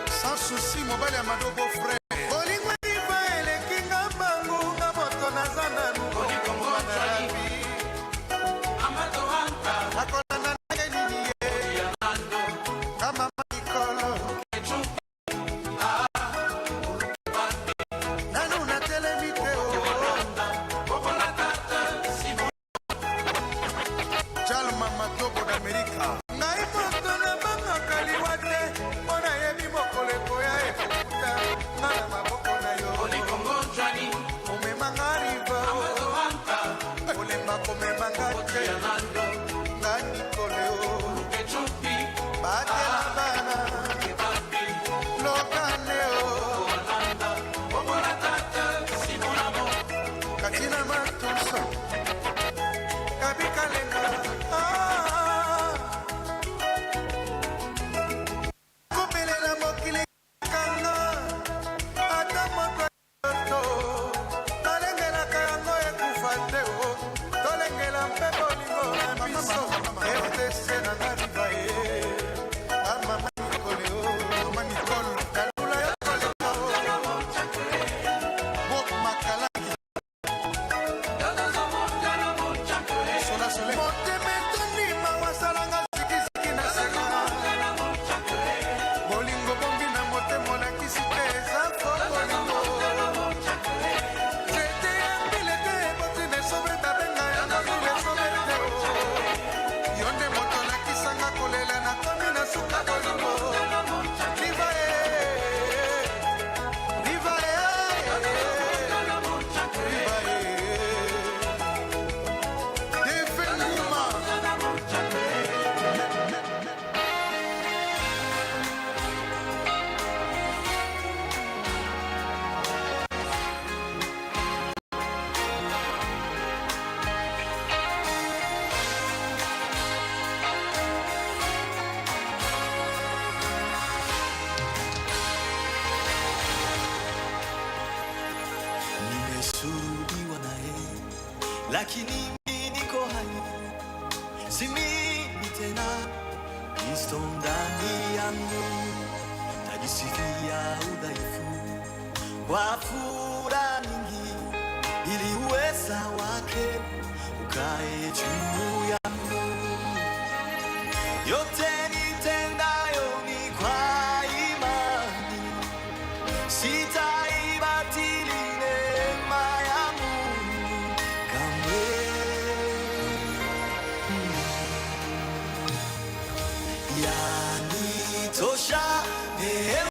Sans souci, mobile amado beau frère. Bolingo diva elekinga bangu nga moto nazana nuko Nairobi. Amado hanta. Akola na nini ye. Kama mikolo. Nanu na telemite o. Bokola tata Simon. Chalma matobo d'America. Ngai moto na banga kaliwate. Ona yebi mokole koya efuta. Nana maboko na yo. Oli Kongo Johnny. Ome mangariva. Amado hanta. Ole makome mangache. Nani koleo. Kechupi. Bate la bana. Kebapi. Lokaneo. Olanda. Bokola tata Simonamo. Katina matuso. Kabikalenga. Lakini mimi niko hai, si mimi tena, Kristo ndani yangu, najisifia udhaifu kwa furaha nyingi, ili uweza wake ukae juu yangu. Yote nitendayo ni kwa imani, sitaibatili neema ya Mungu kamwe. Yanitosha neema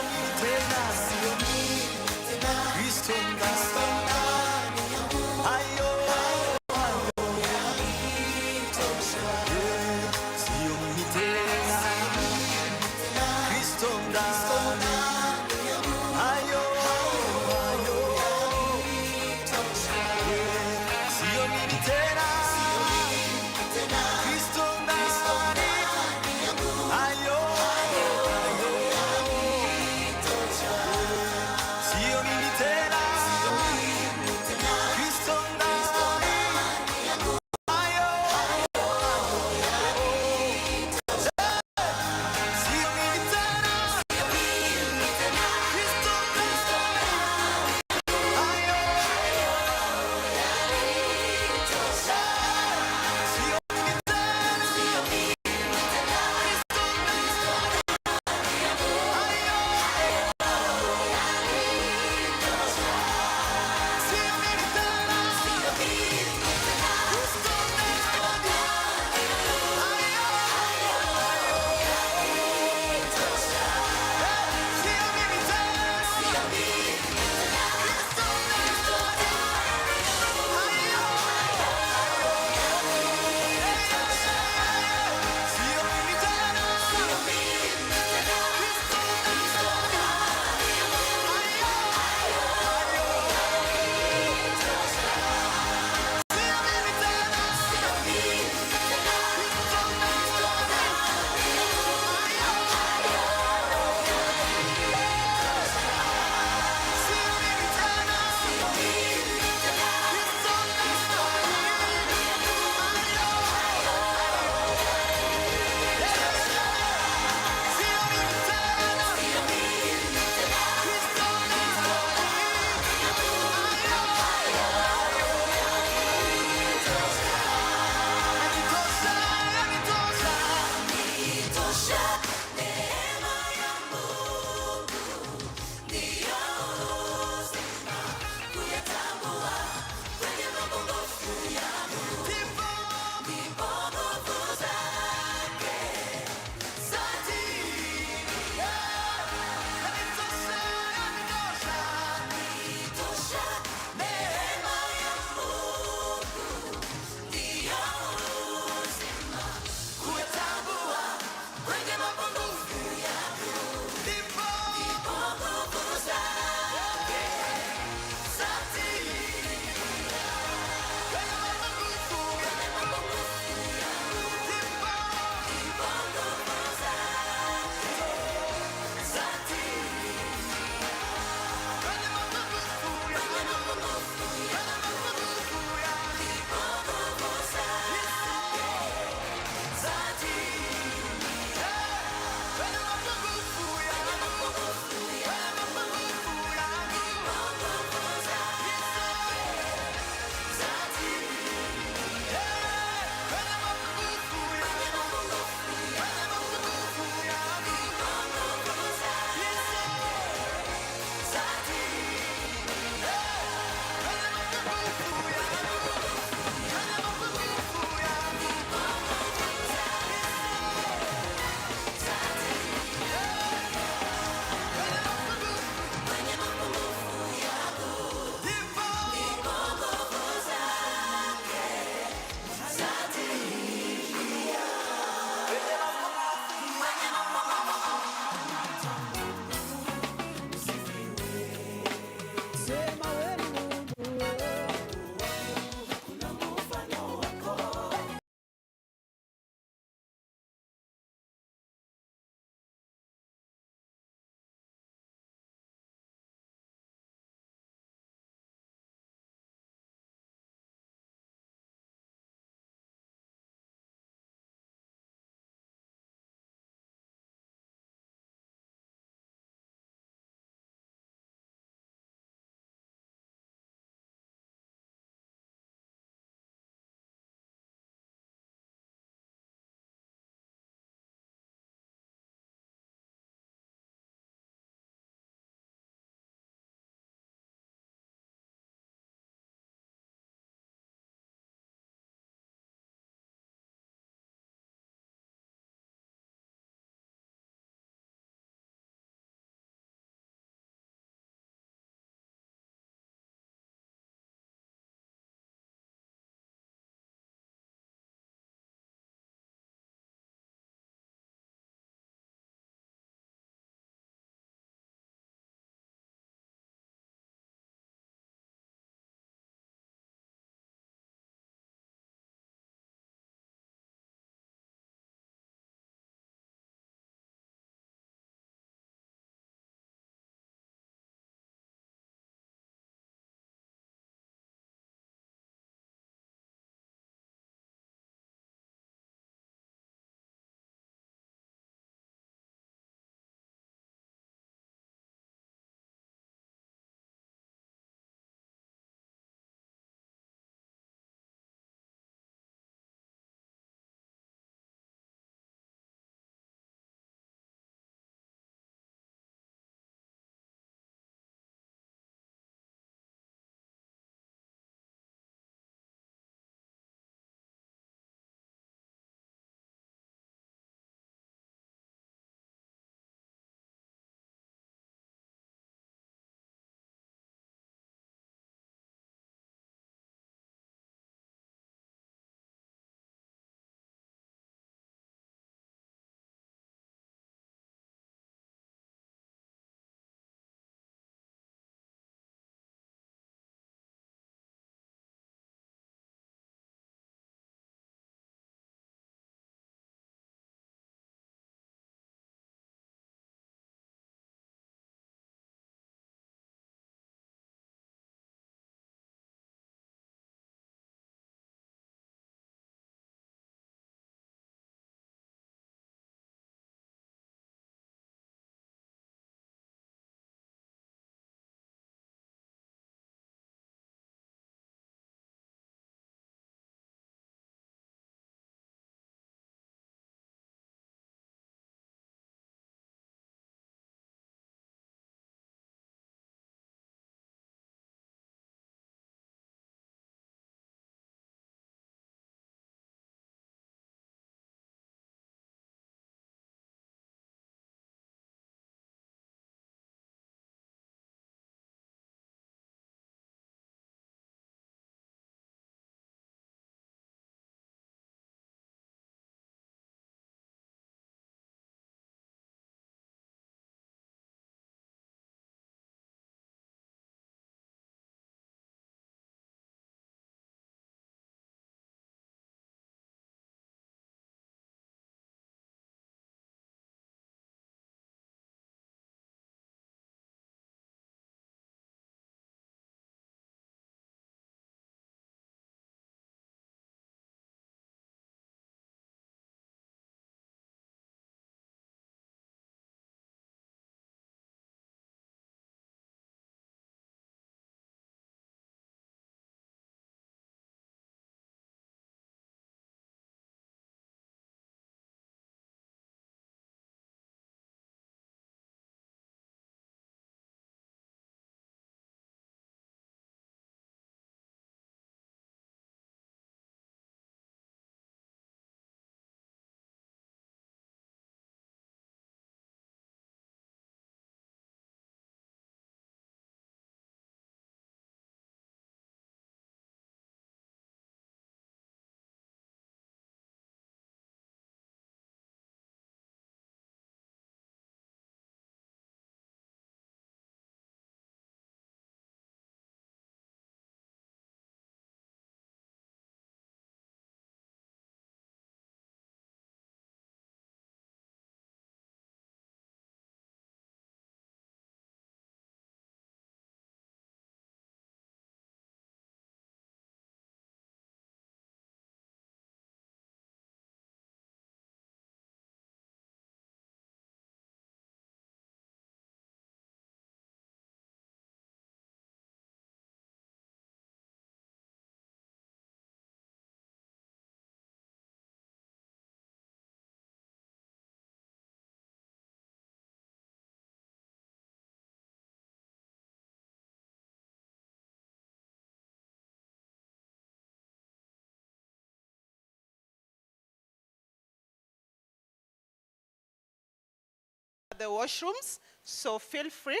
the washrooms, so feel free.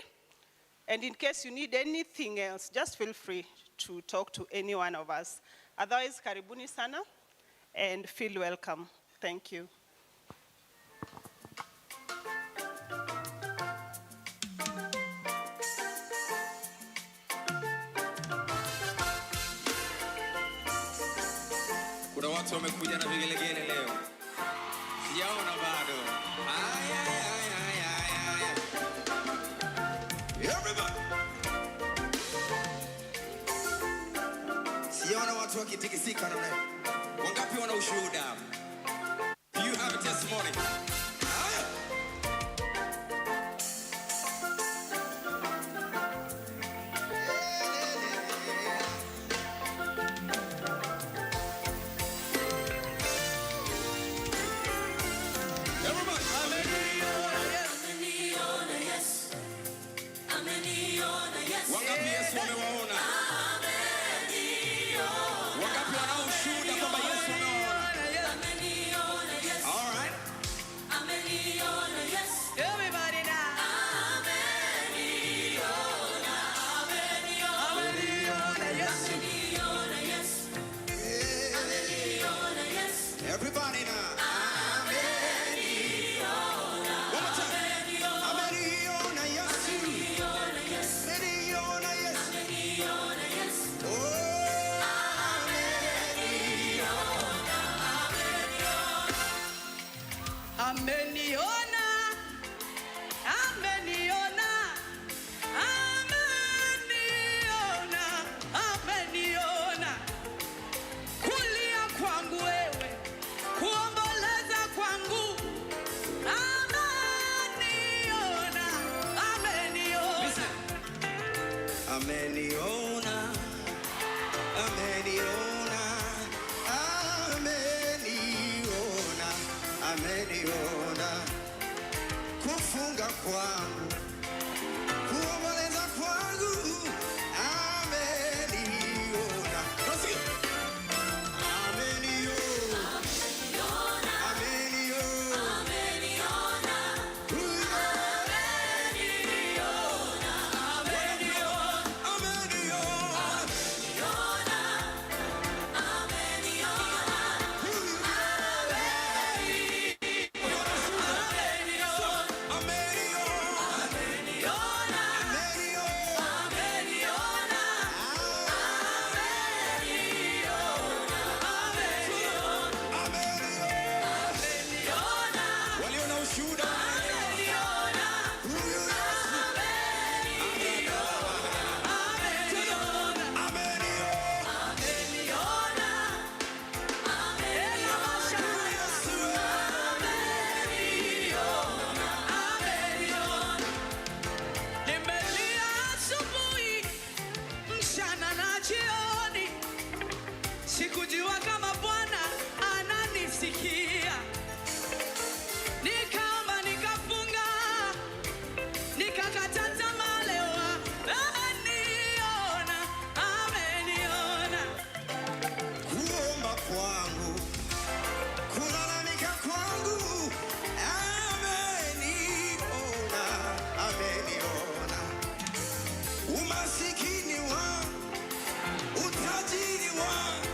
And in case you need anything else, just feel free to talk to any one of us. Otherwise, karibuni sana and feel welcome. Thank you. Kuna watu wamekuja na vigelegele leo. Sijaona bado. Ay, ay, ay, ay, ay, ay. Everybody. Sijaona watu wakitikisika namna hiyo. Wangapi wana ushuhuda? Do you have a testimony? Haya. Wangapi Yesu amewaona? Wangapi wana ushuhuda kwamba Yesu amewaona? All right. Everybody now. Everybody now. One more time. Ameniona Yesu. Ameniona Yesu. Oh, Ameniona, ameniona, ameniona, ameniona. Kulia kwangu wewe, kuomboleza kwangu. Ameniona, ameniona. listen. Ameniona. Ameniona. Ameniona. Ameniona. Kufunga kwangu. Kuomboleza kwangu. Ameniona. Nasikia. Ameniona. Ameniona. Waliona ushuhuda. Nimelia asubuhi, mchana na jioni. Sikujua kama Bwana ananisikia. Nikaomba, nikafunga, nikakata tamaa leo. Ameniona, ameniona. Kuomba kwangu, kulalamika kwangu, ameniona, ameniona. Umasikini wangu, utajiri wangu,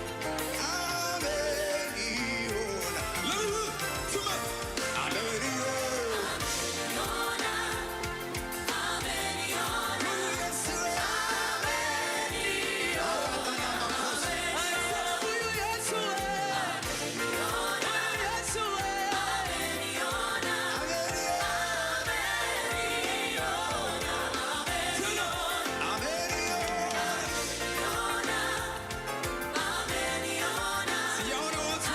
ameniona. Sema, ameniona. Yesu, Huyu Yesu, sijaona watu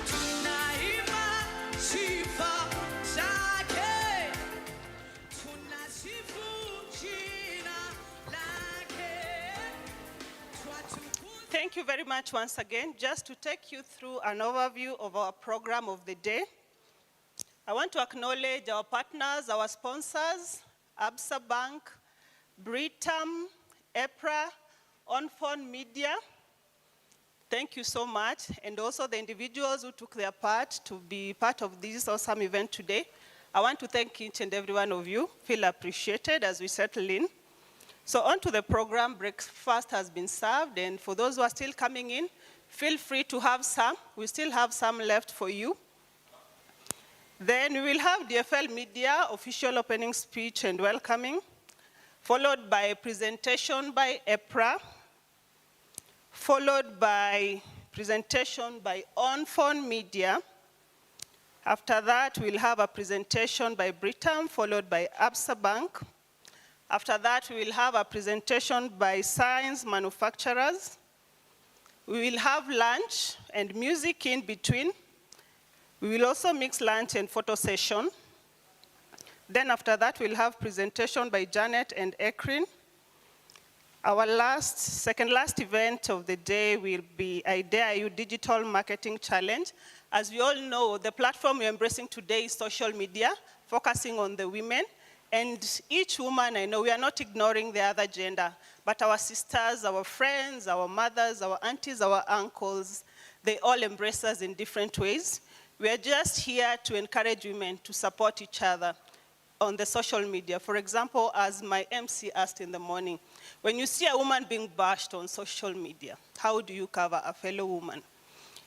tunaimba sifa zake, tunasifu jina lake. Thank you very much once again. Just to take you through an overview of our program of the day, I want to acknowledge our partners, our sponsors, Absa Bank, Britam, EPRA, OnFone Media, Thank you so much. And also the individuals who took their part to be part of this awesome event today. I want to thank each and every one of you. Feel appreciated as we settle in. So on to the program. Breakfast has been served. And for those who are still coming in, feel free to have some. We still have some left for you. Then we will have DFL Media official opening speech and welcoming, followed by a presentation by EPRA, followed by presentation by On-Phone Media. After that, we'll have a presentation by Britam, followed by Absa Bank. After that, we will have a presentation by Science Manufacturers. We will have lunch and music in between. We will also mix lunch and photo session. Then after that, we'll have presentation by Janet and Ekrin. Our second last event of the day will be I Dare You Digital Marketing Challenge. As we all know, the platform we're embracing today is social media, focusing on the women. And each woman, I know, we are not ignoring the other gender, but our sisters, our friends, our mothers, our aunties, our uncles, they all embrace us in different ways. We are just here to encourage women to support each other on the social media. For example, as my MC asked in the morning, when you see a woman being bashed on social media, how do you cover a fellow woman?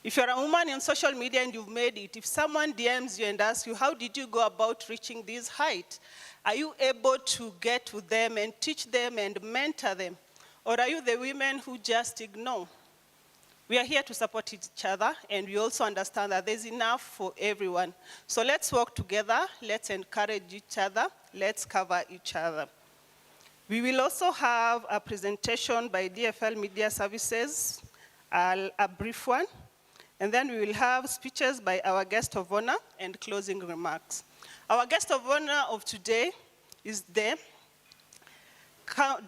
If you're a woman on social media and you've made it, if someone DMs you and asks you, how did you go about reaching this height? Are you able to get to them and teach them and mentor them? Or are you the women who just ignore? We are here to support each other, and we also understand that there's enough for everyone. So let's work together, let's encourage each other, let's cover each other. We will also have a presentation by DFL Media Services, a brief one, and then we will have speeches by our guest of honor and closing remarks. Our guest of honor of today is the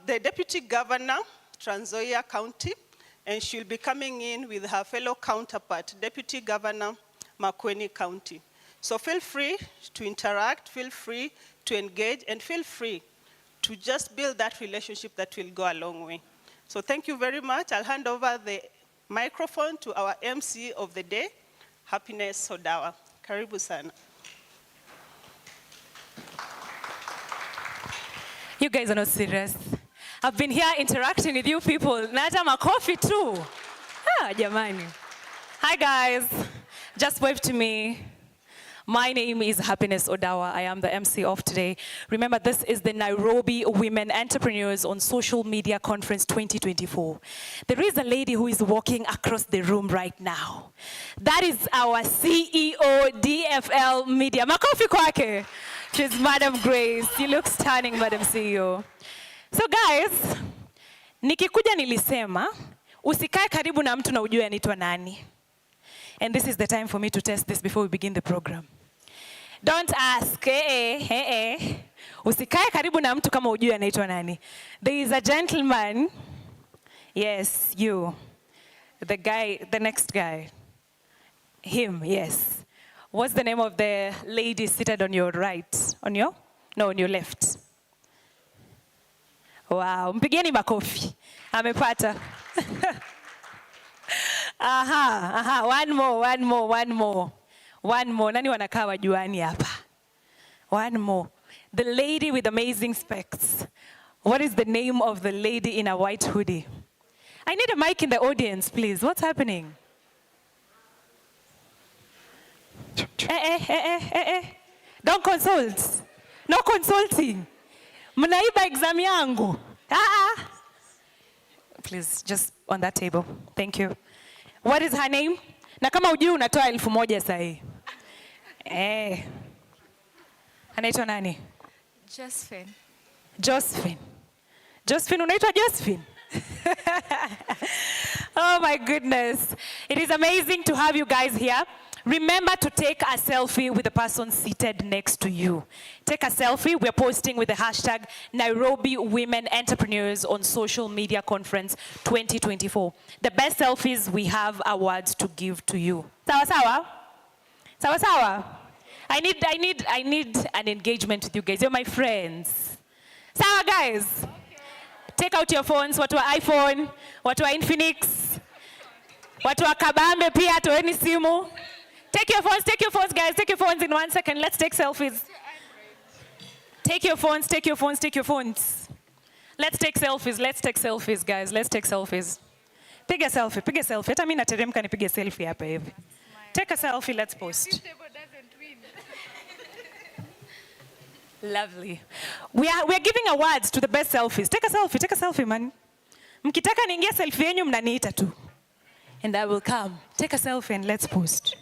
Deputy Governor, Trans Nzoia County, and she'll be coming in with her fellow counterpart, Deputy Governor, Makueni County. So feel free to interact, feel free to engage, and feel free to just build that relationship that will go a long way. So thank you very much. I'll hand over the microphone to our MC of the day, Happiness Odawa. Karibu sana. You guys are not serious. I've been here interacting with you people. Na hata makofi too. Jamani. Hi guys. Just wave to me. My name is Happiness Odawa. I am the MC of today. Remember, this is the Nairobi Women Entrepreneurs on Social Media Conference 2024. There is a lady who is walking across the room right now. That is our CEO, DFL Media. Makofi kwake. She's Madam Grace. You look stunning, Madam CEO. So guys, nikikuja nilisema, usikae karibu na mtu na ujue anaitwa nani. And this is the time for me to test this before we begin the program. Don't ask, usikae karibu na mtu kama ujue anaitwa nani. There is a gentleman, yes, you, the guy, the next guy, him, yes. What's the name of the lady seated on your right? On your? No, on your left. Wow, mpigeni makofi. Amepata. One more. Nani wanakaa wajuani hapa? One more. The lady with amazing specs. What is the name of the lady in a white hoodie? I need a mic in the audience, please. What's happening? Don't consult. No consulting. Mnaiba exam yangu. Please, just on that table. Thank you. What is her name? Na kama ujui unatoa 1,000 sahi. Anaitwa nani? Josephine. Josephine, unaitwa Josephine? Oh my goodness. It is amazing to have you guys here. Remember to take a selfie with the person seated next to you. Take a selfie. We're posting with the hashtag Nairobi Women Entrepreneurs on Social Media Conference 2024. The best selfies, we have awards to give to you. Sawa sawa? Sawa sawa? I need an engagement with you guys. You're my friends. Sawa guys? Okay. Take out your phones. Watu wa iPhone, watu wa Infinix. Watu wa Kabambe pia toeni simu. Take your phones guys, take your phones in 1 second. Let's take selfies. Take your phones. Let's take selfies guys, let's take selfies. Piga selfie. Hata mimi nateremka nipige selfie hapa hivi. Take a selfie, let's post. Lovely. We are giving awards to the best selfies. Take a selfie man. Mkitaka niingie selfie yenu mnaniita tu. And I will come. Take a selfie and let's post.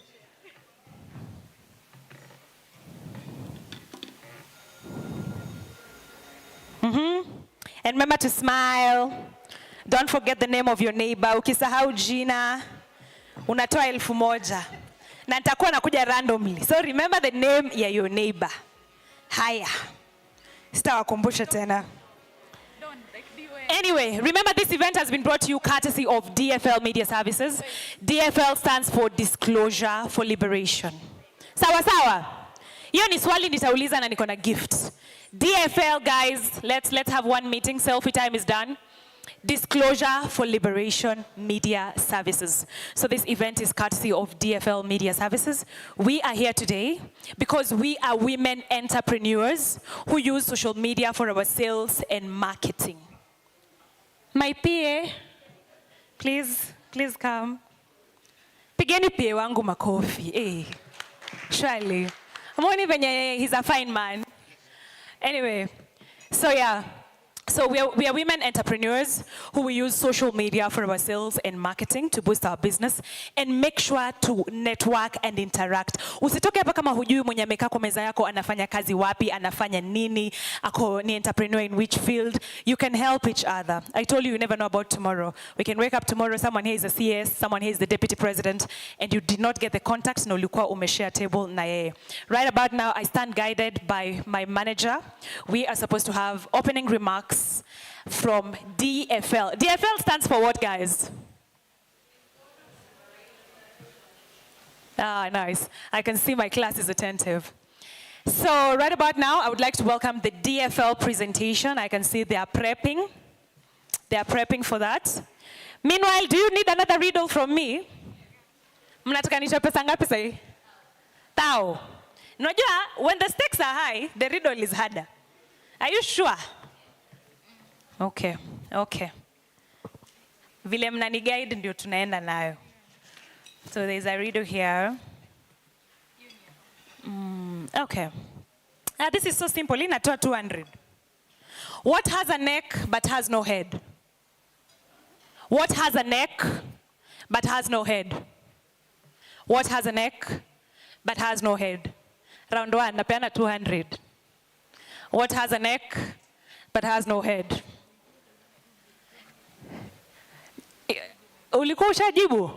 And remember to smile. Don't forget the name of your neighbor. Ukisahau jina, unatoa 1,000. Na nitakuwa nakuja randomly. So remember the name ya your neighbor. Haya. Sitawakumbusha tena. Anyway, remember this event has been brought to you courtesy of DFL Media Services. DFL stands for Disclosure for Liberation. Sawa sawa. Hiyo ni swali nitauliza na niko na gifts. DFL guys, let's have one meeting. Selfie time is done. Disclosure for Liberation Media Services. So this event is courtesy of DFL Media Services. We are here today because we are women entrepreneurs who use social media for our sales and marketing. My PA, please come. Pigeni PA wangu makofi. Hey, surely. Mwoni venye he's a fine man. Anyway, so yeah. So we are women entrepreneurs who will use social media for our sales and marketing to boost our business and make sure to network and interact. Usitoke hapa kama hujui mwenye amekaa kwa meza yako anafanya kazi wapi, anafanya nini, ako ni entrepreneur in which field. You can help each other. I told you, you never know about tomorrow. We can wake up tomorrow, someone here is a CS, someone here is the deputy president, and you did not get the contact na ulikuwa umeshare table na yeye. Right about now, I stand guided by my manager. We are supposed to have opening remarks from DFL. DFL stands for what, guys? Ah, nice. I can see my class is attentive. So right about now, I would like to welcome the DFL presentation. I can see they are prepping. They are prepping for that. Meanwhile, do you need another riddle from me? Mnataka nicho pesa ngapi sahi? Tao. Unajua, when the stakes are high, the riddle is harder. Are you sure? Okay. Vile mnani guide ndio tunaenda nayo. So there's a riddle here. Okay. This is so simple. Inatoa 200. What has a neck but has no head? What has a neck but has no head? What has a neck but has no head? Round 1, napeana 200. What has a neck but has no head? Ulikuwa ushajibu?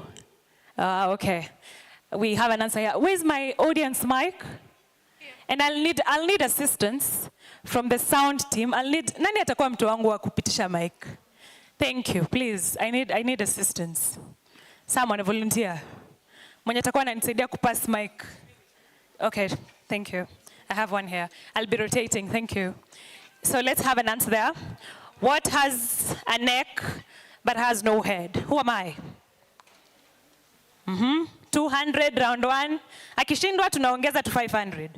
Okay. We have an answer here. Where's my audience mic? And I'll need assistance from the sound team. Nani atakuwa mtu wangu wa kupitisha mic? Thank you. Please, I need assistance. Someone volunteer. Mwenye atakuwa ananisaidia kupass mic. Okay, thank you. I have one here. I'll be rotating. Thank you. So let's have an answer there. What has a neck but has no head? Who am I? 200 round 1. Akishindwa tunaongeza to 500.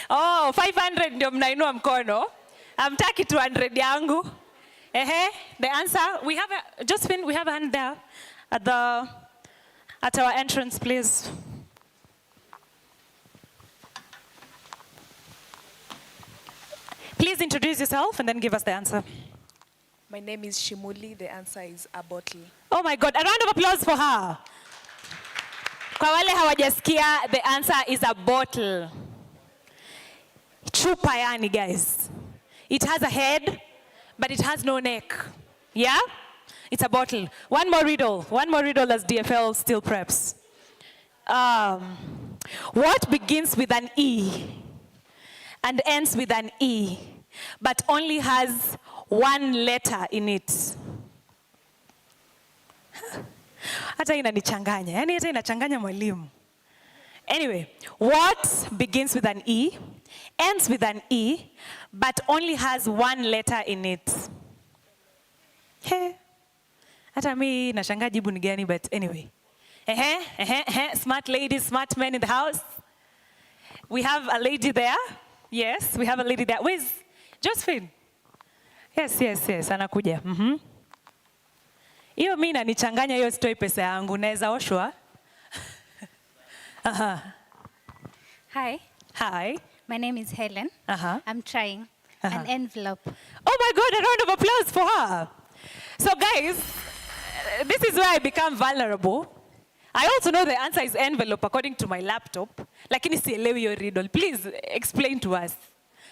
Oh, 500 ndio mnainua mkono. Amtaki 200 yangu. The answer, we have Josephine, we have a hand there at our entrance, please. Please introduce yourself and then give us the answer. My name is Shimuli. The answer is a bottle. Oh my God, a round of applause for her. Kwa wale hawajasikia, the answer is a bottle. Chupa yani, guys. It has a head, but it has no neck. Yeah? It's a bottle. One more riddle as DFL still preps. What begins with an E and ends with an E, but only has one letter in it? Hata inanichanganya. Yani hata inachanganya mwalimu. Anyway, what begins with an E, ends with an E, but only has one letter in it? Hata mi nashangaa jibu ni gani, but anyway. Smart ladies, smart men in the house. We have a lady there. Yes, we have a lady there. Where's Josephine? Yes, anakuja. Hiyo mimi inanichanganya, hiyo sitoi pesa yangu, naweza oshwa. Hi. My name is Helen. I'm trying an envelope. Oh my God, a round of applause for her. So guys, this is where I become vulnerable. I also know the answer is envelope according to my laptop. Lakini sielewi hiyo riddle. Please explain to us.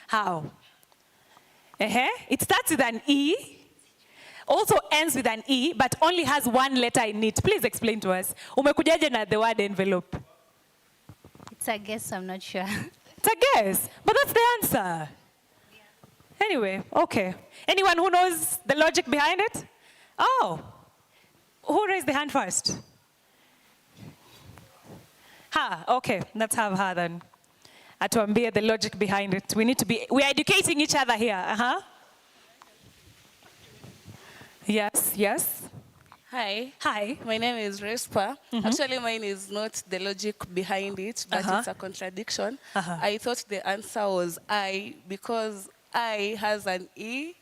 How? It starts with an E, also ends with an E, but only has one letter in it. Please explain to us. Umekujaje na the word envelope? It's a guess, I'm not sure. It's a guess, but that's the answer. Anyway, okay. Anyone who knows the logic behind it? Oh, who raised the hand first? Okay, let's have her then. Atuambie the logic behind it. We're educating each other here. Yes. Hi, my name is Respa. Actually, mine is not the logic behind it, but it's a contradiction. I thought the answer was I, because I has an E,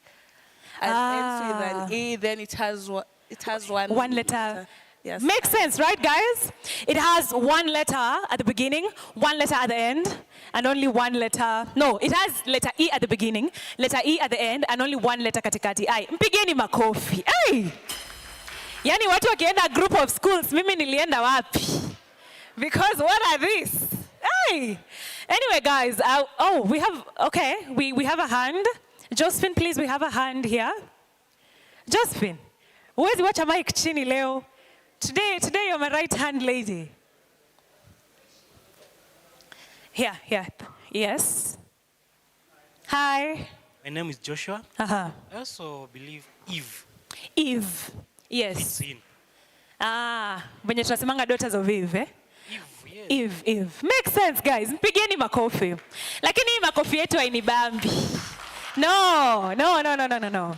and ends with an E, then it has one letter. Yes. Makes sense, right, guys? It has one letter at the beginning, one letter at the end, and only one letter. No, it has letter E at the beginning, letter E at the end, and only one letter katikati. Ai, mpigeni makofi. Hey! Yani watu wakienda group of schools, mimi nilienda wapi? Because what are these? Hey! Anyway, guys, we have a hand. Josephine, please, we have a hand here. Josephine, huwezi wacha mic chini leo. Today you're my right-hand lady. Here. Yes. Hi. My name is Joshua. I also believe Eve. Yes. Fits in. Venye tunasemanga daughters of Eve, eh? Eve, yes. Eve. Makes sense, guys. Mpigeni makofi. Lakini makofi yetu hainibambi. No.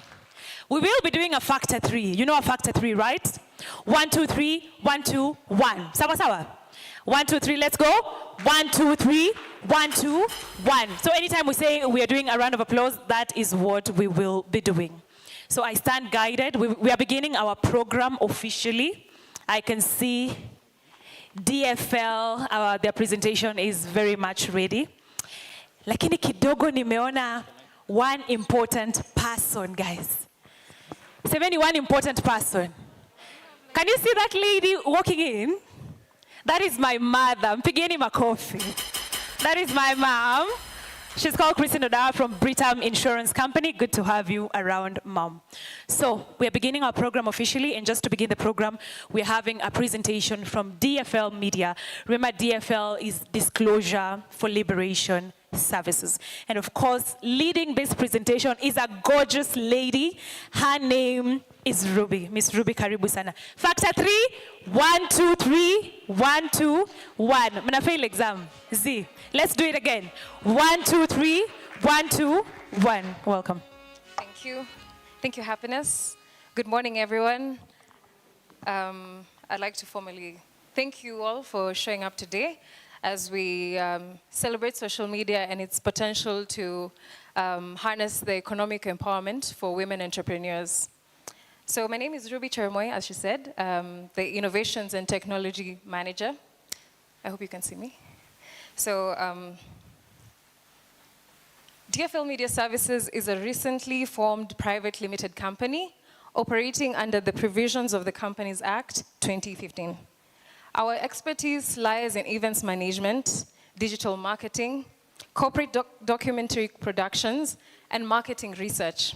We will be doing a factor 3. You know a factor 3, right? 1, 2, 3, 1, 2, 1. Sawa. 1, 2, 3, let's go. 1, 2, 3, 1, 2, 1. So anytime we say we are doing a round of applause, that is what we will be doing. So I stand guided. We are beginning our program officially. I can see DFL, their presentation is very much ready. Lakini kidogo nimeona one important person, guys. Semeni one important person. Can you see that lady walking in? That is my mother. Mpigeni makofi. That is my mom. She's called Christine Odawa from Britam Insurance Company. Good to have you around, Mom. So we are beginning our program officially, and just to begin the program, we're having a presentation from DFL Media. Remember, DFL is Disclosure for Liberation Services. And of course, leading this presentation is a gorgeous lady. Her name is Ruby. Miss Ruby, karibu sana. Factor 3, 1, 2, 3, 1, 2, 1. Mna fail exam. Z. Let's do it again. 1, 2, 3, 1, 2, 1. Welcome. Thank you. Thank you, Happiness. Good morning, everyone. I'd like to formally thank you all for showing up today as we celebrate social media and its potential to harness the economic empowerment for women entrepreneurs. So my name is Ruby Chermoy, as she said, the Innovations and Technology Manager. I hope you can see me. So DFL Media Services is a recently formed private limited company operating under the provisions of the Companies Act 2015. Our expertise lies in events management, digital marketing, corporate documentary productions, and marketing research,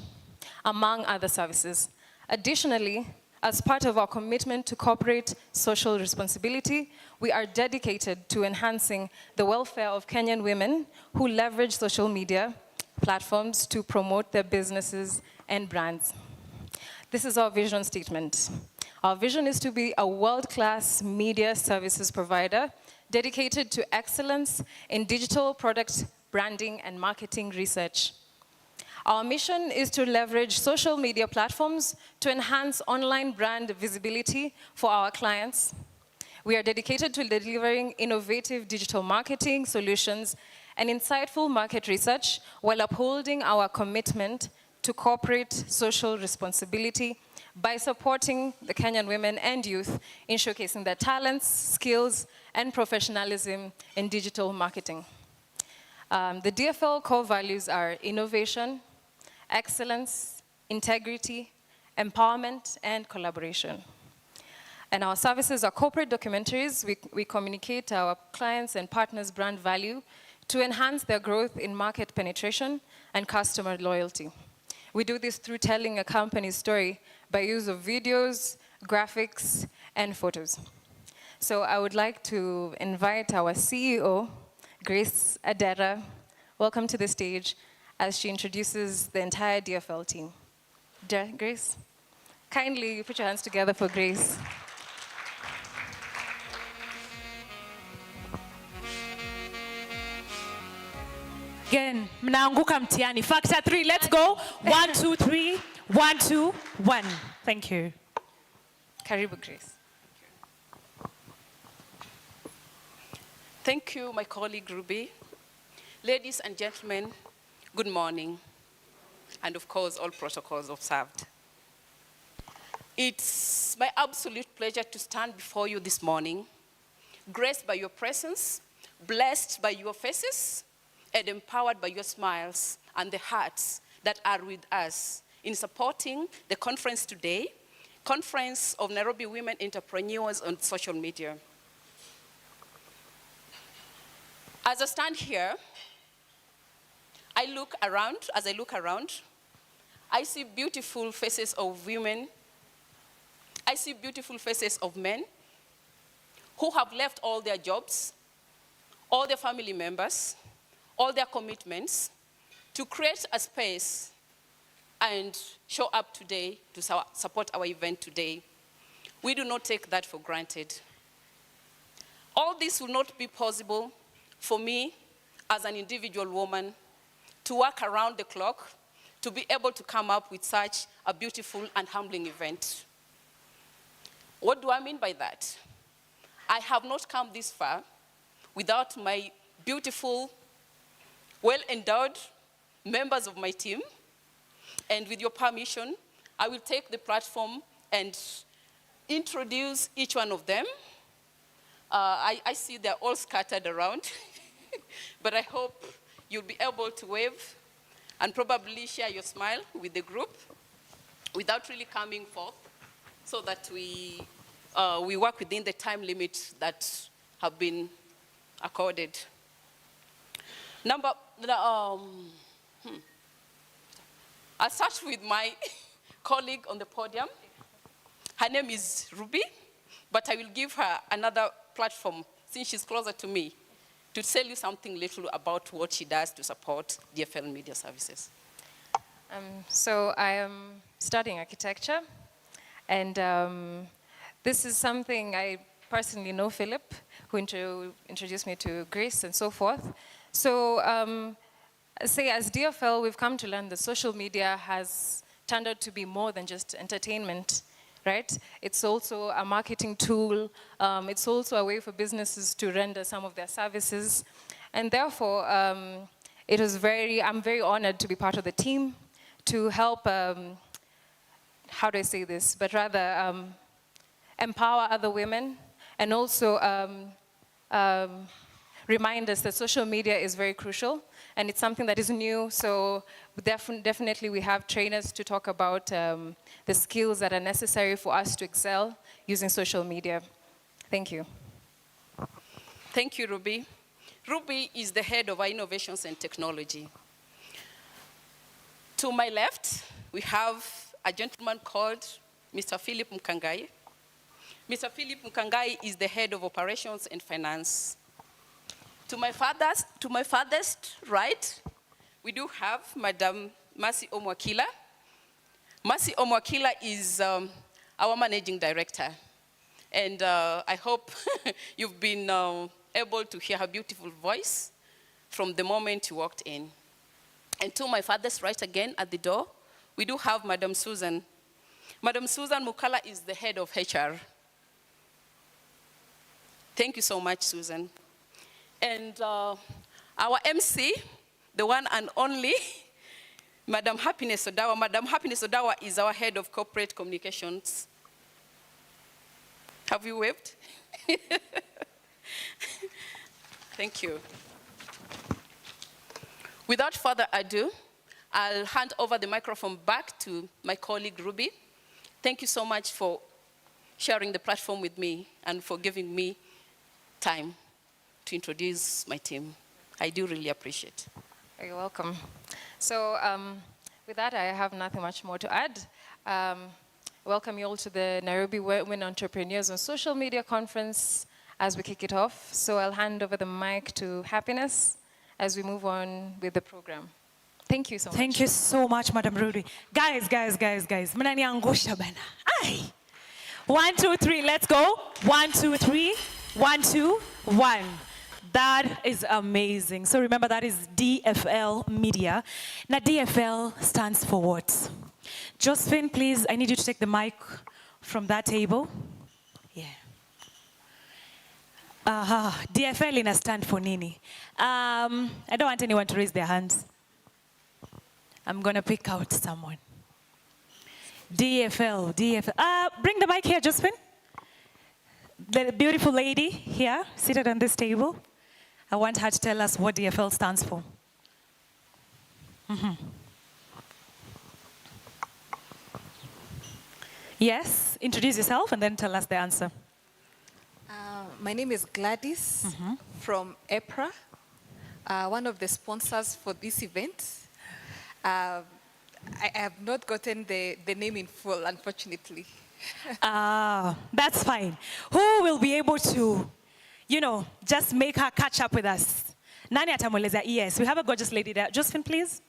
among other services. Additionally, as part of our commitment to corporate social responsibility, we are dedicated to enhancing the welfare of Kenyan women who leverage social media platforms to promote their businesses and brands. This is our vision statement. Our vision is to be a world-class media services provider dedicated to excellence in digital product branding and marketing research. Our mission is to leverage social media platforms to enhance online brand visibility for our clients. We are dedicated to delivering innovative digital marketing solutions and insightful market research while upholding our commitment to corporate social responsibility by supporting the Kenyan women and youth in showcasing their talents, skills, and professionalism in digital marketing. The DFL core values are innovation, excellence, integrity, empowerment, and collaboration. And our services are corporate documentaries. We communicate our clients' and partners' brand value to enhance their growth in market penetration and customer loyalty. We do this through telling a company's story by use of videos, graphics, and photos. So I would like to invite our CEO, Grace Adera. Welcome to the stage as she introduces the entire DFL team. Grace, kindly put your hands together for Grace. Again, mnaanguka mtihani. Factor 3, let's go. 1, 2, 3. 1, 2, 1. Thank you. Karibu, Grace. Thank you, my colleague Ruby. Ladies and gentlemen, good morning. And of course, all protocols observed. It's my absolute pleasure to stand before you this morning, graced by your presence, blessed by your faces, and empowered by your smiles and the hearts that are with us in supporting the conference today, Conference of Nairobi Women Entrepreneurs on Social Media. As I stand here, as I look around, I see beautiful faces of women. I see beautiful faces of men who have left all their jobs, all their family members, all their commitments to create a space and show up today to support our event today. We do not take that for granted. All this will not be possible for me as an individual woman to work around the clock to be able to come up with such a beautiful and humbling event. What do I mean by that? I have not come this far without my beautiful, well-endowed members of my team. And with your permission, I will take the platform and introduce each one of them. I see they're all scattered around, but I hope you'll be able to wave and probably share your smile with the group without really coming forth so that we work within the time limit that have been accorded. I'll start with my colleague on the podium. Her name is Ruby, but I will give her another platform since she's closer to me to tell you something little about what she does to support DFL Media Services. So I am studying architecture, and this is something I personally know Philip, who introduced me to Grace and so forth. So say as DFL, we've come to learn that social media has turned out to be more than just entertainment, right? It's also a marketing tool. It's also a way for businesses to render some of their services. And therefore, I'm very honored to be part of the team to help, how do I say this, but rather empower other women and also remind us that social media is very crucial and it's something that is new. So definitely we have trainers to talk about the skills that are necessary for us to excel using social media. Thank you. Thank you, Ruby. Ruby is the head of our innovations and technology. To my left, we have a gentleman called Mr. Philip Mkangai. Mr. Philip Mkangai is the head of operations and finance. To my farthest right, we do have Madam Mercy Omwakila. Mercy Omwakila is our managing director. And I hope you've been able to hear her beautiful voice from the moment you walked in. And to my father's right again at the door, we do have Madam Susan. Madam Susan Mukala is the head of HR. Thank you so much, Susan. And our MC, the one and only, Madam Happiness Odawa. Madam Happiness Odawa is our head of corporate communications. Have you waved? Thank you. Without further ado, I'll hand over the microphone back to my colleague, Ruby. Thank you so much for sharing the platform with me and for giving me time to introduce my team. I do really appreciate it. You're welcome. So with that, I have nothing much more to add. Welcome you all to the Nairobi Women Entrepreneurs on Social Media Conference as we kick it off. So I'll hand over the mic to Happiness as we move on with the program. Thank you so much. Thank you so much, Madam Rudy. Guys. Mnaniangusha bana. Ay. 1, 2, 3, let's go. 1, 2, 3. 1, 2, 1. That is amazing. So remember, that is DFL Media. Now, DFL stands for what? Josephine, please, I need you to take the mic from that table. Yeah. DFL ina stand for nini? I don't want anyone to raise their hands. I'm going to pick out someone. DFL. Bring the mic here, Josephine. The beautiful lady here, seated on this table. I want her to tell us what DFL stands for. Yes, introduce yourself and then tell us the answer. My name is Gladys from EPRA, one of the sponsors for this event. I have not gotten the name in full, unfortunately. That's fine. Who will be able to, just make her catch up with us? Nani atamweleza? Yes, we have a gorgeous lady there. Josephine, please.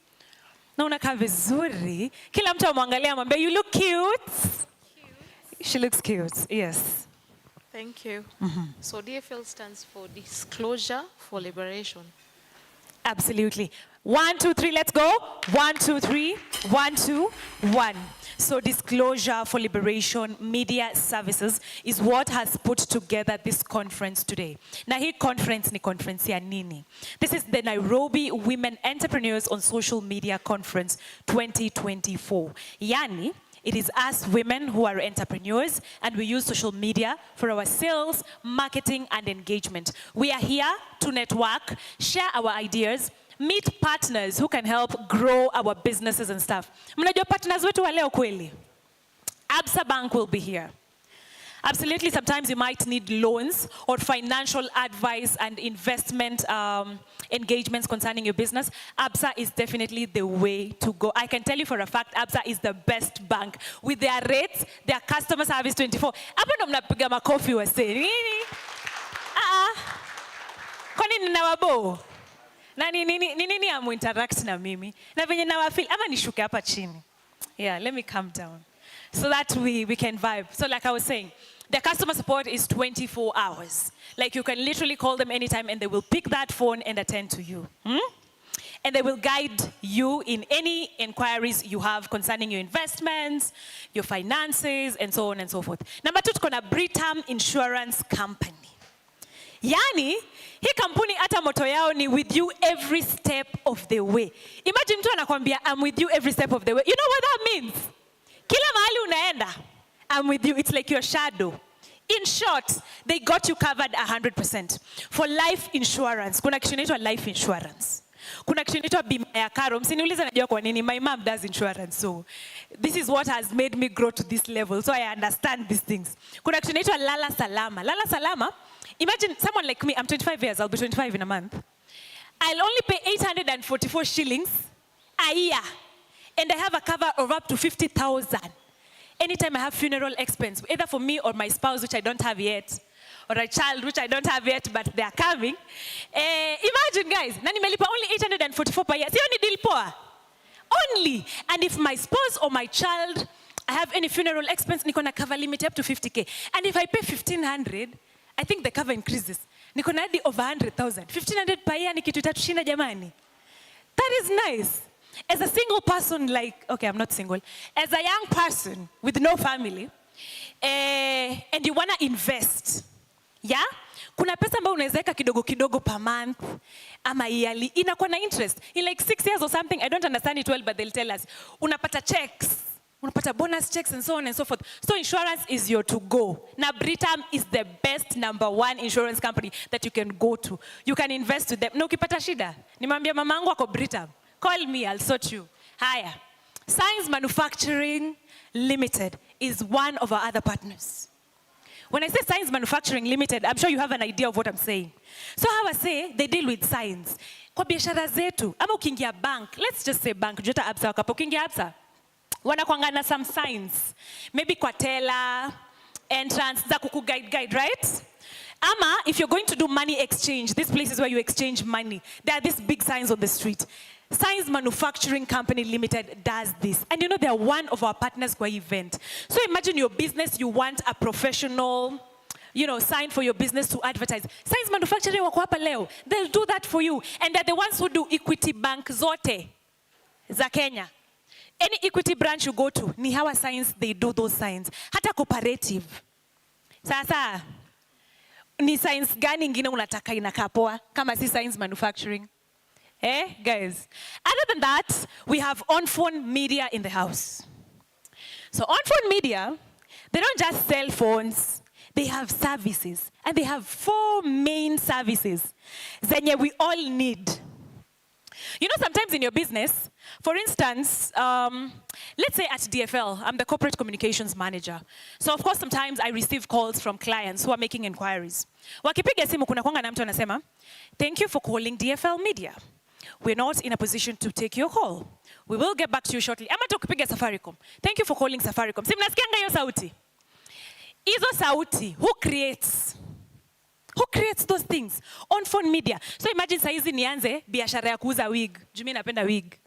Naona vizuri. Kila mtu amwangalia amwambie, you look cute. She looks cute, yes. Thank you. So DFL stands for Disclosure for Liberation. Absolutely. 1, 2, 3, let's go. 1, 2, 3. 1, 2, 1. So Disclosure for Liberation Media Services is what has put together this conference today. Na hii conference ni conference ya nini? This is the Nairobi Women Entrepreneurs on Social Media Conference 2024. Yani, it is us women who are entrepreneurs and we use social media for our sales, marketing, and engagement. We are here to network, share our ideas, meet partners who can help grow our businesses and stuff. Mnajua partners wetu wa leo kweli? Absa Bank will be here. Absolutely, sometimes you might need loans or financial advice and investment engagements concerning your business. Absa is definitely the way to go. I can tell you for a fact, Absa is the best bank. With their rates, their customer service 24. Hapo ndo mnapiga makofi wase. Nini? Kwani ninawabo? Na nini amu interact na mimi? Na venye nawafeel, ama nishuke hapa chini. Yeah, let me calm down. So that we can vibe. So like I was saying, the customer support is 24 hours. Like you can literally call them anytime and they will pick that phone and attend to you. And they will guide you in any inquiries you have concerning your investments, your finances, and so on and so forth. Number 2, tuko na Britam Insurance Company. Yani, hii kampuni hata moto yao ni with you every step of the way. Imagine mtu anakwambia, I'm with you every step of the way. You know what that means? Kila mahali unaenda, I'm with you. It's like your shadow. In short, they got you covered 100%. For life insurance, kuna kitu inaitwa life insurance. Kuna kitu inaitwa bima ya karo. Msiniulize najua kwa nini. My mom does insurance. So this is what has made me grow to this level. So I understand these things. Kuna kitu inaitwa lala salama. Lala salama, imagine someone like me, I'm 25 years, I'll be 25 in a month. I'll only pay 844 shillings a year. And I have a cover of up to 50,000. Anytime I have funeral expense, either for me or my spouse, which I don't have yet, or a child, which I don't have yet, but they are coming. Imagine, guys, nani melipa only 844 per year. Siyo ni deal poa. Only. And if my spouse or my child, I have any funeral expense, niko na cover limit up to 50K. And if I pay 1,500, I think the cover increases. Niko na hadi over 100,000. 1,500 per year ni kitu itatushinda jamani. That is nice. as a single person, like, okay, I'm not single, as a young person with no family, and you want to invest, yeah? Kuna pesa ambayo unaweza weka kidogo kidogo per month, ama yearly, inakuwa na interest. In like 6 years or something, I don't understand it well, but they'll tell us, unapata checks, unapata bonus checks and so on and so forth. So insurance is your to go. Now Britam is the best #1 insurance company that you can go to. You can invest with them. Na ukipata shida, nimwambia mamangu ako Britam. Call me, I'll sort you. Haya. Science Manufacturing Limited is one of our other partners. When I say Science Manufacturing Limited, I'm sure you have an idea of what I'm saying. So how I say, they deal with science. Kwa biashara zetu, ama ukiingia bank, let's just say bank, jota Absa wakapo, ukiingia Absa, wanakuanga na some signs. Maybe kwa teller, entrance, za guide, right? Ama, if you're going to do money exchange, this place is where you exchange money. There are these big signs on the street. Science Manufacturing Company Limited does this. And you know, they're one of our partners for event. So imagine your business, you want a professional, you know, sign for your business to advertise. Science Manufacturing wako hapa leo. They'll do that for you. And they're the ones who do Equity Bank zote za Kenya. Any Equity branch you go to, ni hawa Science, they do those signs. Hata cooperative. Sasa, ni science gani ingine unataka inakaa poa kama si Science Manufacturing? Eh, guys. Other than that, we have on-phone media in the house. So on-phone media, they don't just sell phones, they have services. And they have 4 main services zenye we all need. You know, sometimes in your business, for instance, let's say at DFL, I'm the corporate communications manager. So of course, sometimes I receive calls from clients who are making inquiries. Wakipiga simu kuna kwanga na mtu anasema, thank you for calling DFL Media. We're not in a position to take your call. We will get back to you shortly. Ama tukipiga Safaricom. Thank you for calling Safaricom. Si mnasikianga hiyo sauti? Hizo sauti, who creates? Who creates those things? On phone media. So imagine saizi nianze biashara ya kuuza wig. Jumi napenda wig.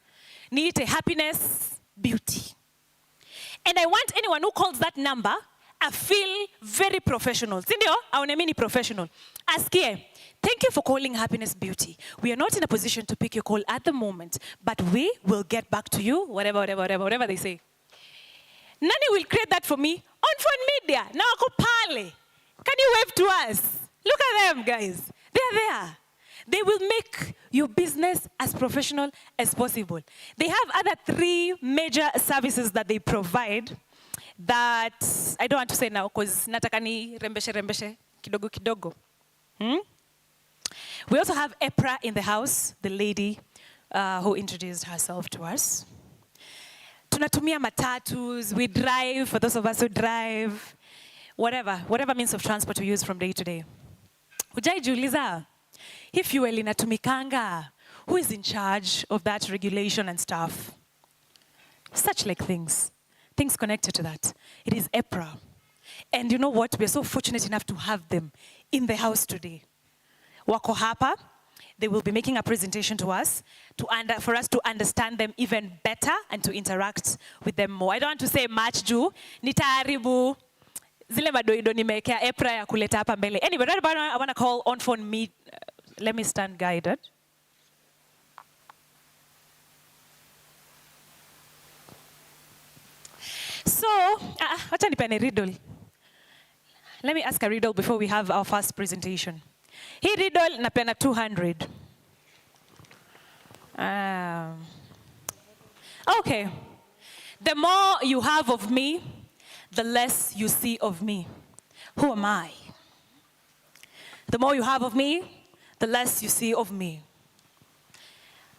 Niite Happiness Beauty. And I want anyone who calls that number, I feel very professional. Sindio? Aonemini professional. Askie. Thank you for calling Happiness Beauty. We are not in a position to pick your call at the moment, but we will get back to you, whatever they say. Nani will create that for me? On phone media. Now ako pale. Can you wave to us? Look at them, guys. They're there. They will make your business as professional as possible. They have other 3 major services that they provide that I don't want to say now because nataka ni rembeshe kidogo. We also have EPRA in the house, the lady who introduced herself to us. Tunatumia matatus, we drive, for those of us who drive, whatever means of transport we use from day to day. Hujai jiuliza, hii fuel inatumikanga, who is in charge of that regulation and stuff? Such like things connected to that. It is EPRA. And you know what? We're so fortunate enough to have them in the house today. Wako hapa, they will be making a presentation to us for us to understand them even better and to interact with them more. I don't want to say much juu, nitaharibu zile madoido nimekea EPRA ya kuleta hapa mbele. Anyway, right about now, I want to call on phone me. Let me stand guided. So, wacha nipene riddle. Let me ask a riddle before we have our first presentation. Hii riddle napena 200. Okay. The more you have of me, the less you see of me. Who am I? The more you have of me, the less you see of me.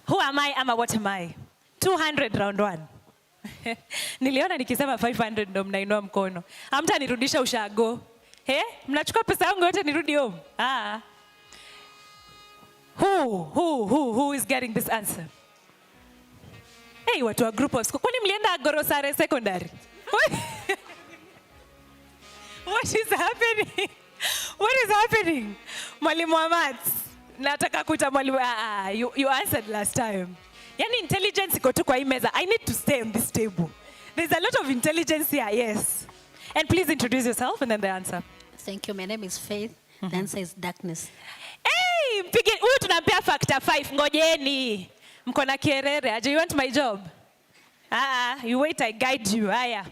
Who am I? Ama what am I? 200 round 1. Niliona nikisema 500 ndo mnainua mkono. Hamta nirudisha ushago. Mnachukua pesa yangu yote nirudi home. Who is getting this answer? Hey, watu wa group of school. Kwani mlienda Gorosare secondary? What is happening? What is happening? Mwalimu wa maths. Nataka kuita mwalimu. You answered last time. Yani intelligence iko tu kwa hii meza. I need to stay on this table. There's a lot of intelligence here, yes. And please introduce yourself and then the answer. Thank you. My name is Faith. The answer is darkness. Hey, huyu tunampea factor 5. Ngojeni. Mkona kierere, aje, you want my job? You wait, I guide you. Aya.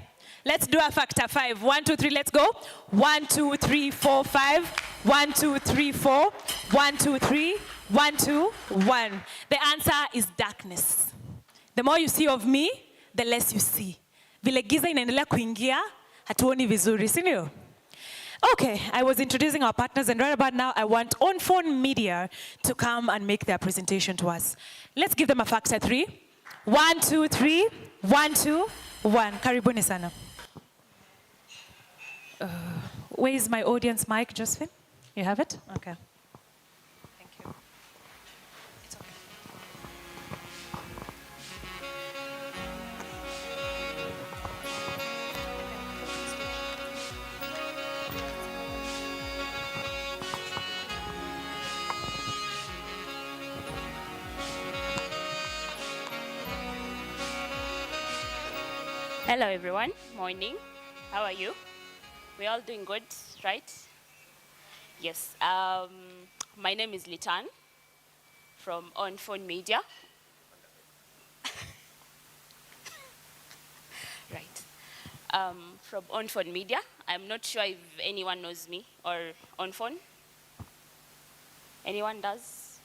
Let's do a factor 5. 1, 2, 3, let's go. 1, 2, 3, 4, 5. 1, 2, 3, 4. 1, 2, 3. 1, 2, 1. The answer is darkness. The more you see of me, the less you see. Vile giza inaendelea kuingia, hatuoni vizuri, si ndio? Okay, I was introducing our partners, and right about now, I want On-Phone Media to come and make their presentation to us. Let's give them a factor 3. 1, 2, 3. 1, 2, 1. Karibuni sana. Where is my audience mic, Josephine? You have it? Okay. Thank you. It's okay. Hello everyone, morning. How are you? We're all doing good, right? Yes, my name is Litan from On-Phone Media. Right, from On-Phone Media. I'm not sure if anyone knows me or On-Phone. Anyone does?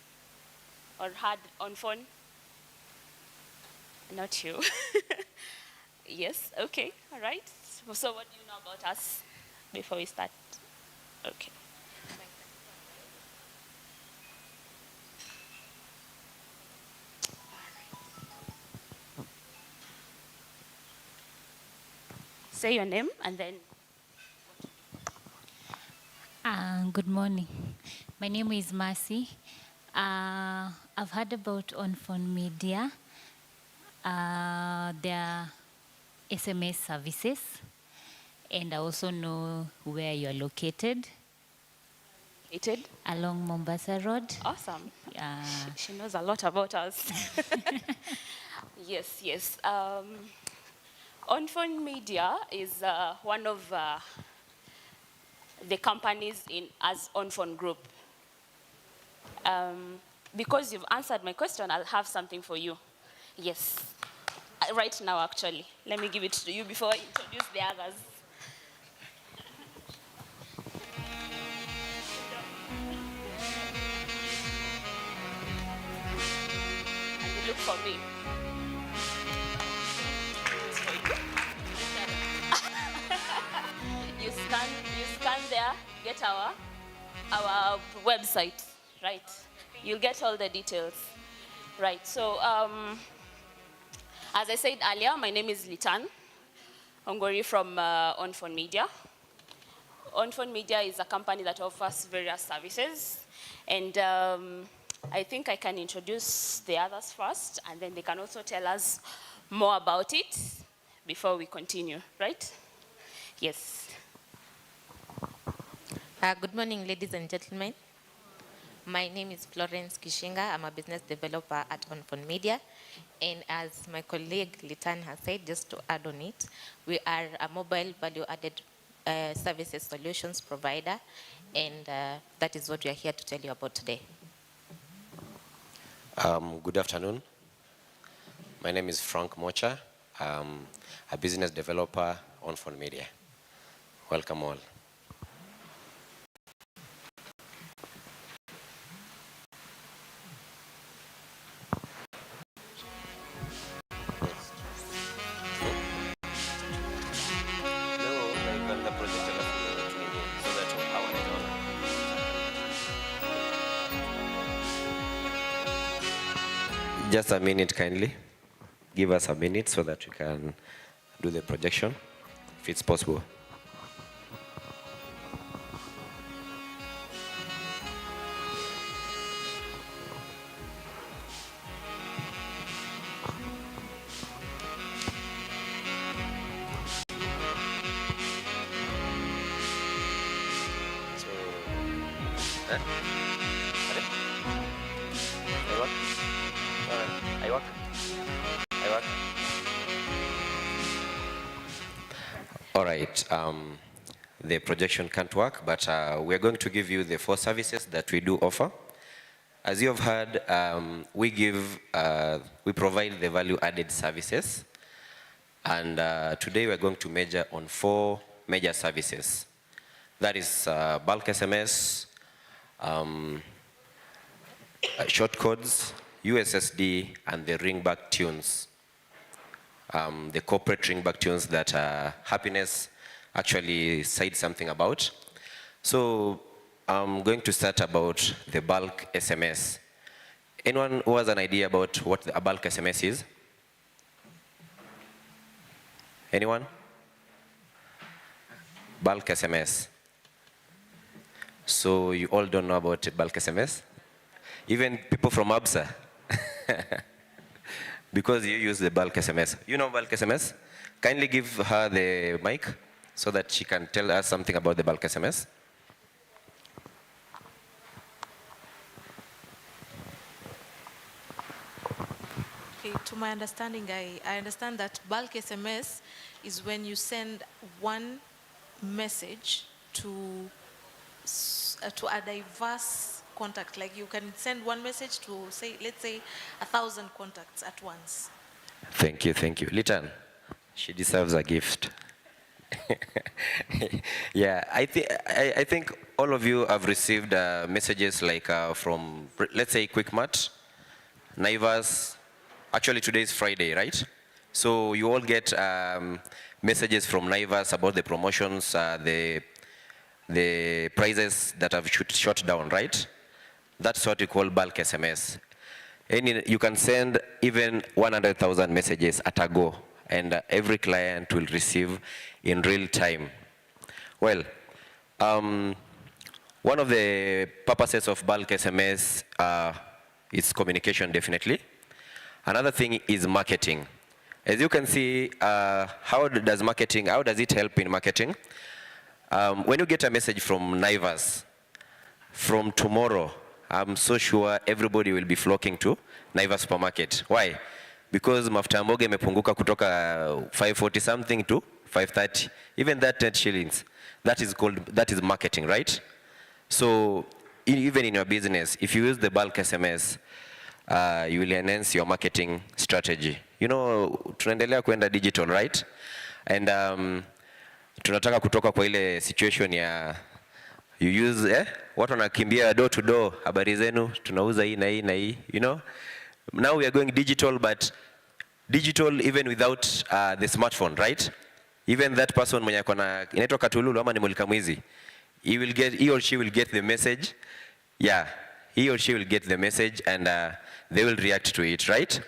Or had On-Phone? Not you. Yes, okay, all right. So what do you know about us before we start? Okay. Say your name and then. Good morning. My name is Mercy. I've heard about On-Phone Media. Their SMS services, and I also know where you are located. Located? Along Mombasa Road. Awesome. She knows a lot about us. Yes, yes. On-Phone Media is one of the companies as On-Phone Group. Because you've answered my question, I'll have something for you. Yes. Right now, actually. Let me give it to you before I introduce the others. And you look for me. You scan there, get our website, right? You'll get all the details. Right, so as I said earlier, my name is Litan Ongori from On-Phone Media. On-Phone Media is a company that offers various services, and I think I can introduce the others first, and then they can also tell us more about it before we continue, right? Yes. Good morning, ladies and gentlemen. My name is Florence Kishinga. I'm a business developer at On-Phone Media. And as my colleague Litan has said, just to add on it, we are a mobile value-added services solutions provider. And that is what we are here to tell you about today. Good afternoon. My name is Frank Mocha. I'm a business developer On-Phone Media. Welcome all. Just a minute, kindly. Give us a minute so that we can do the projection, if it's possible. All right, the projection can't work, but we're going to give you the 4 services that we do offer. As you have heard, we provide the value-added services, and today we're going to measure on 4 major services. That is bulk SMS, short codes, USSD, and the ringback tunes. The corporate ringback tunes that Happiness actually said something about. So I'm going to start about the bulk SMS. Anyone who has an idea about what a bulk SMS is? Anyone? Bulk SMS. So you all don't know about bulk SMS? Even people from ABSA. Because you use the bulk SMS. You know bulk SMS? Kindly give her the mic so that she can tell us something about the bulk SMS. Okay, to my understanding, I understand that bulk SMS is when you send one message to a diverse contact. Like you can send one message to, say, let's say 1,000 contacts at once. Thank you, thank you. Litan, she deserves a gift. Yeah, I think all of you have received messages like from, let's say, QuickMart, Naivas. Actually, today is Friday, right? So you all get messages from Naivas about the promotions, the prices that have shot down, right? That's what we call bulk SMS. You can send even 100,000 messages at a go, and every client will receive in real time. Well, one of the purposes of bulk SMS is communication, definitely. Another thing is marketing. As you can see, how does it help in marketing? When you get a message from Naivas, from tomorrow, I'm so sure everybody will be flocking to Naivas supermarket. Why? Because mafuta mboga imepunguka kutoka 540 something to 530. Even that 10 shillings, that is marketing, right? So even in your business, if you use the bulk SMS, you will enhance your marketing strategy. You know, tunaendelea kwenda digital, right? And tunataka kutoka kwa ile situation ya you use watu wanakimbia door to door, habari zenu tunauza hii na hii na hii, you know. Now we are going digital, but digital even without the smartphone, right? Even that person mwenye akona inaitwa katululu ama ni mulika mwizi, he or she will get the message. Yeah, he or she will get the message, and they will react to it, right?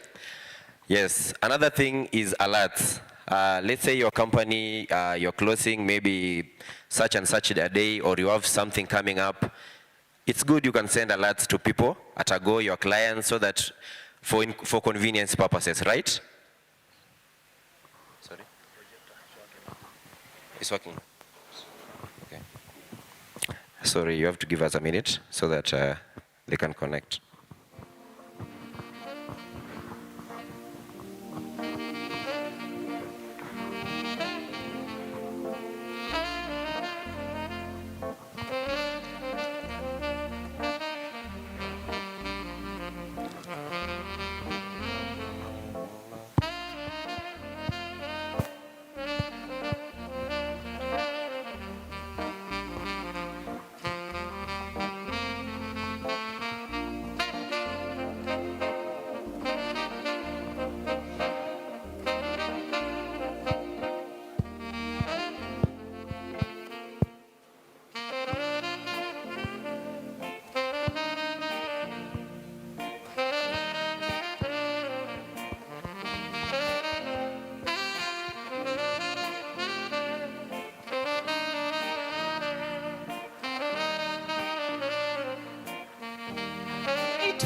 Yes, another thing is alerts. Let's say your company, you're closing maybe such and such a day, or you have something coming up. It's good you can send alerts to people at a go, your clients, so that for convenience purposes, right? Sorry? It's working. Okay. Sorry, you have to give us a minute so that they can connect.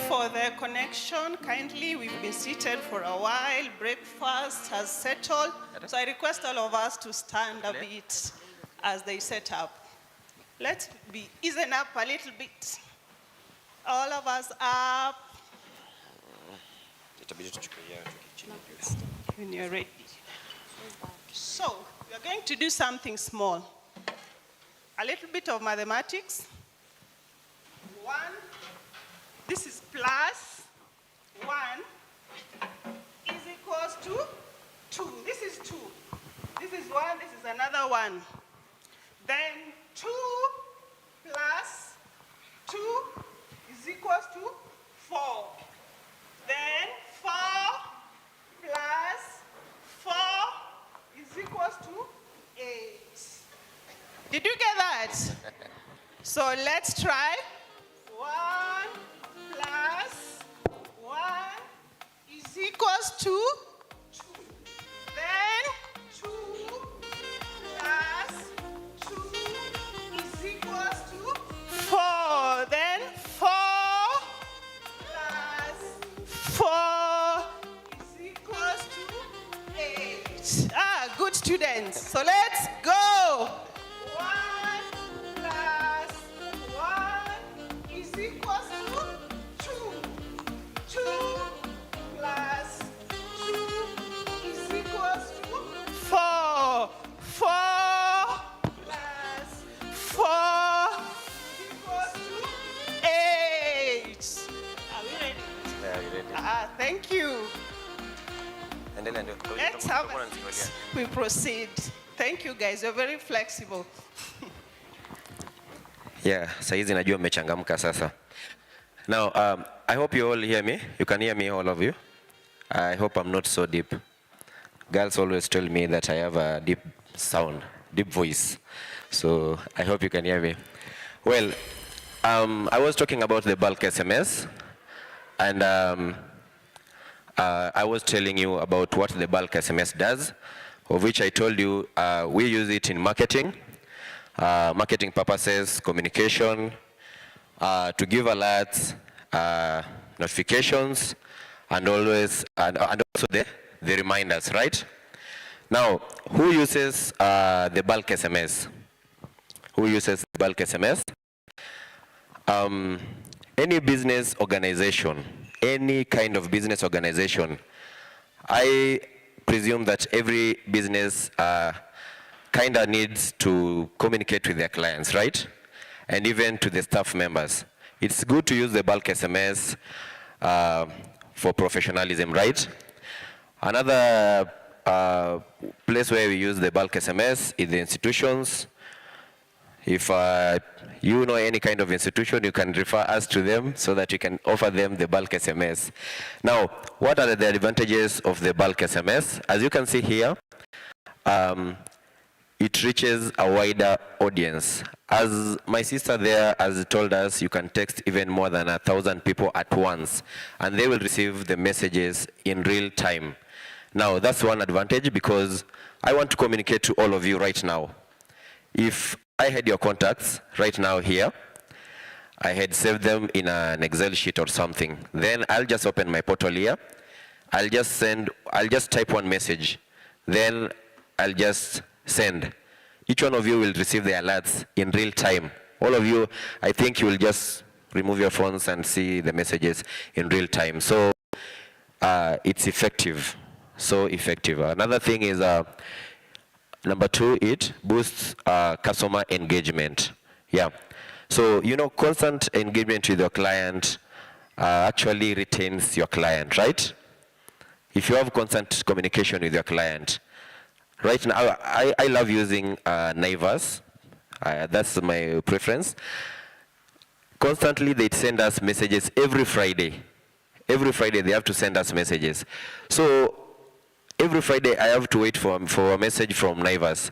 For the connection, kindly, we've been seated for a while, breakfast has settled, so I request all of us to stand a bit as they set up. Let's be easing up a little bit. All of us up. When you're ready. So, we are going to do something small. A little bit of mathematics. 1 This is plus 1 is equals to 2. This is 2. This is 1, this is another 1. Then 2 plus 2 is equals to 4. Then 4 plus 4 is equals to 8. Did you get that? So let's try. 1 plus 1 is equals to 2. Then 2 plus 2 is equals to 4. Then 4 plus 4 is equals to 8. Good students. So let's go. 1 plus 1 is equals to 2. 2 plus 2 is equals to 4. 4 plus 4 is equals to 8. Are we ready? Yeah, we're ready. Thank you. Let's have a seat. We proceed. Thank you guys. You're very flexible. Yeah, saizi najua mmechangamka sasa. Now, I hope you all hear me. You can hear me, all of you. I hope I'm not so deep. Girls always tell me that I have a deep sound, deep voice. So I hope you can hear me. Well, I was talking about the bulk SMS, and I was telling you about what the bulk SMS does, of which I told you we use it in marketing, marketing purposes, communication, to give alerts, notifications, and always and also the reminders, right? Now, who uses the bulk SMS? Who uses the bulk SMS? Any business organization, any kind of business organization. I presume that every business kind of needs to communicate with their clients, right? And even to the staff members. It's good to use the bulk SMS for professionalism, right? Another place where we use the bulk SMS is the institutions. If you know any kind of institution, you can refer us to them so that you can offer them the bulk SMS. Now, what are the advantages of the bulk SMS? As you can see here, it reaches a wider audience. As my sister there has told us, you can text even more than 1,000 people at once, and they will receive the messages in real time. Now, that's one advantage because I want to communicate to all of you right now. If I had your contacts right now here, I had saved them in an Excel sheet or something. Then I'll just open my portal here. I'll just type one message. Then I'll just send. Each one of you will receive the alerts in real time. All of you, I think you will just remove your phones and see the messages in real time. So it's effective, so effective. Another thing is, number two, it boosts customer engagement. Yeah. So, you know, constant engagement with your client actually retains your client, right? If you have constant communication with your client. Right now, I love using Naivas. That's my preference. Constantly, they send us messages every Friday. Every Friday, they have to send us messages. So, every Friday, I have to wait for a message from Naivas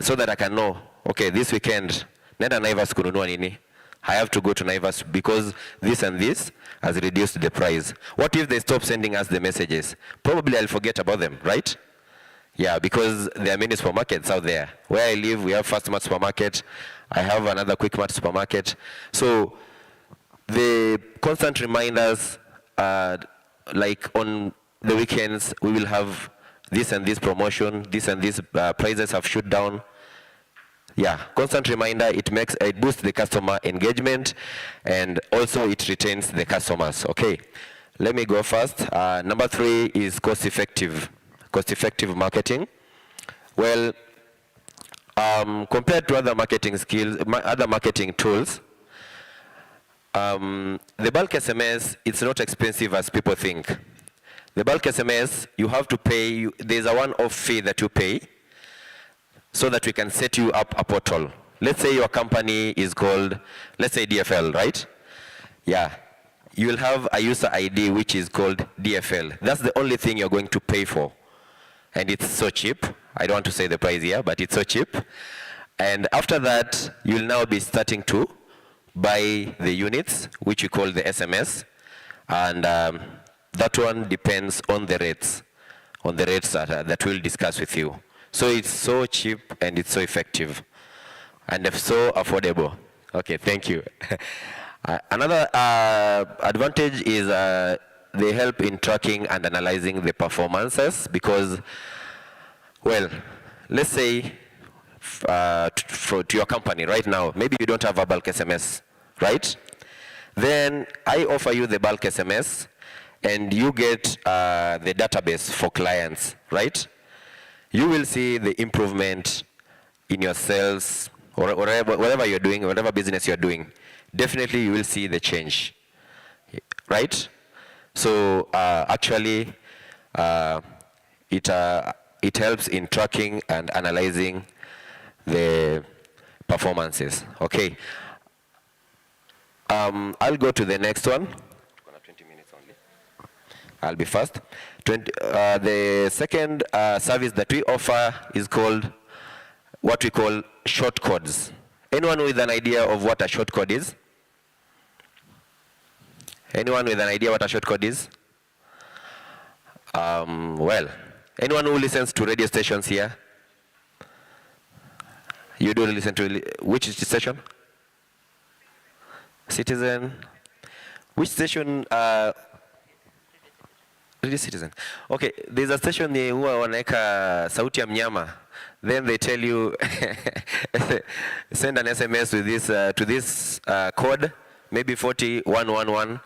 so that I can know, okay, this weekend, nenda Naivas kununua nini? I have to go to Naivas because this and this has reduced the price. What if they stop sending us the messages? Probably I'll forget about them, right? Yeah, because there are many supermarkets out there. Where I live, we have Fast Mart supermarket. I have another Quick Mart supermarket. So the constant reminders, like on the weekends, we will have this and this promotion, this and this prices have shoot down. Yeah, constant reminder, it boosts the customer engagement and also it retains the customers. Okay, let me go first. Number three is cost-effective marketing. Well, compared to other marketing skills, other marketing tools, The bulk SMS, it's not expensive as people think. The bulk SMS, you have to pay, there's a one-off fee that you pay so that we can set you up a portal. Let's say your company is called, let's say DFL, right? Yeah. You will have a user ID which is called DFL. That's the only thing you're going to pay for. And it's so cheap. I don't want to say the price here, but it's so cheap. And after that, you'll now be starting to buy the units, which we call the SMS. And that one depends on the rates that we'll discuss with you. So it's so cheap and it's so effective and so affordable. Okay, thank you. Another advantage is they help in tracking and analyzing the performances because, well, let's say to your company right now, maybe you don't have a bulk SMS, right? Then I offer you the bulk SMS and you get the database for clients, right? You will see the improvement in your sales or whatever you're doing, whatever business you're doing. Definitely you will see the change, right? So actually it helps in tracking and analyzing the performances. Okay. I'll go to the next one. 20 minutes only. I'll be fast. The second service that we offer is called what we call short codes. Anyone with an idea of what a short code is? Anyone with an idea what a short code is? Well, anyone who listens to radio stations here? You do listen to which station? Citizen. Which station? Radio Citizen. Okay, there's a station huwa wanaweka sauti ya mnyama. Then they tell you send an SMS with this to this code, maybe 40111.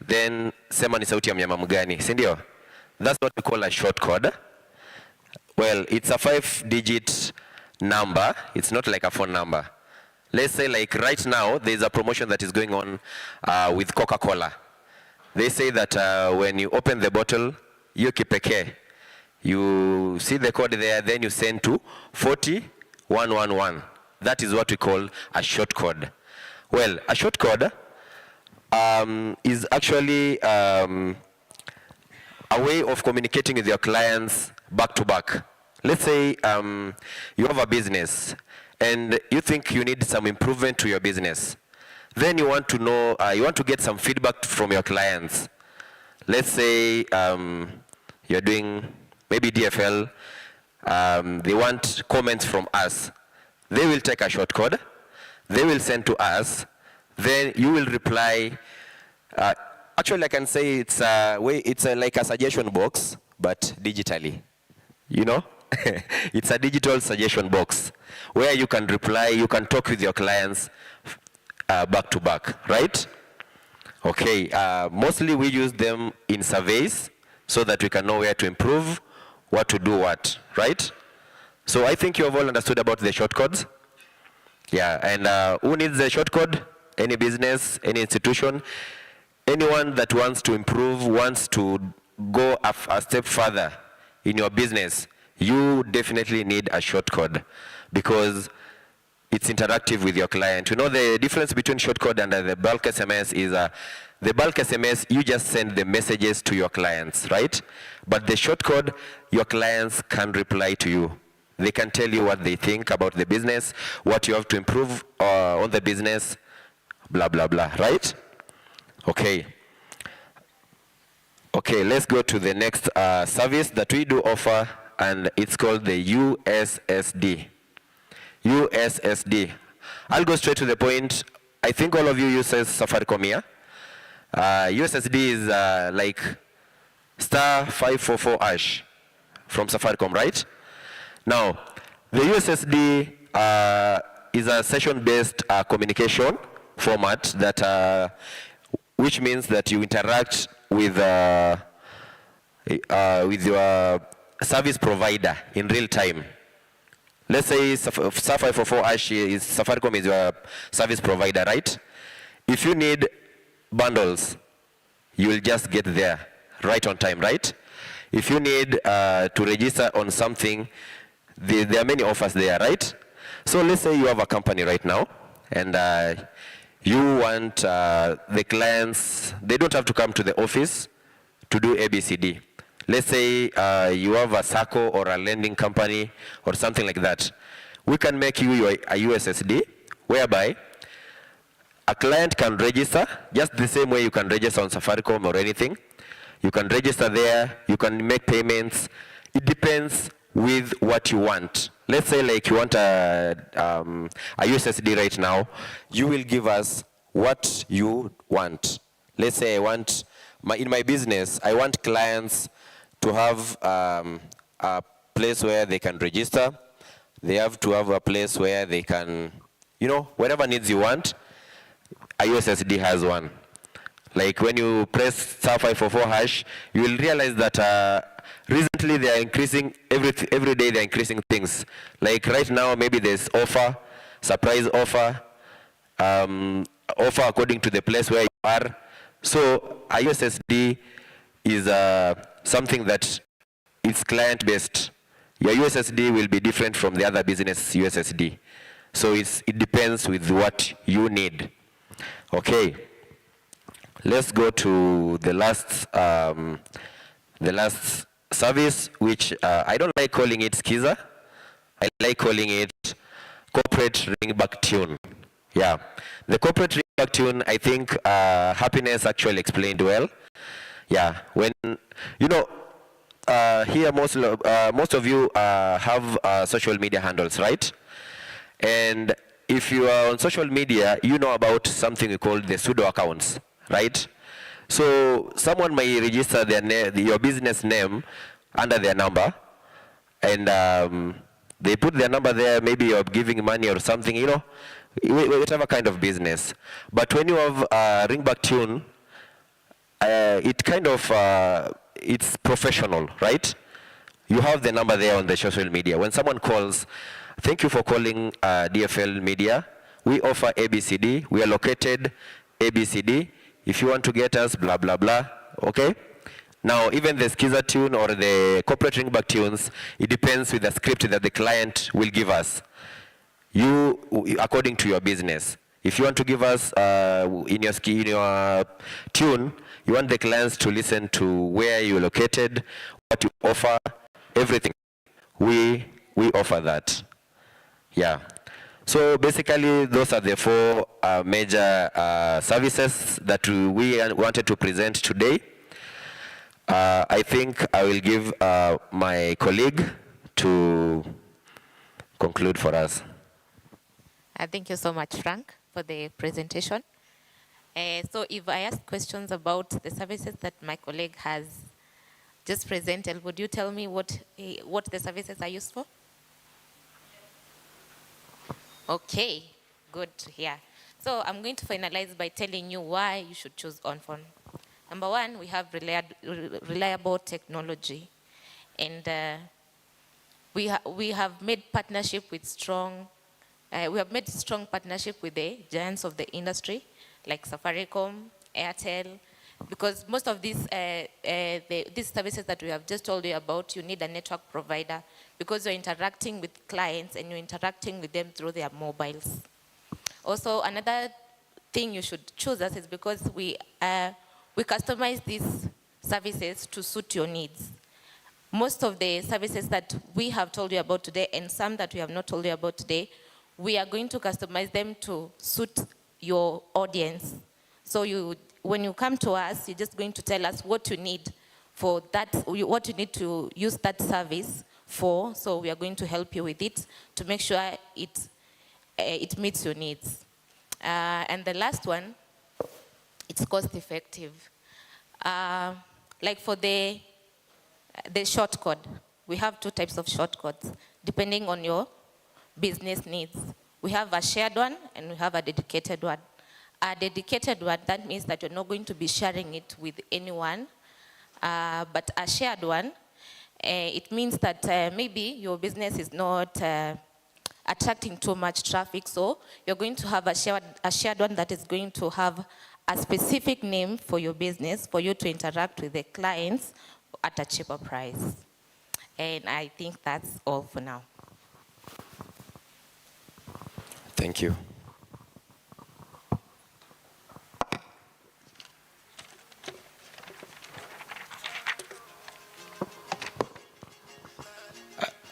Then sema ni sauti ya mnyama mgani, si ndio? That's what we call a short code. Well, it's a 5-digit number. It's not like a phone number. Let's say like right now, there's a promotion that is going on with Coca-Cola. They say that when you open the bottle, you kipekee, you see the code there, then you send to 40111. That is what we call a short code. Well, a short code is actually a way of communicating with your clients back to back. Let's say you have a business and you think you need some improvement to your business. Then you want to know, you want to get some feedback from your clients. Let's say you're doing maybe DFL, they want comments from us. They will take a short code, they will send to us, then you will reply. Actually, I can say it's like a suggestion box, but digitally, you know? It's a digital suggestion box where you can reply, you can talk with your clients back to back, right? Okay, mostly we use them in surveys so that we can know where to improve, what to do what, right? So I think you have all understood about the short codes. Yeah, and who needs the short code? Any business, any institution, anyone that wants to improve, wants to go a step further in your business, you definitely need a short code because it's interactive with your client. You know the difference between short code and the bulk SMS is the bulk SMS, you just send the messages to your clients, right? But the short code, your clients can reply to you. They can tell you what they think about the business, what you have to improve on the business, blah, blah, blah, right? Okay. Okay, let's go to the next service that we do offer, and it's called the USSD. USSD. I'll go straight to the point. I think all of you use Safaricom here. USSD is like *544# from Safaricom, right? Now, the USSD is a session-based communication format that, which means that you interact with your service provider in real time. Let's say *544# is Safaricom is your service provider, right? if you need bundles, you will just get there right on time, right? If you need to register on something, there are many offers there, right? So let's say you have a company right now, and you want the clients, they don't have to come to the office to do ABCD. Let's say you have a SACCO or a lending company or something like that. We can make you a USSD, whereby a client can register just the same way you can register on Safaricom or anything. You can register there, you can make payments. It depends with what you want. Let's say like you want a USSD right now, you will give us what you want. Let's say I want, in my business, I want clients to have a place where they can register. They have to have a place where they can, whatever needs you want, a USSD has one. Like when you press star 544 hash, you will realize that recently they are increasing, every day they are increasing things. Like right now, maybe there's offer, surprise offer, offer according to the place where you are. So a USSD is something that is client-based. Your USSD will be different from the other business USSD. So it depends with what you need. Okay. Let's go to the last service, which I don't like calling it Skiza. I like calling it corporate ringback tune. Yeah, the corporate ringback tune, I think Happiness actually explained well. Yeah, when, here most of you have social media handles, right? And if you are on social media, you know about something we call the pseudo accounts, right? So someone may register your business name under their number, and they put their number there. Maybe you're giving money or something, whatever kind of business. But when you have a ringback tune, it kind of it's professional, right? You have the number there on the social media. When someone calls, thank you for calling DFL Media. We offer ABCD. We are located ABCD. If you want to get us, blah, blah, blah, okay? Now, even the Skiza tune or the corporate ringback tunes, it depends with the script that the client will give us. According to your business. If you want to give us in your tune, you want the clients to listen to where you're located, what you offer, everything. We offer that. Yeah. So basically, those are the four major services that we wanted to present today. I think I will give my colleague to conclude for us. Thank you so much, Frank, for the presentation. So if I ask questions about the services that my colleague has just presented, would you tell me what the services are used for? Okay, good to hear. So I'm going to finalize by telling you why you should choose OnPhone. Number one, we have reliable technology, and we have made partnership with strong partnership with the giants of the industry, like Safaricom, Airtel, because most of these services that we have just told you about, you need a network provider because you're interacting with clients and you're interacting with them through their mobiles. Also, another thing you should choose us is because we customize these services to suit your needs. Most of the services that we have told you about today and some that we have not told you about today, we are going to customize them to suit your audience. So when you come to us, you're just going to tell us what you need for that, what you need to use that service for. So we are going to help you with it to make sure it meets your needs. And the last one, it's cost effective. Like for the short code, we have two types of short codes depending on your business needs. We have a shared one and we have a dedicated one. A dedicated one, that means that you're not going to be sharing it with anyone. But a shared one, it means that maybe your business is not attracting too much traffic. So you're going to have a shared one that is going to have a specific name for your business, for you to interact with the clients at a cheaper price. And I think that's all for now. Thank you.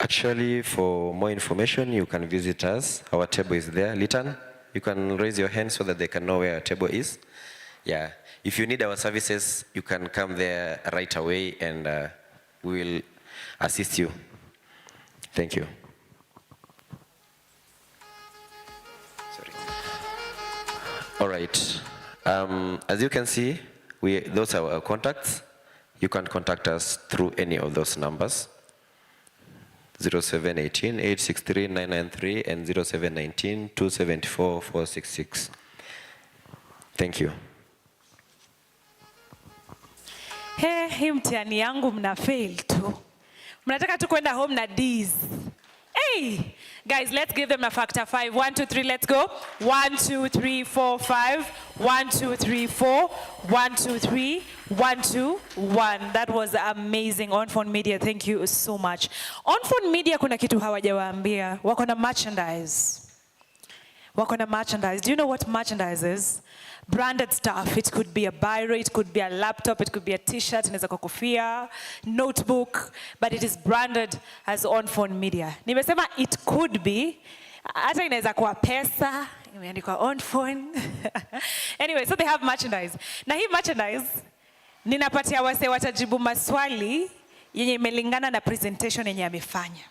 Actually, for more information, you can visit us. Our table is there. Litan, you can raise your hand so that they can know where our table is. Yeah. If you need our services, you can come there right away and we will assist you. Thank you. Sorry. All right. As you can see, those are our contacts. You can contact us through any of those numbers. 0718-863-993 and 0719-274-466. Thank you. Hey, hii mtihani yangu mna fail tu. Mnataka tu kwenda home na D's. Hey, guys, let's give them a factor 5. 1, 2, 3, let's go. 1, 2, 3, 4, 5. 1, 2, 3, 4. 1, 2, 3. 1, 2, 1. That was amazing. On Phone Media, thank you so much. On Phone Media kuna kitu hawajawaambia. Wako na merchandise. Wako na merchandise. Do you know what merchandise is? Branded stuff. It could be a biro, it could be a laptop, it could be a t-shirt, inaweza kuwa kofia, notebook, but it is branded as On Phone Media. Nimesema it could be, hata inaweza kuwa pesa, imeandikwa On Phone. Anyway, so they have merchandise. Na hii merchandise, ninapatia wase watajibu maswali yenye imelingana na presentation yenye amefanya.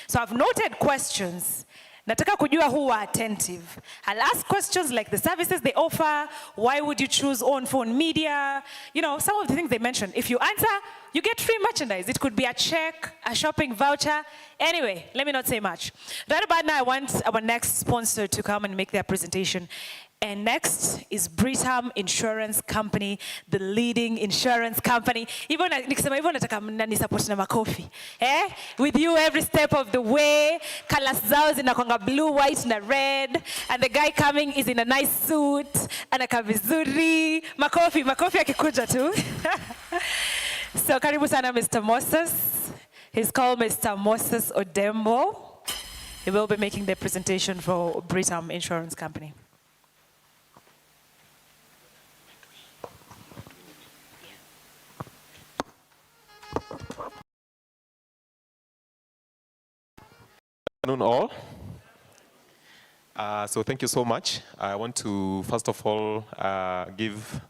So I've noted questions. Nataka kujua who are attentive. I'll ask questions like the services they offer, why would you choose On Phone Media, you know, some of the things they mentioned. If you answer, you get free merchandise. It could be a check, a shopping voucher. Anyway, let me not say much. Right about now, I want our next sponsor to come and make their presentation. And next is Britam Insurance Company, the leading insurance company. Even nikisema hivyo nataka mnanisupport na makofi. With you every step of the way. Colors zao zinakwanga blue, white na red. And the guy coming is in a nice suit. Anakaa vizuri. Makofi akikuja tu. So karibu sana Mr. Moses. He's called Mr. Moses Odembo. He will be making the presentation for Britam Insurance Company. Good afternoon all. So thank you so much. I want to first of all give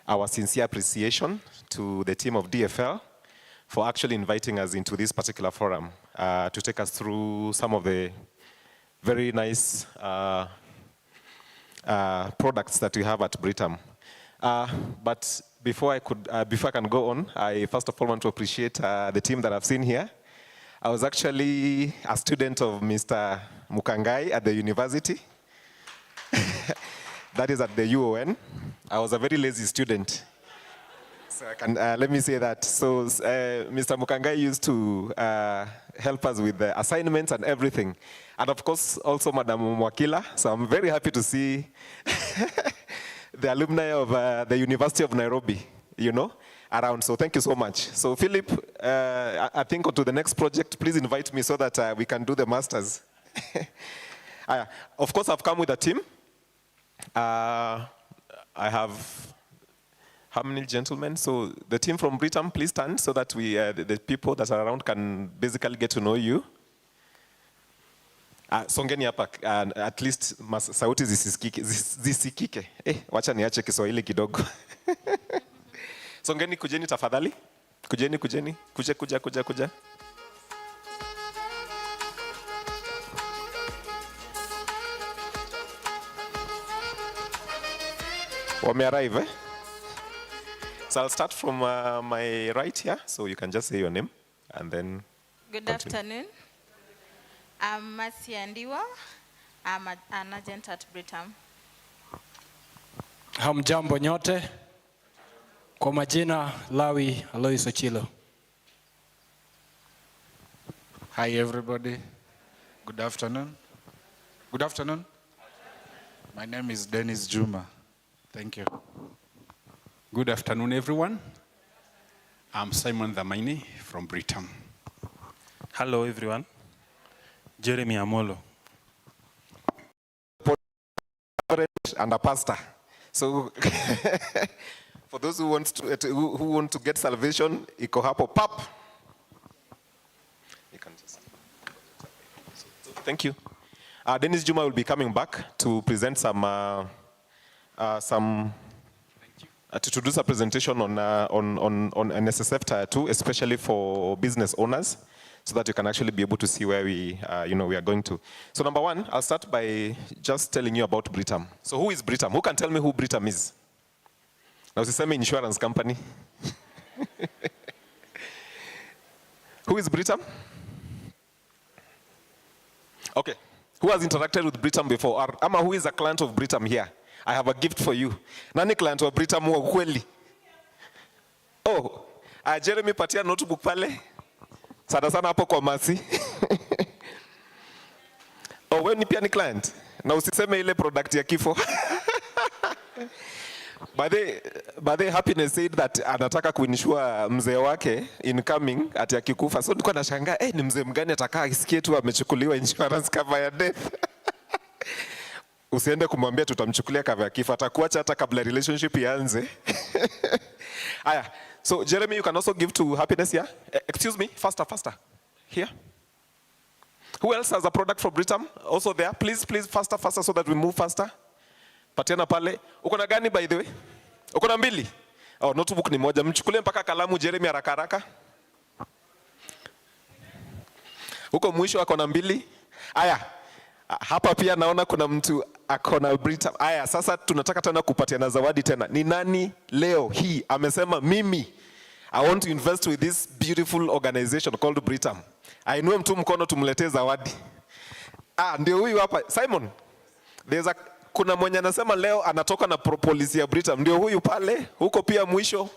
our sincere appreciation to the team of DFL for actually inviting us into this particular forum to take us through some of the very nice products that we have at Britam. But before I can go on, I first of all want to appreciate the team that I've seen here. I was actually a student of Mr. Mukangai at the university. That is at the UON. I was a very lazy student. So I can, let me say that. So Mr. Mukangai used to help us with the assignments and everything. And of course, also Madam Mwakila. So I'm very happy to see the alumni of the University of Nairobi, you know, around. So thank you so much. So Philip, I think on to the next project, please invite me so that we can do the masters. Of course, I've come with a team. I have, how many gentlemen? So the team from Britam, please stand so that we, the people that are around can basically get to know you. Songeni hapa, at least sauti zisikike. Wacha niache Kiswahili kidogo. Songeni, kujeni tafadhali. Kujeni. Kuja. Wame arrive, eh? So I'll start from my right here, so you can just say your name and then Good continue. afternoon. I'm Mercy Andiwa. I'm an agent at Britam. Hamjambo nyote. Kwa majina Lawi Alois Ochilo. Hi everybody. Good afternoon. Good afternoon. My name is Dennis Juma. Thank you. Good afternoon, everyone. I'm Simon Dhamaini from Britam. Hello, everyone. Jeremy Amolo. And a pastor. So, for those who want to get salvation, iko hapo pap. You can just. Thank you. Dennis Juma will be coming back to present to do a presentation on NSSF Tier 2, especially for business owners, so that you can actually be able to see where we are going to. So number one, I'll start by just telling you about Britam. So who is Britam? Who can tell me who Britam is? Now, it's an insurance company. Who is Britam? Okay. Who has interacted with Britam before? Or Ama, who is a client of Britam here? I have a gift for you. Nani client of Britam wa kweli? Oh, Jeremy patia notebook pale. Sana sana hapo kwa Masi. Oh, wewe ni pia ni client. Na usiseme ile product ya kifo. But the Happiness said that anataka kuinsure mzee wake incoming ati akikufa. So nilikuwa nashangaa, ni mzee mgani atakaa isikie tu amechukuliwa insurance cover ya death. Usiende kumwambia tutamchukulia cover ya kifo, atakuacha hata kabla relationship ianze. Aya. So Jeremy, you can also give to Happiness here. Excuse me, faster. Here. Who else has a product from Britam? Also there. Please, faster, so that we move faster. Patiana pale. Uko na gani by the way? Uko na mbili? Oh, notebook ni moja. Mchukulie mpaka kalamu Jeremy haraka. Uko mwisho ako na mbili. Aya. Hapa pia naona kuna mtu ako na Britam. Aya, sasa tunataka tena kupatiana zawadi tena. Ni nani leo hii amesema mimi I want to invest with this beautiful organization called Britam? Ainue mtu mkono tumletee zawadi. Ndio huyu hapa. Simon. Kuna mwenye anasema leo anatoka na policy ya Britam. Ndio huyu pale, huko pia mwisho.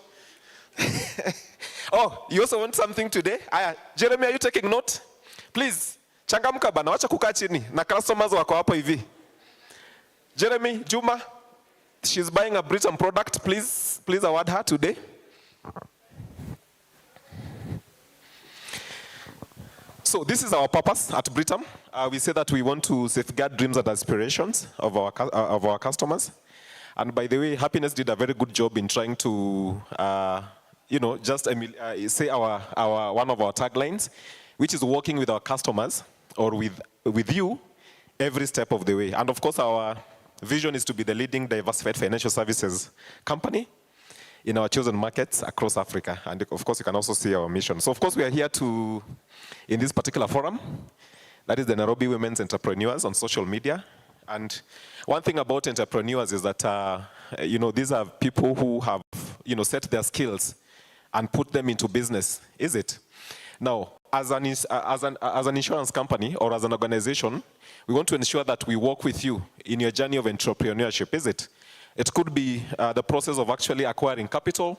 Oh, you also want something today? Aya, Jeremy, are you taking note? Please, changamka bana, wacha kukaa chini. Na customers wako hapo hivi. Jeremy, Juma, she's buying a Britam product. Please award her today. So this is our purpose at Britam. We say that we want to safeguard dreams and aspirations of our customers. And by the way, Happiness did a very good job in trying to, say one of our taglines, which is working with our customers or with you every step of the way. And of course, our vision is to be the leading diversified financial services company in our chosen markets across Africa. And of course, you can also see our mission. So of course, we are here in this particular forum, that is the Nairobi Women's Entrepreneurs on social media. And one thing about entrepreneurs is that, these are people who have, set their skills and put them into business, is it? Now, as an insurance company or as an organization, we want to ensure that we work with you in your journey of entrepreneurship, is it? It could be the process of actually acquiring capital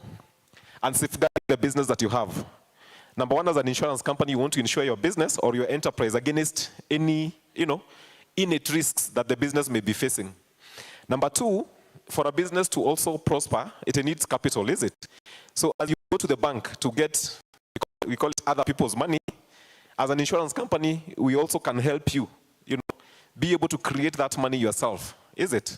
and safeguarding the business that you have. Number one, as an insurance company, you want to insure your business or your enterprise against any, innate risks that the business may be facing. Number two, for a business to also prosper, it needs capital, is it? So as you go to the bank to get, we call it other people's money, as an insurance company, we also can help you, be able to create that money yourself, is it?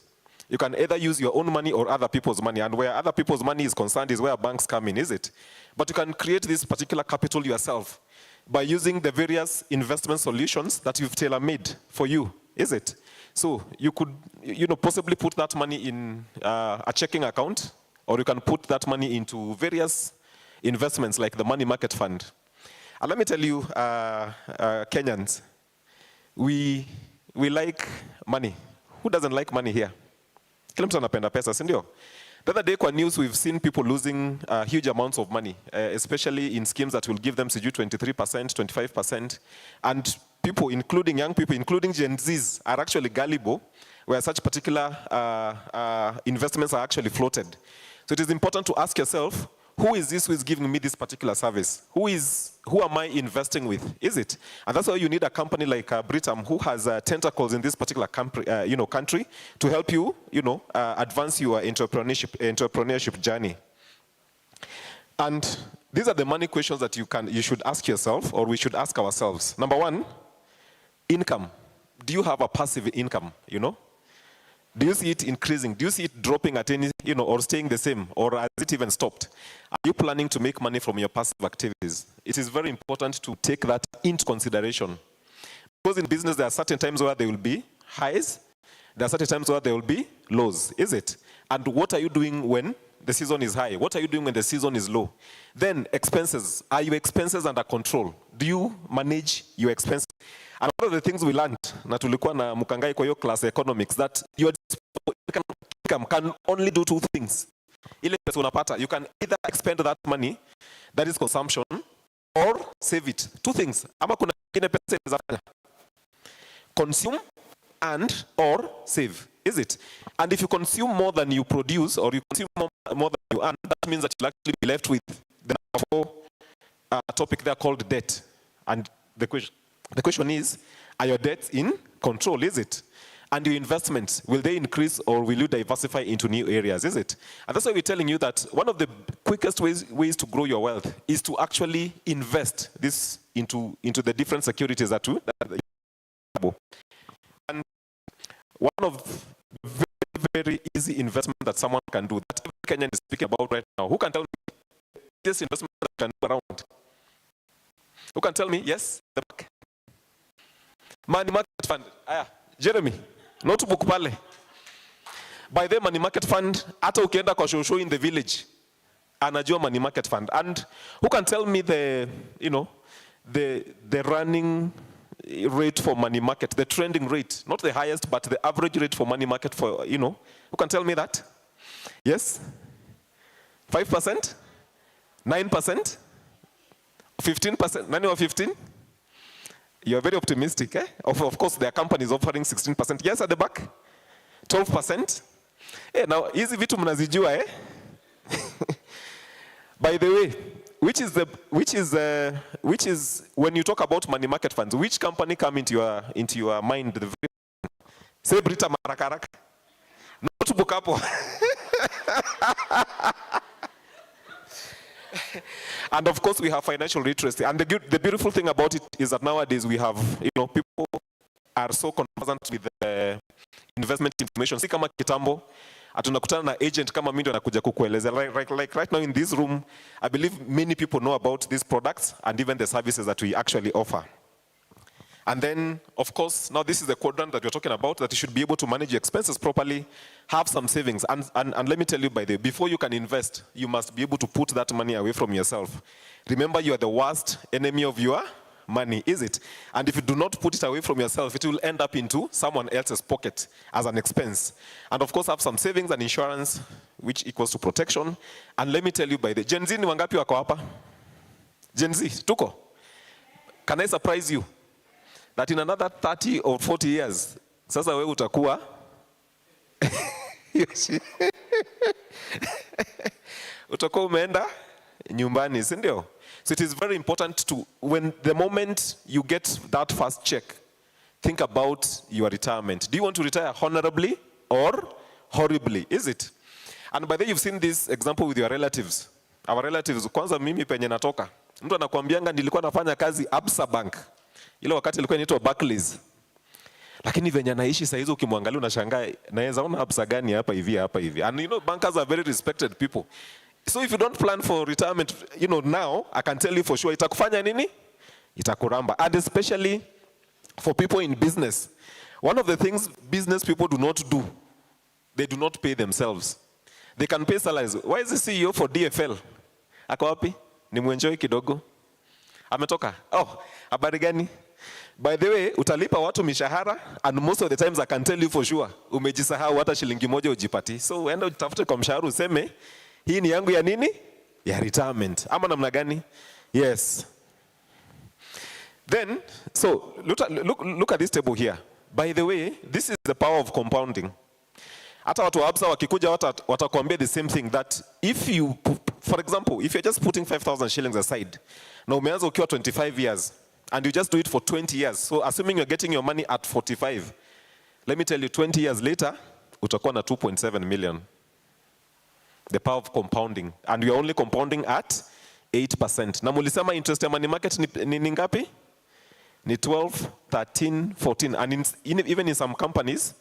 You can either use your own money or other people's money. And where other people's money is concerned is where banks come in, is it? But you can create this particular capital yourself by using the various investment solutions that you've tailor-made for you, is it? So you could, possibly put that money in a checking account, or you can put that money into various investments like the money market fund. And let me tell you, Kenyans, we like money. Who doesn't like money here? Kila mtu anapenda pesa, si ndio? The other day kwa news, we've seen people losing huge amounts of money, especially in schemes that will give them 23%, 25%. And people, including young people, including Gen Zs, are actually gullible, where such particular investments are actually floated. So it is important to ask yourself, who is this who is giving me this particular service? Who am I investing with? Is it? And that's why you need a company like Britam, who has tentacles in this particular country to help you, advance your entrepreneurship journey. And these are the money questions that you should ask yourself, or we should ask ourselves. Number one, income. Do you have a passive income, Do you see it increasing? Do you see it dropping at any, or staying the same? Or has it even stopped? Are you planning to make money from your passive activities? It is very important to take that into consideration. Because in business, there are certain times where there will be highs. There are certain times where there will be lows, is it? And what are you doing when the season is high? What are you doing when the season is low? Then expenses. Are your expenses under control? Do you manage your expenses? And one of the things we learned, na tulikuwa na Mukangai kwa hiyo class economics, that your income can only do two things. Ile pesa unapata, you can either expend that money, that is consumption, or save it. Two things. Ama kuna ingine pesa inaweza consume and or save. Is it? And if you consume more than you produce, or you consume more than you earn, that means that you'll actually be left with the number 4 topic there called debt. And the question is, are your debts in control, is it? And your investments, will they increase or will you diversify into new areas, is it? And that's why we're telling you that one of the quickest ways to grow your wealth is to actually invest this into the different securities that you have. And one of the very easy investment that someone can do, that every Kenyan is speaking about right now, who can tell me this investment that can do around? Who can tell me? Yes, the back. Money market fund. Jeremy, notebook pale. By the money market fund, hata ukienda kwa show in the village, anajua money market fund. And who can tell me the running rate for money market, the trending rate, not the highest, but the average rate for money market for, who can tell me that? Yes? 5%? 9%? 15%? 9 or 15? You're very optimistic, eh? Of course, there are companies offering 16%. Yes, at the back? 12%? Hey, now, easy vitu mnazijua, eh? By the way, which is when you talk about money market funds, which company come into your mind? Say Britam haraka. Notebook hapo. And of course, we have financial literacy. And the beautiful thing about it is that nowadays we have, people are so conversant with the investment information. Si kama kitambo, atunakutana na agent kama mimi ndo anakuja kukueleza. Like right now in this room, I believe many people know about these products and even the services that we actually offer. And then, of course, now this is the quadrant that we're talking about, that you should be able to manage your expenses properly, have some savings. And let me tell you, by the way, before you can invest, you must be able to put that money away from yourself. Remember, you are the worst enemy of your money, is it? And if you do not put it away from yourself, it will end up into someone else's pocket as an expense. And of course, have some savings and insurance, which equals to protection. And let me tell you, by the Gen Z, ni wangapi wako hapa? Gen Z, tuko? Can I surprise you? That in another 30 or 40 years, sasa wewe utakuwa utakuwa umeenda nyumbani, si ndio? So it is very important to, when the moment you get that first check, think about your retirement. Do you want to retire honorably or horribly? Is it? And by the way, you've seen this example with your relatives. Our relatives, kwanza mimi penye natoka, mtu anakuambianga nilikuwa nafanya kazi Absa Bank. Ile wakati ilikuwa inaitwa Barclays. Lakini venye anaishi saa hizo ukimwangalia unashangaa naweza ona Absa gani hapa hivi. And bankers are very respected people. So if you don't plan for retirement, now I can tell you for sure itakufanya nini? Itakuramba. And especially for people in business. One of the things business people do not do, they do not pay themselves. They can pay salaries. Why is the CEO for DFL? Ako wapi? Ni muenjoy kidogo. Ametoka? Oh, habari gani? By the way, utalipa watu mishahara, and most of the times I can tell you for sure, umejisahau hata shilingi moja ujipati. So uenda utafute kwa mshahara useme, hii ni yangu ya nini? Ya retirement. Ama namna gani? Yes. Then, so look at this table here. By the way, this is the power of compounding. Hata watu wa Absa wakikuja watakwambia the same thing, that if you For example, if you're just putting 5,000 shillings aside, now umeanza ukiwa 25 years, and you just do it for 20 years. So assuming you're getting your money at 45, let me tell you, 20 years later, utakuwa na 2.7 million. The power of compounding. And we are only compounding at 8%. Na mulisema interest ya money market ni ngapi? Ni 12, 13, 14. And even in some companies,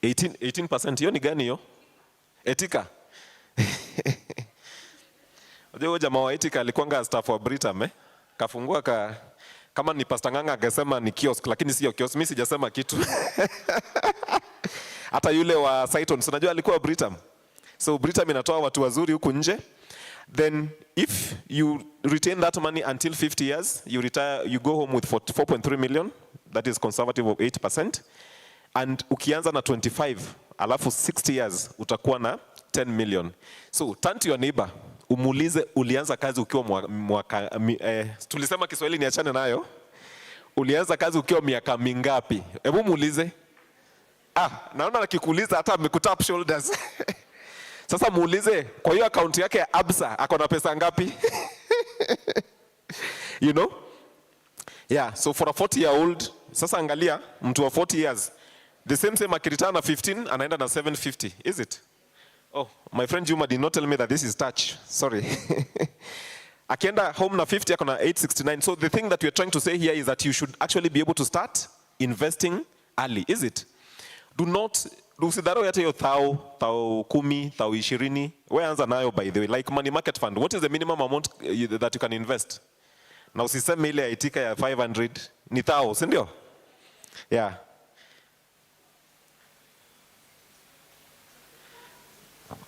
18%. Hiyo ni gani hiyo? Etika. Unajua jamaa wa Etika alikuanga staff wa Britam, kafungua kama ni Pastor Nganga akasema ni kiosk, lakini sio kiosk. Mimi sijasema kitu. Hata yule wa Saiton, unajua alikuwa Britam. So Britam inatoa watu wazuri huku nje. Then if you retain that money until 50 years, you retire, you go home with 4.3 million. That is conservative of 8%. And ukianza na 25, alafu 60 years, utakuwa na 10 million. So turn to your neighbor, umuulize ulianza kazi ukiwa tulisema Kiswahili niachane nayo. Ulianza kazi ukiwa miaka mingapi? Hebu muulize. Naona akikuuliza hata amekutap shoulders. Sasa muulize, kwa hiyo account yake ya Absa ako na pesa ngapi? You know? Yeah, so for a 40-year-old, sasa angalia, mtu wa 40 years, the same akiritana na 15, anaenda na 750, is it? Oh, my friend Juma did not tell me that this is touch. Sorry. Akienda home na 50, ako na 869. So the thing that we are trying to say here is that you should actually be able to start investing early, is it? Do not, usidharau hata hiyo thao 10, thao 20. Wewe anza nayo by the way, like money market fund. What is the minimum amount that you can invest? Na usiseme ile Etika ya 500 ni thao, si ndio? Yeah.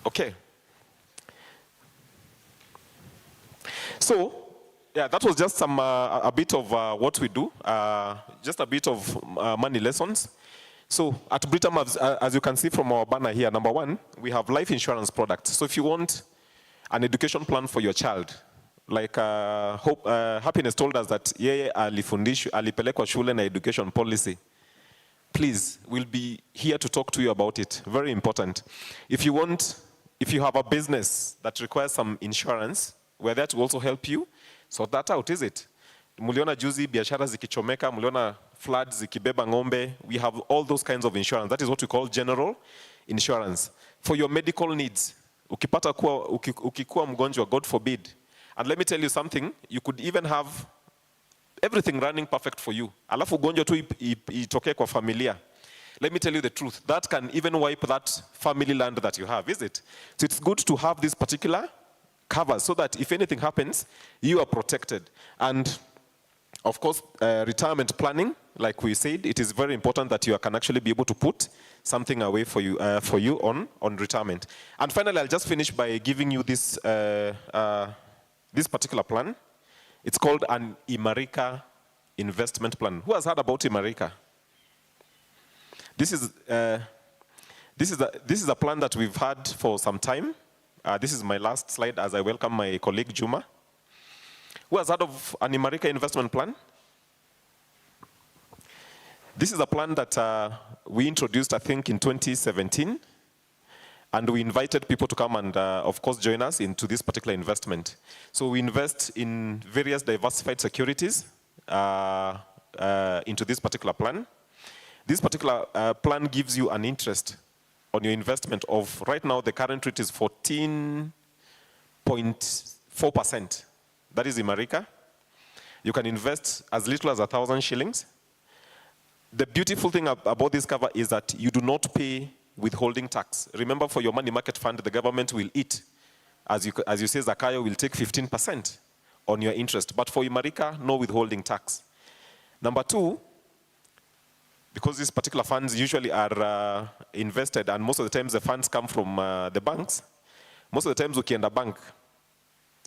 Okay. So, yeah, that was just some a bit of what we do, just a bit of money lessons. So at Britam, as you can see from our banner here, number one, we have life insurance products. So if you want an education plan for your child, like Happiness told us that yeye alipelekwa shule na education policy. Please, we'll be here to talk to you about it. Very important. If you have a business that requires some insurance, we're there to also help you sort that out, is it? Muliona juzi biashara zikichomeka, muliona floods zikibeba ng'ombe. We have all those kinds of insurance. That is what we call general insurance. For your medical needs, ukikuwa mgonjwa, God forbid. And let me tell you something, you could even have everything running perfect for you. Alafu ugonjwa tu itokee kwa familia. Let me tell you the truth, that can even wipe that family land that you have, is it? So it's good to have this particular cover so that if anything happens, you are protected. And of course, retirement planning, like we said, it is very important that you can actually be able to put something away for you on retirement. And finally, I'll just finish by giving you this particular plan. It's called an Imarika investment plan. Who has heard about Imarika? This is a plan that we've had for some time. This is my last slide as I welcome my colleague Juma. Who has heard of an Imarika investment plan? This is a plan that we introduced, I think, in 2017. And we invited people to come and, of course, join us into this particular investment. So we invest in various diversified securities into this particular plan. This particular plan gives you an interest on your investment of, right now, the current rate is 14.4%. That is Imarika. You can invest as little as 1,000 shillings. The beautiful thing about this cover is that you do not pay withholding tax. Remember, for your money market fund, the government will eat. As you say, Zakayo will take 15% on your interest. But for Imarika, no withholding tax. Number two, because these particular funds usually are invested, and most of the times the funds come from the banks, most of the times ukienda bank,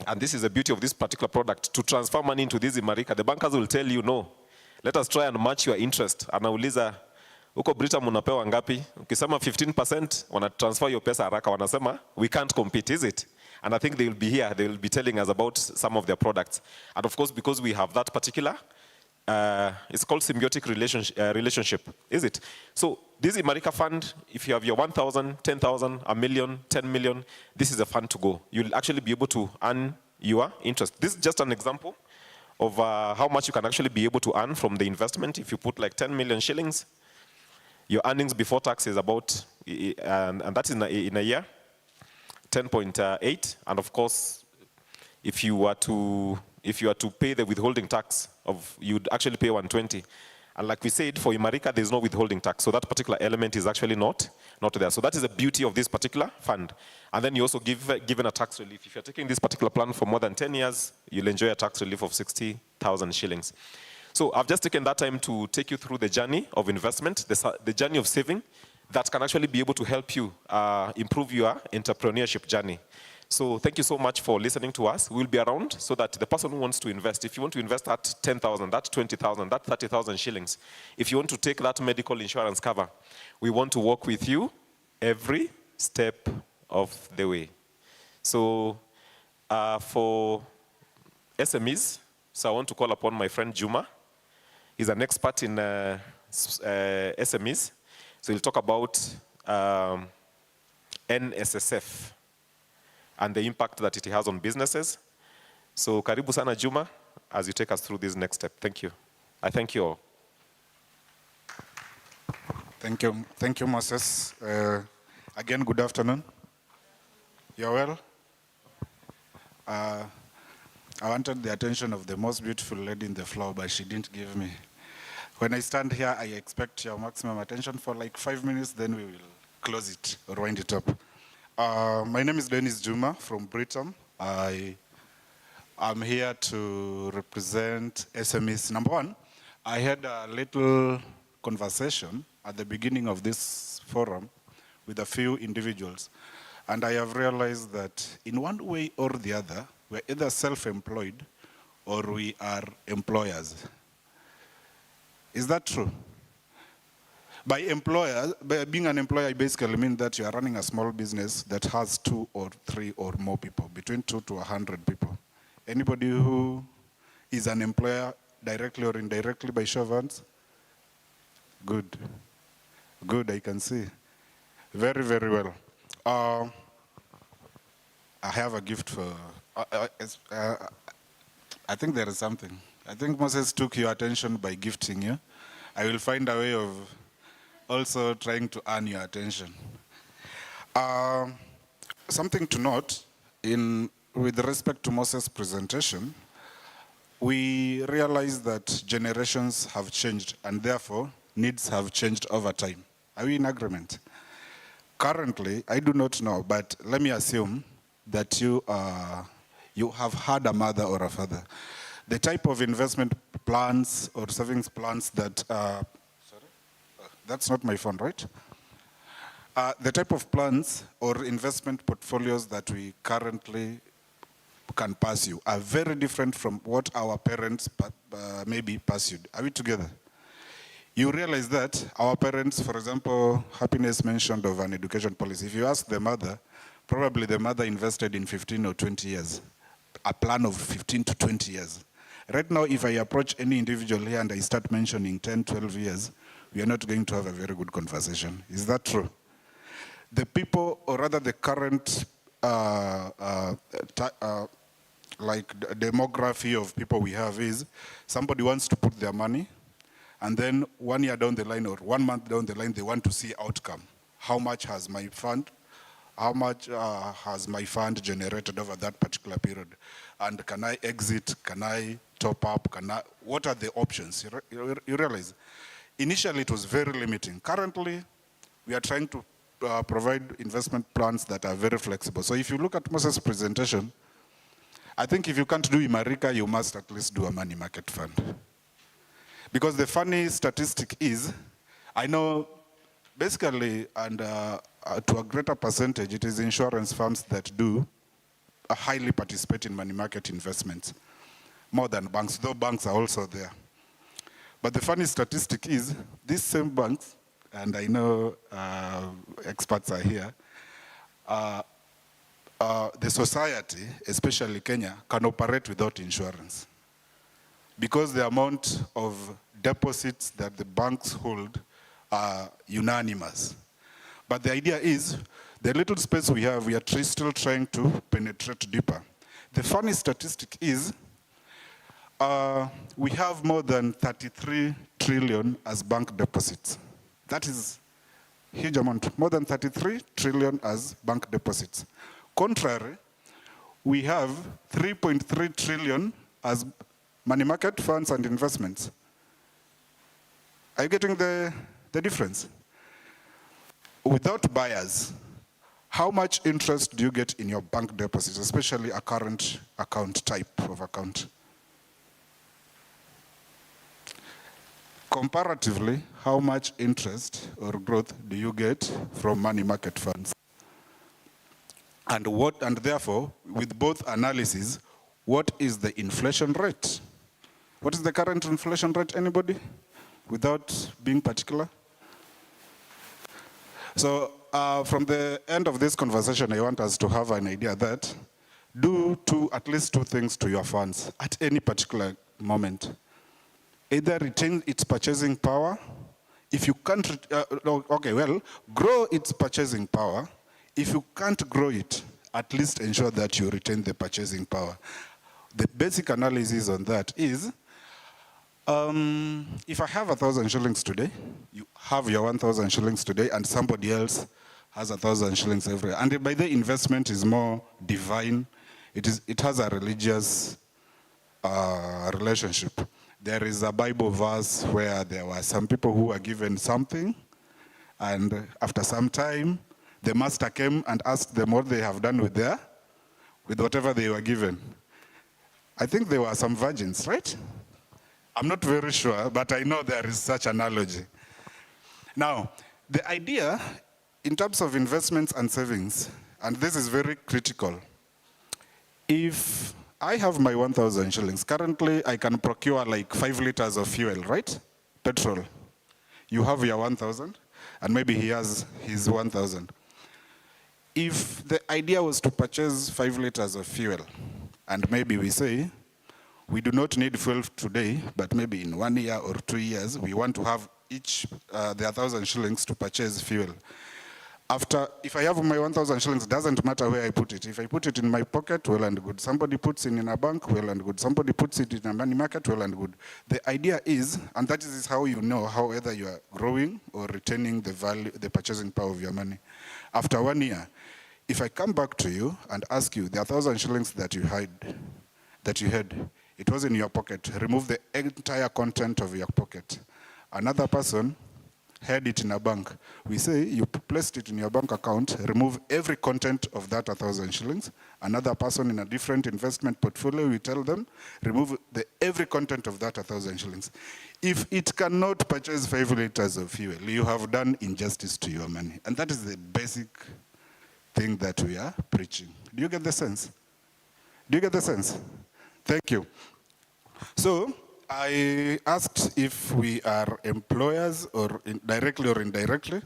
and this is the beauty of this particular product, to transfer money into this Imarika, the bankers will tell you, no, let us try and match your interest. Anauliza, uko Britam unapewa ngapi? Ukisema 15%, wana transfer your pesa haraka, wanasema, we can't compete, is it? And I think they will be here, they will be telling us about some of their products. And of course, because we have that particular it's called symbiotic relationship, is it? So this Imarika fund, if you have your 1,000, 10,000, a million, 10 million, this is a fund to go. You'll actually be able to earn your interest. This is just an example of how much you can actually be able to earn from the investment. If you put like 10 million shillings, your earnings before tax is about, and that's in a year, 10.8. And of course, if you were to pay the withholding tax you'd actually pay 120. And like we said, for Imarika, there's no withholding tax. So that particular element is actually not there. So that is the beauty of this particular fund. And then you also given a tax relief. If you're taking this particular plan for more than 10 years, you'll enjoy a tax relief of 60,000 shillings. So I've just taken that time to take you through the journey of investment, the journey of saving, that can actually be able to help you improve your entrepreneurship journey. So thank you so much for listening to us. We'll be around so that the person who wants to invest, if you want to invest that 10,000, that 20,000, that 30,000 shillings, if you want to take that medical insurance cover, we want to work with you every step of the way. So for SMEs, so I want to call upon my friend Juma. He's an expert in SMEs. So he'll talk about NSSF and the impact that it has on businesses. So karibu sana Juma, as you take us through this next step. Thank you. I thank you all. Thank you, Moses. Again, good afternoon. You're well? I wanted the attention of the most beautiful lady in the floor, but she didn't give me. When I stand here, I expect your maximum attention for like 5 minutes, then we will close it or wind it up. My name is Dennis Juma from Britain. I'm here to represent SMEs. Number one, I had a little conversation at the beginning of this forum with a few individuals, and I have realized that in one way or the other, we're either self-employed or we are employers. Is that true? By being an employer, I basically mean that you are running a small business that has 2 or 3 or more people, between 2 to 100 people. Anybody who is an employer directly or indirectly by show of hands? Good. Good, I can see. Very, very well. I have a gift for, I think there is something. I think Moses took your attention by gifting you. I will find a way of also trying to earn your attention. Something to note, with respect to Moses' presentation, we realize that generations have changed and therefore needs have changed over time. Are we in agreement? Currently, I do not know, but let me assume that you have had a mother or a father. The type of investment plans or savings plans that, that's not my phone, right? The type of plans or investment portfolios that we currently can pursue are very different from what our parents maybe pursued. Are we together? You realize that our parents, for example, Happiness mentioned of an education policy. If you ask the mother, probably the mother invested in 15 or 20 years, a plan of 15 to 20 years. Right now, if I approach any individual here and I start mentioning 10, 12 years, we are not going to have a very good conversation. Is that true? The people, or rather the current demography of people we have is somebody wants to put their money, and then 1 year down the line or 1 month down the line, they want to see outcome. How much has my fund generated over that particular period? And can I exit? Can I top up? What are the options? You realize, initially it was very limiting. Currently, we are trying to provide investment plans that are very flexible. So if you look at Moses' presentation, I think if you can't do Imarika, you must at least do a money market fund. Because the funny statistic is, I know basically, and to a greater percentage, it is insurance firms that do highly participate in money market investments, more than banks, though banks are also there. But the funny statistic is, these same banks, and I know experts are here, the society, especially Kenya, can operate without insurance. because the amount of deposits that the banks hold are unanimous. But the idea is, the little space we have, we are still trying to penetrate deeper. The funny statistic is, we have more than 33 trillion as bank deposits. That is a huge amount, more than 33 trillion as bank deposits. Contrary, we have 3.3 trillion as money market funds and investments. Are you getting the difference? Without buyers, how much interest do you get in your bank deposits, especially a current account type of account? Comparatively, how much interest or growth do you get from money market funds? And therefore, with both analyses, what is the inflation rate? What is the current inflation rate, anybody? Without being particular? So from the end of this conversation, I want us to have an idea that do at least two things to your funds at any particular moment. Either retain its purchasing power. If you can't, grow its purchasing power. If you can't grow it, at least ensure that you retain the purchasing power. The basic analysis on that is, if I have 1,000 shillings today, you have your 1,000 shillings today, and somebody else has 1,000 shillings every year. And by the investment is more divine. It has a religious relationship. There is a Bible verse where there were some people who were given something, and after some time, the master came and asked them what they have done with whatever they were given. I think there were some virgins, right? I'm not very sure, but I know there is such analogy. Now, the idea in terms of investments and savings, and this is very critical, if I have my 1,000 shillings. Currently, I can procure like 5 liters of fuel, right? Petrol. You have your 1,000, and maybe he has his 1,000. If the idea was to purchase 5 liters of fuel, and maybe we say, we do not need fuel today, but maybe in 1 year or 2 years, we want to have each the 1,000 shillings to purchase fuel. If I have my 1,000 shillings, doesn't matter where I put it. If I put it in my pocket, well and good. Somebody puts it in a bank, well and good. Somebody puts it in a money market, well and good. The idea is, and that is how you know how whether you are growing or retaining the value, the purchasing power of your money. After 1 year, if I come back to you and ask you, the 1,000 shillings that you had, it was in your pocket. Remove the entire content of your pocket. Another person had it in a bank. We say you placed it in your bank account, remove every content of that 1,000 shillings. Another person in a different investment portfolio, we tell them, remove every content of that 1,000 shillings. If it cannot purchase 5 liters of fuel, you have done injustice to your money. And that is the basic thing that we are preaching. Do you get the sense? Do you get the sense? Thank you. So, I asked if we are employers or directly or indirectly.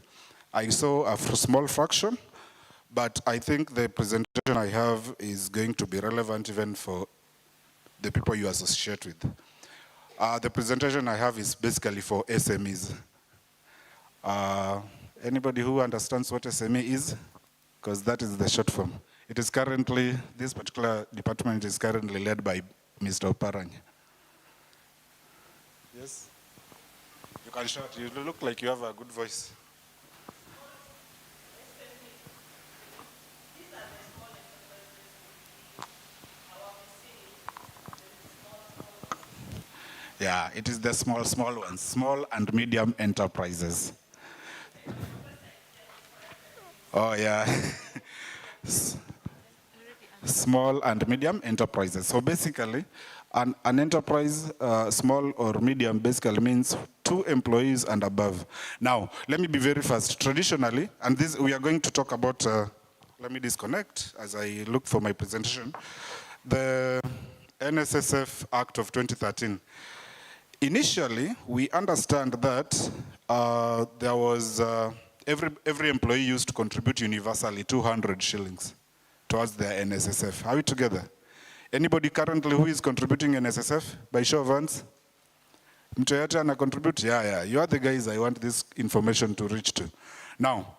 I saw a small fraction, but I think the presentation I have is going to be relevant even for the people you associate with. The presentation I have is basically for SMEs. Anybody who understands what SME is? Because that is the short form. It is currently, this particular department is currently led by Mr. Oparanya. Yes? You can shout. You look like you have a good voice. Yeah, it is the small ones, small and medium enterprises. Oh, yeah. Small and medium enterprises. So basically, an enterprise, small or medium, basically means 2 employees and above. Now, let me be very fast. Traditionally, and this we are going to talk about, let me disconnect as I look for my presentation, the NSSF Act of 2013. Initially, we understand that there was, every employee used to contribute universally 200 shillings towards their NSSF. Are we together? Anybody currently who is contributing in SSF by show of hands? Mtu yote ana contribute? Yeah. You are the guys I want this information to reach to. Now,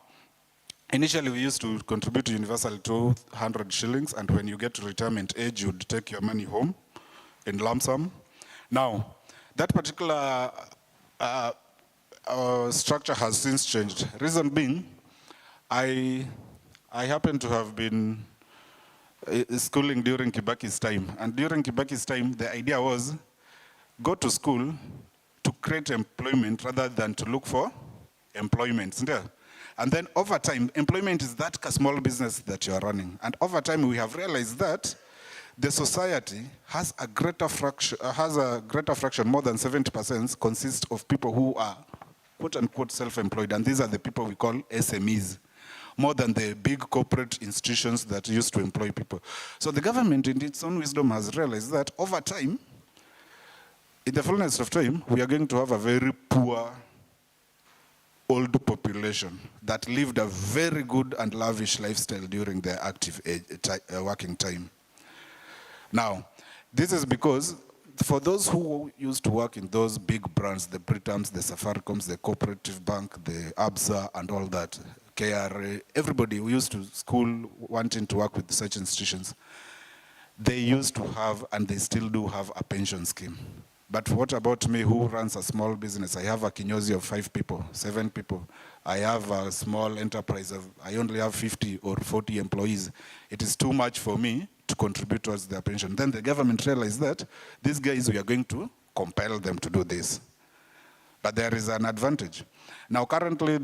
initially we used to contribute to universal 200 shillings, and when you get to retirement age, you'd take your money home in lump sum. Now, that particular structure has since changed. Reason being, I happen to have been schooling during Kibaki's time. And during Kibaki's time, the idea was go to school to create employment rather than to look for employment. And then over time, employment is that small business that you are running. And over time, we have realized that the society has a greater fraction, more than 70% consists of people who are quote-unquote self-employed. And these are the people we call SMEs, more than the big corporate institutions that used to employ people. So the government, in its own wisdom, has realized that over time, in the fullness of time, we are going to have a very poor old population that lived a very good and lavish lifestyle during their active working time. Now, this is because for those who used to work in those big brands, the Britams, the Safaricoms, the Cooperative Bank, the ABSA, and all that, KRA, everybody who used to school wanting to work with such institutions, they used to have, and they still do have, a pension scheme. But what about me who runs a small business? I have a kinyozi of 5 people, 7 people. I have a small enterprise of, I only have 50 or 40 employees. It is too much for me to contribute towards their pension. Then the government realized that these guys, we are going to compel them to do this. But there is an advantage. Now currently,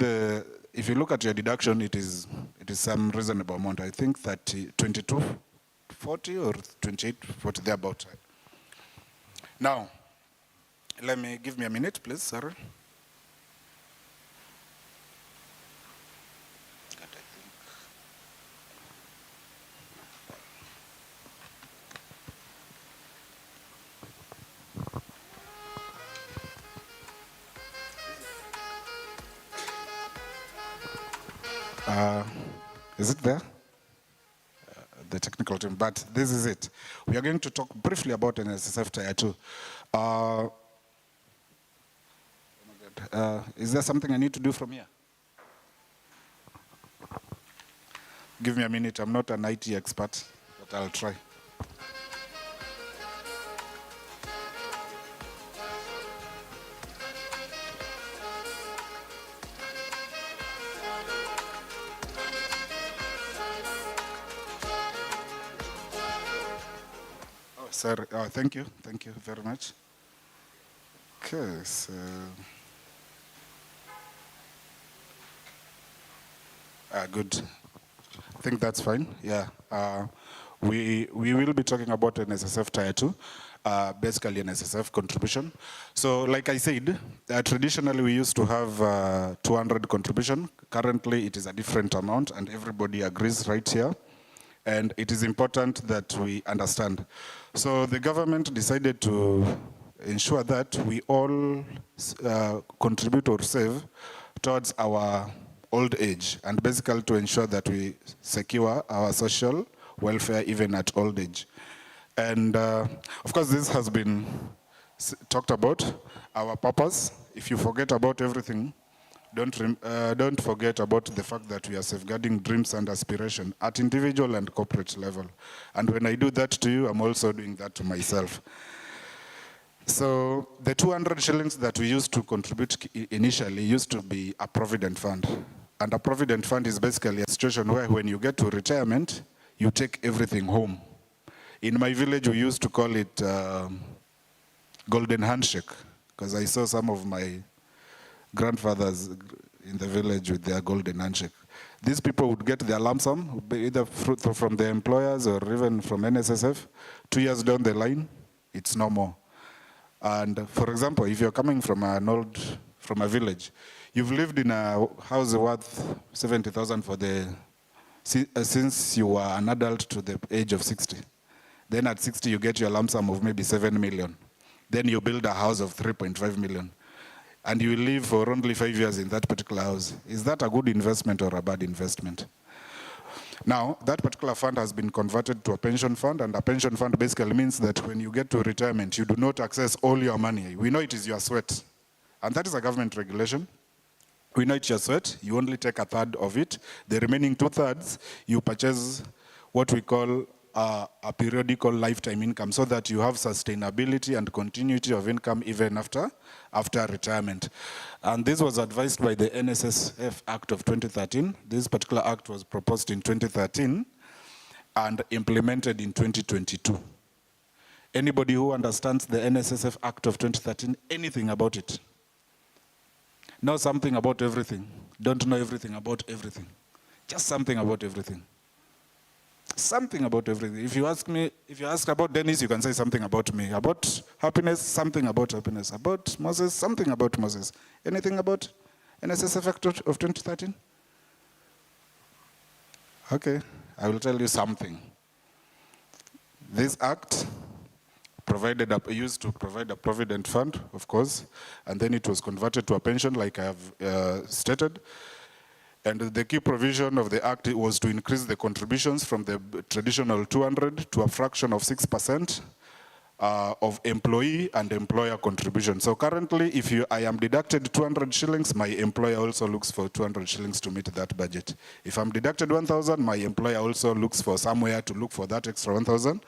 if you look at your deduction, it is some reasonable amount. I think that 2240 or 2840, thereabout. Now, give me a minute, please, Sarah. Is it there? The technical team, but this is it. We are going to talk briefly about an SSF Tier 2. Is there something I need to do from here? Give me a minute. I'm not an IT expert, but I'll try. Oh, sir. Thank you. Thank you very much. Okay, so... good. I think that's fine. Yeah. We will be talking about an SSF Tier 2, basically an SSF contribution. So like I said, traditionally we used to have 200 contribution. Currently it is a different amount and everybody agrees right here. And it is important that we understand. So the government decided to ensure that we all contribute or save towards our old age, and basically to ensure that we secure our social welfare even at old age. And of course this has been talked about, our purpose. If you forget about everything, don't forget about the fact that we are safeguarding dreams and aspiration at individual and corporate level. And when I do that to you, I'm also doing that to myself. So the 200 shillings that we used to contribute initially used to be a provident fund. And a provident fund is basically a situation where when you get to retirement, you take everything home. In my village, we used to call it golden handshake, because I saw some of my grandfathers in the village with their golden handshake. These people would get their lump sum, either from their employers or even from NSSF. 2 years down the line, it's no more. And for example, if you're coming from a village, you've lived in a house worth 70,000 for since you were an adult to the age of 60. Then at 60, you get your lump sum of maybe 7 million. Then you build a house of 3.5 million. And you live for only 5 years in that particular house. Is that a good investment or a bad investment? Now, that particular fund has been converted to a pension fund, and a pension fund basically means that when you get to retirement, you do not access all your money. We know it is your sweat, and that is a government regulation. We know it's your sweat, you only take a third of it. The remaining 2/3, you purchase what we call a periodical lifetime income, so that you have sustainability and continuity of income even after retirement. And this was advised by the NSSF Act of 2013. This particular act was proposed in 2013 and implemented in 2022. Anybody who understands the NSSF Act of 2013, anything about it? Know something about everything. Don't know everything about everything. Just something about everything. Something about everything. If you ask about Dennis, you can say something about me. About happiness, something about happiness. About Moses, something about Moses. Anything about NSSF Act of 2013? Okay, I will tell you something. This act used to provide a provident fund, of course, and then it was converted to a pension, like I have stated. And the key provision of the act was to increase the contributions from the traditional 200 to a fraction of 6% of employee and employer contribution. So currently, if I am deducted 200 shillings, my employer also looks for 200 shillings to meet that budget. If I'm deducted 1,000, my employer also looks for somewhere to look for that extra 1,000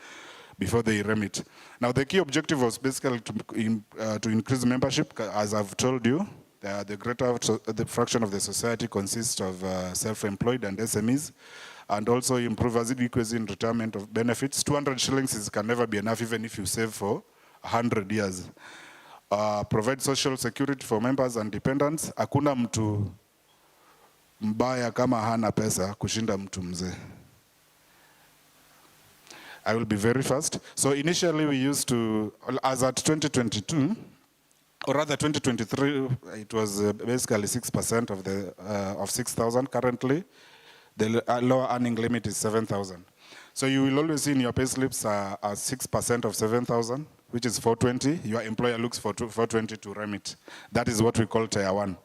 before they remit. Now, the key objective was basically to increase membership, as I've told you. The fraction of the society consists of self-employed and SMEs, and also improve adequacy in retirement of benefits. 200 shillings can never be enough, even if you save for 100 years. Provide social security for members and dependents. Hakuna mtu mbaya kama hana pesa kushinda mtu mzee. I will be very fast. So initially we used to, as at 2022, or rather 2023, it was basically 6% of 6,000. Currently, the lower earning limit is 7,000. So you will always see in your pay slips 6% of 7,000, which is 420. Your employer looks for 420 to remit. That is what we call tier 1.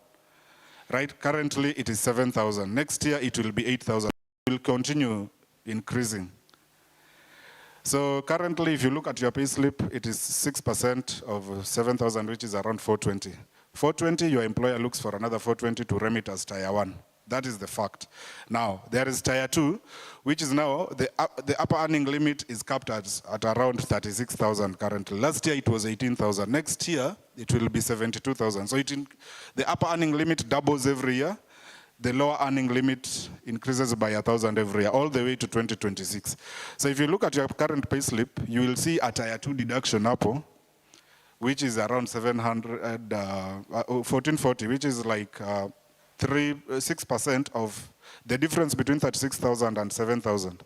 Right? Currently, it is 7,000. Next year, it will be 8,000. It will continue increasing. So currently, if you look at your pay slip, it is 6% of 7,000, which is around 420. 420, your employer looks for another 420 to remit as tier 1. That is the fact. Now, there is tier 2, which is now, the upper earning limit is capped at around 36,000 currently. Last year, it was 18,000. Next year, it will be 72,000. So the upper earning limit doubles every year. The lower earning limit increases by 1,000 every year, all the way to 2026. So if you look at your current pay slip, you will see a tier 2 deduction up, which is around 1440, which is like 6% of the difference between 36,000 and 7,000.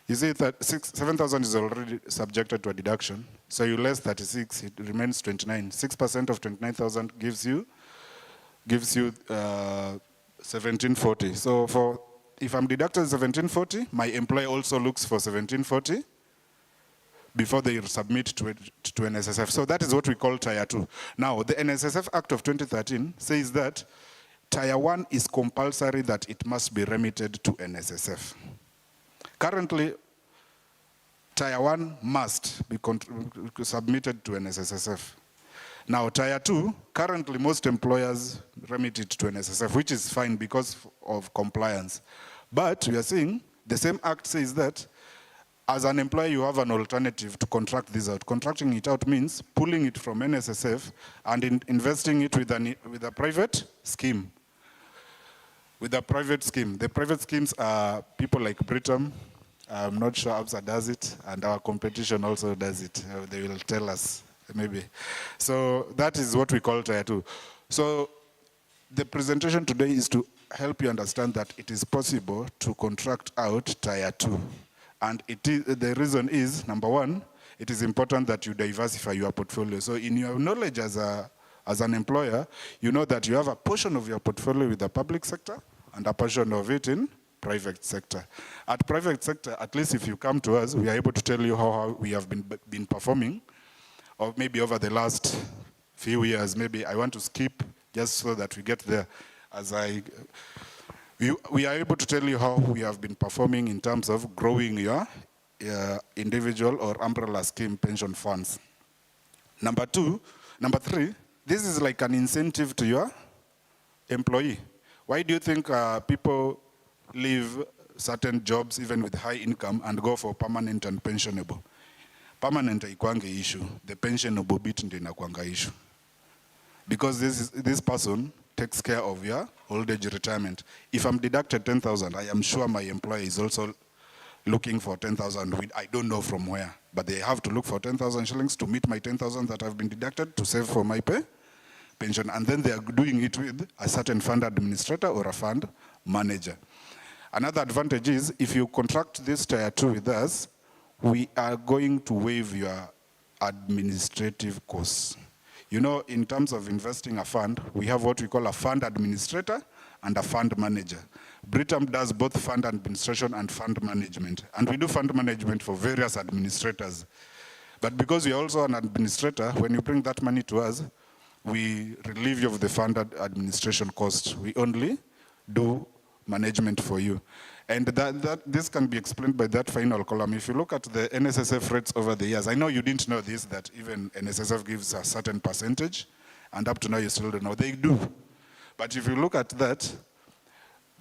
You see that 7,000 is already subjected to a deduction. So you less 36, it remains 29. 6% of 29,000 gives you 1740. So if I'm deducted 1740, my employer also looks for 1740 before they submit to NSSF. So that is what we call tier 2. Now, the NSSF Act of 2013 says that tier 1 is compulsory, that it must be remitted to NSSF. Currently, tier 1 must be submitted to NSSF. Now, tier 2, currently most employers remit it to NSSF, which is fine because of compliance. But we are seeing the same act says that as an employer, you have an alternative to contract this out. Contracting it out means pulling it from NSSF and investing it with a private scheme. With a private scheme. The private schemes are people like Britam. I'm not sure ABSA does it, and our competition also does it. They will tell us. Maybe. So that is what we call tier 2. So the presentation today is to help you understand that it is possible to contract out tier 2. And the reason is, number one, it is important that you diversify your portfolio. So in your knowledge as an employer, you know that you have a portion of your portfolio with the public sector and a portion of it in private sector. At private sector, at least if you come to us, we are able to tell you how we have been performing, or maybe over the last few years. Maybe I want to skip just so that we get there. we are able to tell you how we have been performing in terms of growing your individual or umbrella scheme pension funds. Number three, this is like an incentive to your employee. Why do you think people leave certain jobs even with high income and go for permanent and pensionable? Permanent haikuange issue, the pensionable bit ndio inakuanga issue. Because this person takes care of your old age retirement. If I'm deducted 10,000, I am sure my employer is also looking for 10,000. I don't know from where, but they have to look for 10,000 shillings to meet my 10,000 that have been deducted to save for my pension. And then they are doing it with a certain fund administrator or a fund manager. Another advantage is if you contract this tier 2 with us, we are going to waive your administrative costs. You know, in terms of investing a fund, we have what we call a fund administrator and a fund manager. Britam does both fund administration and fund management. And we do fund management for various administrators. But because you're also an administrator, when you bring that money to us, we relieve you of the fund administration cost. We only do management for you. And this can be explained by that final column. If you look at the NSSF rates over the years, I know you didn't know this, that even NSSF gives a certain percentage, and up to now you still don't know. They do. But if you look at that,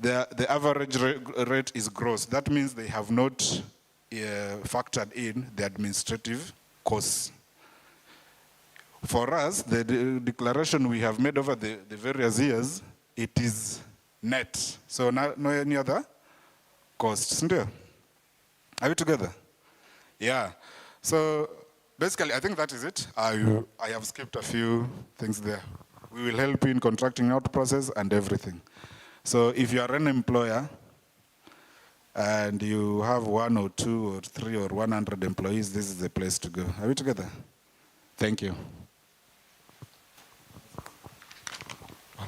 the average rate is gross. That means they have not factored in the administrative costs. For us, the declaration we have made over the various years, it is net. So no any other costs. Are we together? Yeah. So basically, I think that is it. I have skipped a few things there. We will help you in contracting out process and everything. So if you are an employer and you have 1 or 2 or 3 or 100 employees, this is the place to go. Are we together? Thank you.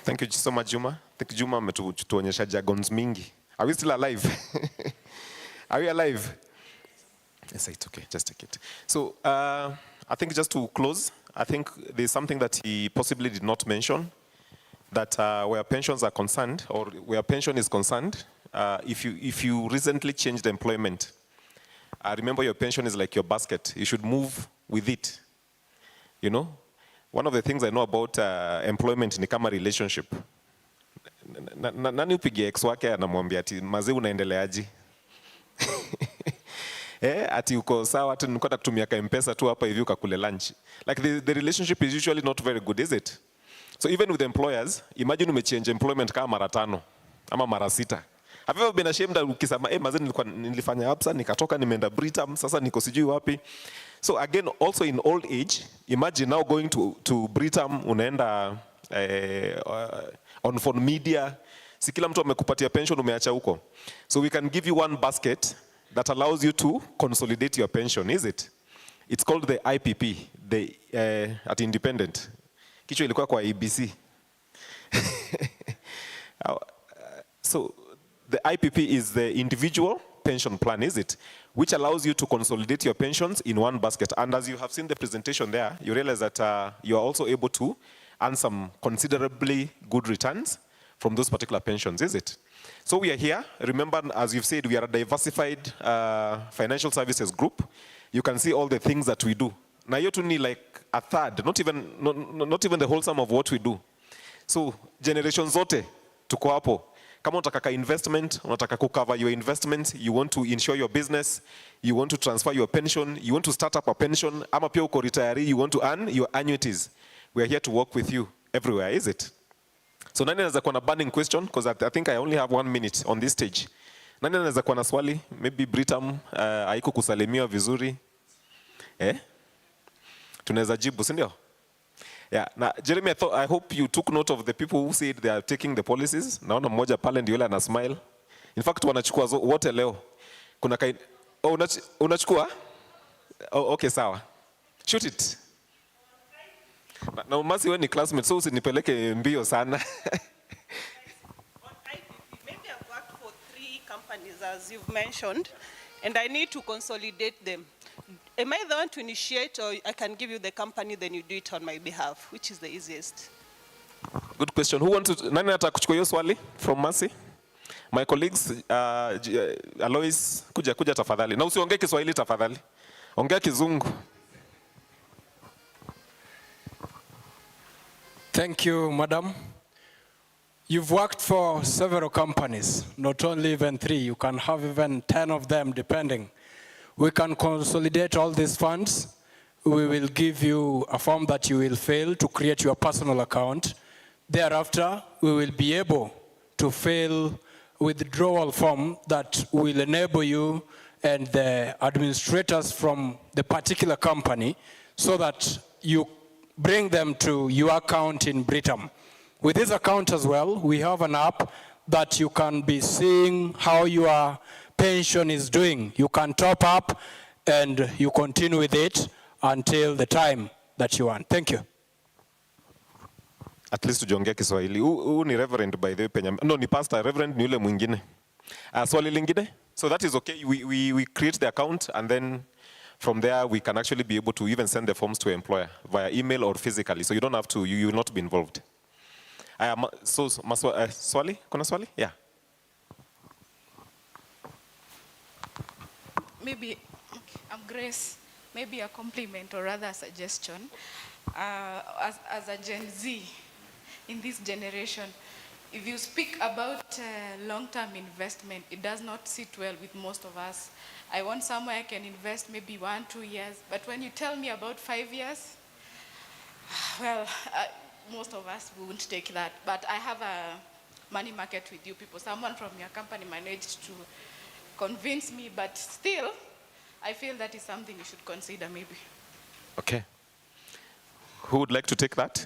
Thank you so much, Juma. I think Juma ametuonyesha jargons mingi. Are we still alive? Are we alive? Yes, it's okay. Just take it. So I think just to close, I think there's something that he possibly did not mention, that where pensions are concerned, or where pension is concerned, if you recently changed employment, remember your pension is like your basket. You should move with it. You know? One of the things I know about employment ni kama relationship. Nani upigia ex wake anamwambia ati mazee unaendeleaje? Ati uko sawa, ati nilikuwa kutumia ka M-Pesa tu hapa hivi ukakule lunch. Like the relationship is usually not very good, is it? So even with employers, imagine umechange employment kama mara 5 ama mara 6. Have you ever been ashamed ukisema mazee nilifanya Absa nikatoka nimeenda Britam sasa niko sijui wapi? So again, also in old age, imagine now going to Britam, unaenda on phone media, si kila mtu amekupatia pension umeacha huko. So we can give you one basket that allows you to consolidate your pension, is it? It's called the IPP, at Independent. Kichwa ilikuwa kwa ABC. So the IPP is the individual pension plan, is it? Which allows you to consolidate your pensions in one basket. And as you have seen the presentation there, you realize that you are also able to earn some considerably good returns from those particular pensions, is it? So we are here. Remember, as you've said, we are a diversified financial services group. You can see all the things that we do. Now you need like a third, not even the whole sum of what we do. So generation zote tuko hapo. Kama unataka investment, unataka cover your investments, you want to insure your business, you want to transfer your pension, you want to start up a pension, ama pia uko retiree, you want to earn your annuities. We are here to work with you everywhere, is it? So nani anaweza kuwa na burning question? Because I think I only have 1 minute on this stage. Nani anaweza kuwa na swali? Maybe Britam haiko kusalimiwa vizuri. Tunaweza jibu, si ndio? Yeah. Now, Jeremy, I hope you took note of the people who said they are taking the policies. Naona mmoja pale ndio yule ana smile. In fact, wanachukua wote leo. Kuna unachukua? Oh, okay, sawa. Shoot it. Na umasi wewe ni classmate, so usinipeleke mbio sana. Maybe I've worked for 3 companies, as you've mentioned, and I need to consolidate them. Am I the one to initiate, or I can give you the company, then you do it on my behalf? Which is the easiest? Good question. Who wants to? Nani anataka kuchukua hiyo swali from Mercy? My colleagues, Alois, kuja tafadhali. Na usiongee Kiswahili tafadhali. Ongea Kizungu. Thank you, madam. You've worked for several companies, not only even 3. You can have even 10 of them, depending. We can consolidate all these funds. We will give you a form that you will fill to create your personal account. Thereafter, we will be able to fill withdrawal form that will enable you and the administrators from the particular company so that you bring them to your account in Britam. With this account as well, we have an app that you can be seeing how your pension is doing. You can top up and you continue with it until the time that you want. Thank you. At least tujiongea Kiswahili. Huu ni reverend by the way penya. No, ni pastor. Reverend ni yule mwingine. Swali lingine? So that is okay. We create the account and then from there we can actually be able to even send the forms to an employer via email or physically. So you don't have to, you will not be involved. So, swali? Kuna swali? Yeah. Maybe, I'm Grace, maybe a compliment or rather a suggestion. As a Gen Z in this generation, if you speak about long-term investment, it does not sit well with most of us. I want somewhere I can invest maybe 1-2 years, but when you tell me about 5 years, well, most of us won't take that. But I have a money market with you people. Someone from your company managed to convince me, but still, I feel that is something you should consider maybe. Okay. Who would like to take that?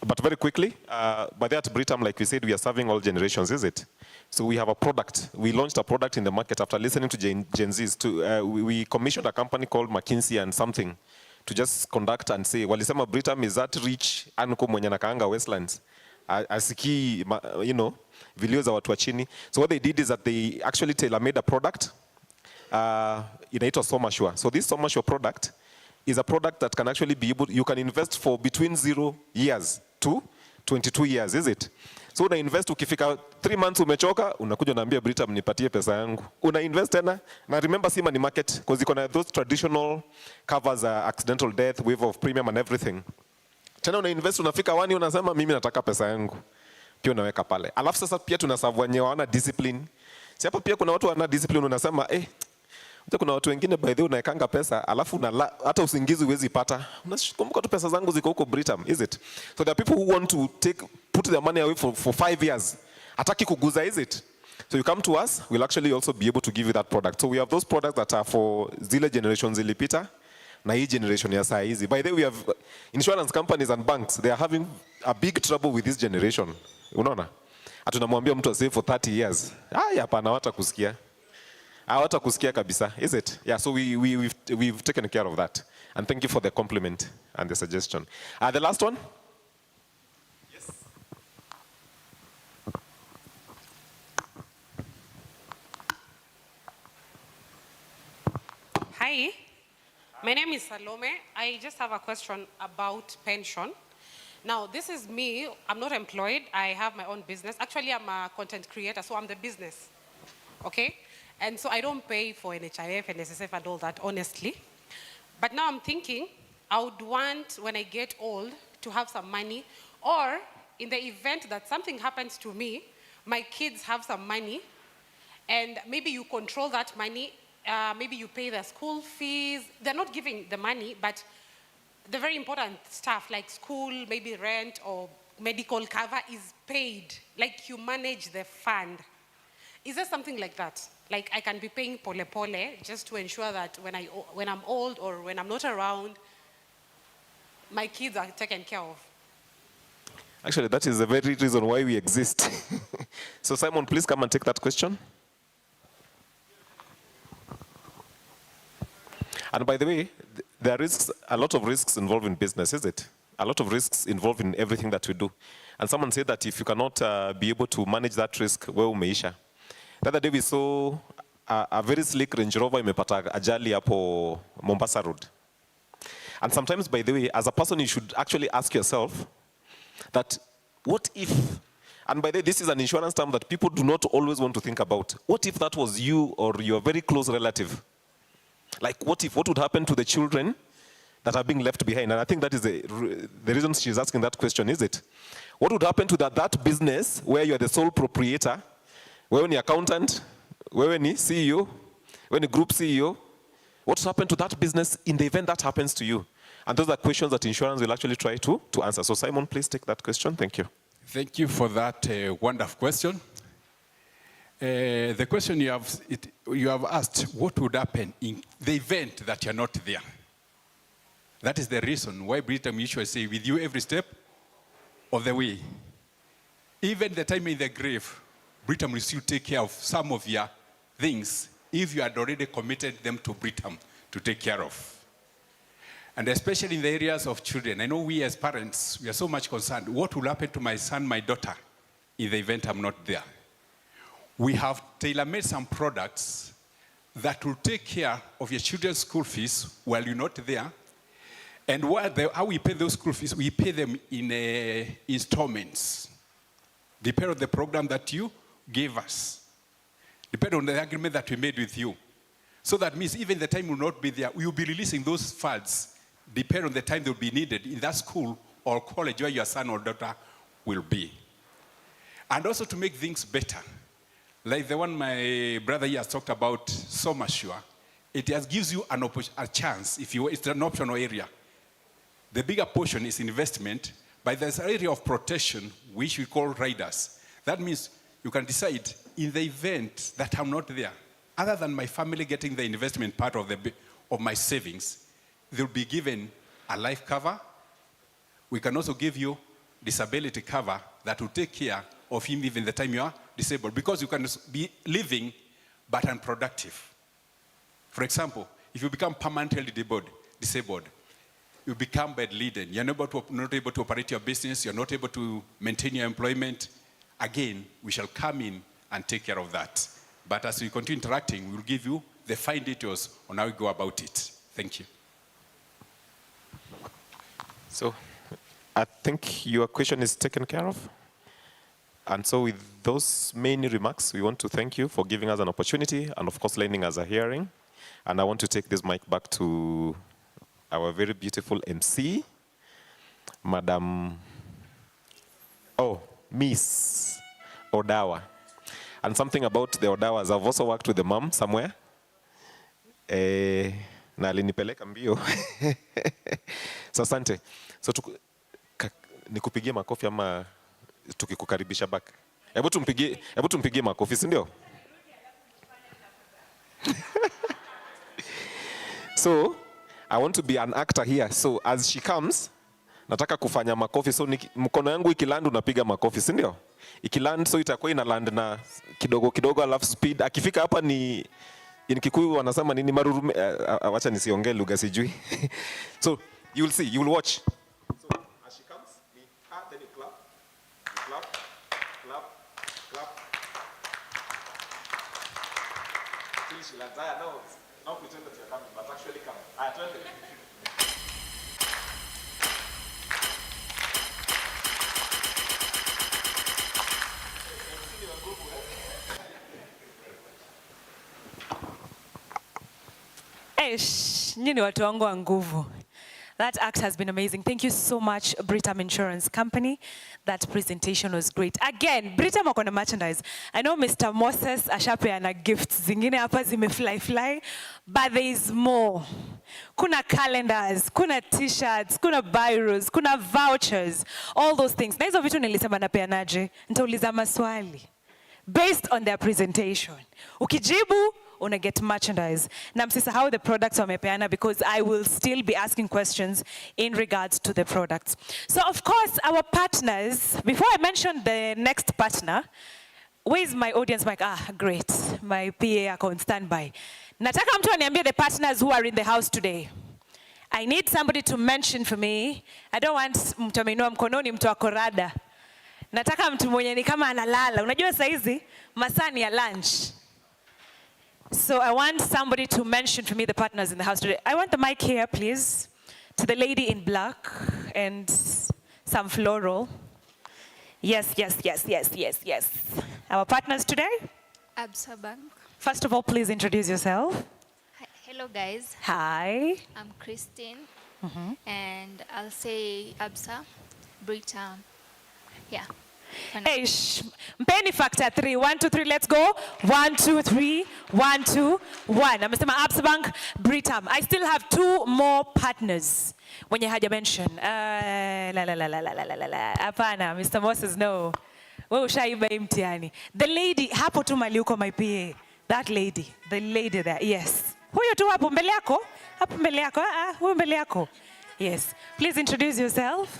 But very quickly, by that Britam, like we said, we are serving all generations, is it? So we have a product. We launched a product in the market after listening to Gen Zs. We commissioned a company called McKinsey and something to just conduct and say, walisema Britam is that rich anuko mwenye nakaanga Westlands. Asiki, you know, vilio za watu wa chini. So what they did is that they actually tailor-made a product. Inaitwa SomaSure. So this SomaSure product is a product that can actually be able, you can invest for between 0 years to 22 years, is it? So una invest ukifika 3 months umechoka, unakuja unaambia Britam nipatie pesa yangu. Una invest tena, na remember si money market, because iko na those traditional covers, accidental death, waiver of premium and everything. Tena una invest unafika 1 unasema mimi nataka pesa yangu. Pia unaweka pale. Alafu sasa pia tunaserve wenye wana discipline. Si hapa pia kuna watu wana discipline unasema kuna watu wengine by the way unaekanga pesa alafu hata usingizi huwezi pata. Unakumbuka tu pesa zangu ziko huko Britam, is it? So there are people who want to put their money away for 5 years. Hataki kuguza, is it? So you come to us, we'll actually also be able to give you that product. So we have those products that are for zile generations zilipita na hii generation ya saa hizi. By the way, we have insurance companies and banks, they are having a big trouble with this generation. Unaona? Atunamwambia mtu asave for 30 years. Hapana, hawatakusikia. Hawatakusikia kabisa, is it? Yeah, so we've taken care of that. And thank you for the compliment and the suggestion. The last one? Yes. Hi, my name is Salome. I just have a question about pension. Now, this is me. I'm not employed. I have my own business. Actually, I'm a content creator, so I'm the business. Okay? And so I don't pay for NHIF and SSF and all that, honestly. But now I'm thinking, I would want, when I get old, to have some money, or in the event that something happens to me, my kids have some money, and maybe you control that money, maybe you pay their school fees. They're not giving the money, but the very important stuff like school, maybe rent or medical cover is paid. Like you manage the fund. Is there something like that? Like I can be paying pole just to ensure that when I'm old or when I'm not around, my kids are taken care of. Actually, that is the very reason why we exist. So Simon, please come and take that question. And by the way, there is a lot of risks involved in business, is it? A lot of risks involved in everything that we do. And someone said that if you cannot be able to manage that risk, wewe umeisha. The other day we saw a very slick Range Rover imepata ajali hapo Mombasa Road. And sometimes, by the way, as a person, you should actually ask yourself that what if And by the way, this is an insurance term that people do not always want to think about. What if that was you or your very close relative? Like what would happen to the children that are being left behind? And I think that is the reason she's asking that question, is it? What would happen to that business where you are the sole proprietor, where you're accountant, where you're CEO, when a group CEO? What's happened to that business in the event that happens to you? And those are questions that insurance will actually try to answer. So Simon, please take that question. Thank you. Thank you for that wonderful question. The question you have asked, what would happen in the event that you're not there? That is the reason why Britam usually say, with you every step of the way. Even the time in the grave, Britam will still take care of some of your things if you had already committed them to Britam to take care of. And especially in the areas of children, I know we as parents, we are so much concerned, what will happen to my son, my daughter, in the event I'm not there? We have tailor-made some products that will take care of your children's school fees while you're not there. And how we pay those school fees, we pay them in installments. Depending on the program that you gave us. Depending on the agreement that we made with you. So that means even the time will not be there, we will be releasing those funds depending on the time they will be needed in that school or college where your son or daughter will be. And also to make things better, like the one my brother here has talked about, Soma Sure, it gives you a chance, if you, it's an optional area. The bigger portion is investment, but there's an area of protection, which we call riders. That means you can decide, in the event that I'm not there, other than my family getting the investment part of my savings, they'll be given a life cover. We can also give you disability cover that will take care of him even the time you are disabled, because you can be living but unproductive. For example, if you become permanently disabled, you become bedridden, you're not able to operate your business, you're not able to maintain your employment, again, we shall come in and take care of that. But as we continue interacting, we will give you the fine details on how we go about it. Thank you. So I think your question is taken care of. And so with those main remarks, we want to thank you for giving us an opportunity and of course lending us a hearing. And I want to take this mic back to our very beautiful MC, Madam, Miss Odawa. And something about the Odawas, I've also worked with the mom somewhere. Na alinipeleka mbio. So asante. So nikupigie makofi ama tukikukaribisha back? Hebu tumpigie makofi, si ndio? So I want to be an actor here. So as she comes, nataka kufanya makofi. So mkono yangu ikiland unapiga makofi, si ndio? Ikiland so itakuwa ina land na kidogo kidogo alafu speed. Akifika hapa ni in Kikuyu wanasema nini marurume, wacha nisiongee lugha sijui. So you will see, you will watch. So as she comes, then you clap. Clap, clap, clap. Till she lands. Now pretend that you're coming, but actually come. Turn it. Nyinyi watu wangu wa nguvu. That act has been amazing. Thank you so much, Britam Insurance Company. That presentation was great. Again, Britam wako na merchandise. I know Mr. Moses ashapeana gifts zingine hapa zimefly, but there is more. Kuna calendars, kuna t-shirts, kuna biros, kuna vouchers, all those things. Na hizo vitu nilisema napeanaje, nitauliza maswali based on their presentation. Ukijibu, una get merchandise. Na msisahau the products wamepeana, because I will still be asking questions in regards to the products. So of course, our partners, before I mention the next partner, where is my audience mic? Great. My PA are on standby. Nataka mtu aniambie the partners who are in the house today. I need somebody to mention for me. I don't want mtu ameinua mkononi, mtu ako rada. Nataka mtu mwenye ni kama analala. Unajua saa hizi masaa ni ya lunch. So I want somebody to mention for me the partners in the house today. I want the mic here, please, to the lady in black and some floral. Yes. Our partners today? Absa Bank. First of all, please introduce yourself. Hi. Hello, guys. Hi. I'm Christine, and I'll say Absa, Britam. Yeah. Hey, mpeni factor 3. 1, 2, 3, let's go. 1, 2, 3. 1, 2, 1. Amesema Absa Bank, Britam. I still have 2 more partners. When you had your mention. Hapana, Mr. Moses, no. Wewe ushaiba mtihani. The lady, hapo tu mali uko my PA. That lady, the lady there, yes. Huyo tu hapo mbele yako? Hapo mbele yako? Huyo mbele yako. Yes. Please introduce yourself.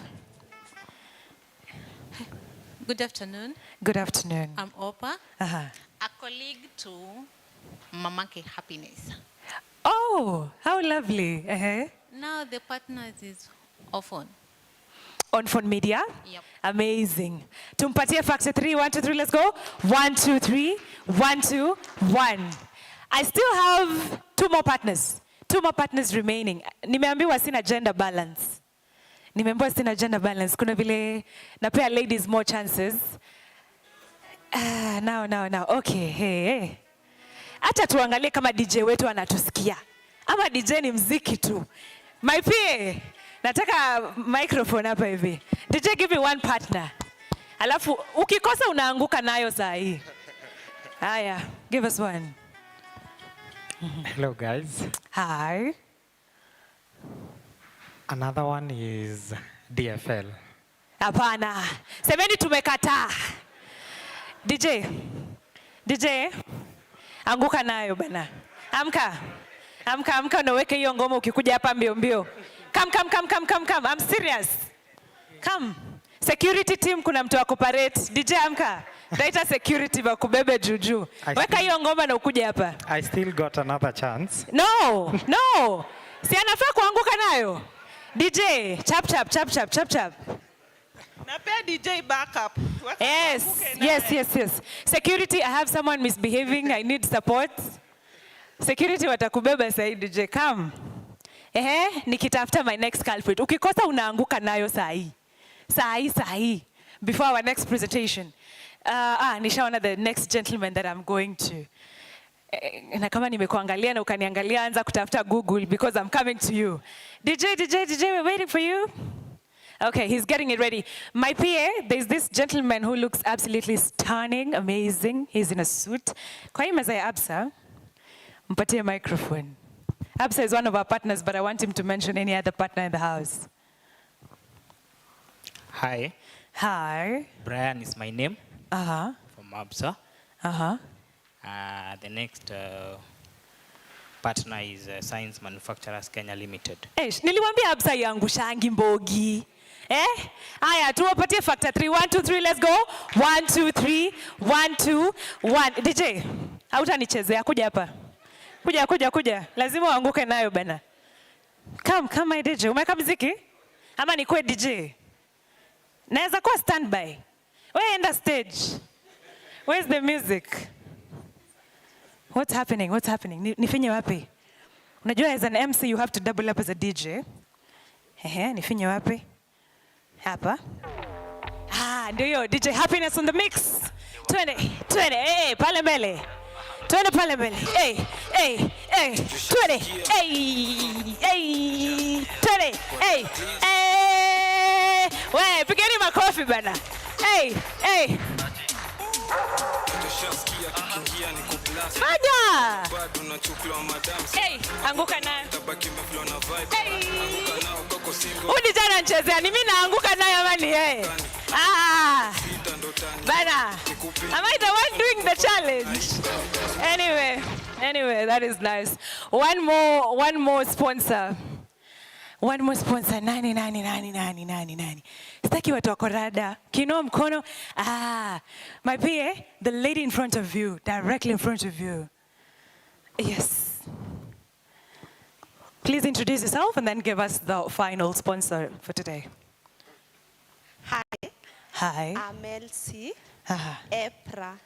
Good afternoon. Good afternoon. I'm Opa, Uh-huh. a colleague to Mamake Happiness. Oh, how lovely. Uh-huh. Now the partners is Ofon. On phone media? Yep. Amazing. Tumpatie factor 3. 1, 2, 3, let's go. 1, 2, 3. 1, 2, 1. I still have 2 more partners. 2 more partners remaining. Nimeambiwa sina gender balance. Kuna vile napea ladies more chances. Now. Okay, hey. Acha tuangalie kama DJ wetu anatusikia. Ama DJ ni mziki tu. My PA, nataka microphone hapa hivi. DJ, give me 1 partner. Alafu ukikosa unaanguka nayo saa hii. Haya, give us 1. Hello, guys. Hi. Another one is DFL. Hapana. Semeni tumekataa. DJ, anguka nayo bana. Amka na weke hiyo ngoma ukikuja hapa mbio. Come. I'm serious. Come. Security team kuna mtu akuparate. DJ amka. Daita security bakubebe juju. Weka hiyo ngoma na ukuje hapa. I still got another chance. No. Si anafaa kuanguka nayo. DJ, chap. Napea DJ backup. Yes. Security, I have someone misbehaving. I need support. Security watakubeba sahi DJ. Come. Nikitafuta my next culprit. Ukikosa unaanguka nayo sahi. Before our next presentation. Nishaona the next gentleman that I'm going to. Na kama nimekuangalia na ukaniangalia, anza kutafuta Google because I'm coming to you. DJ, we're waiting for you. Okay, he's getting it ready. My PA, there's this gentleman who looks absolutely stunning, amazing. He's in a suit. Kwa hii meza ya Absa, mpatie microphone. Absa is one of our partners, but I want him to mention any other partner in the house. Hi. Brian is my name. From Absa. The next partner is Science Manufacturers Kenya Limited. Niliwaambia Absa yangushangi mbogi. Haya, tuwapatie factor 3. 1, 2, 3, let's go. 1, 2, 3. 1, 2, 1. DJ, hautanichezea, kuja hapa. Kuja. Lazima uanguke nayo bana. Come my DJ. Umeweka muziki? Ama nikuwe DJ? Naweza kuwa standby. Wewe enda stage. Where's the music? What's happening? Nifinye wapi? Unajua as an MC you have to double up as a DJ. Nifinye wapi? Hapa. Ndio hiyo DJ Happiness on the mix. Twende. Pale mbele. Twende pale mbele. Twende. Twende. We, pigeni makofi bana. Maja! Anguka nayo. Udi jana nchezea, ni mimi naanguka nayo ama ni yeye? Bana. Am I the one doing the challenge? Anyway, that is nice. One more sponsor. Nani. Sitaki watu wako rada. Kinua mkono. My PA, the lady in front of you, directly in front of you. Yes. Please introduce yourself and then give us the final sponsor for today. Hi. I'm Elsie. Epra.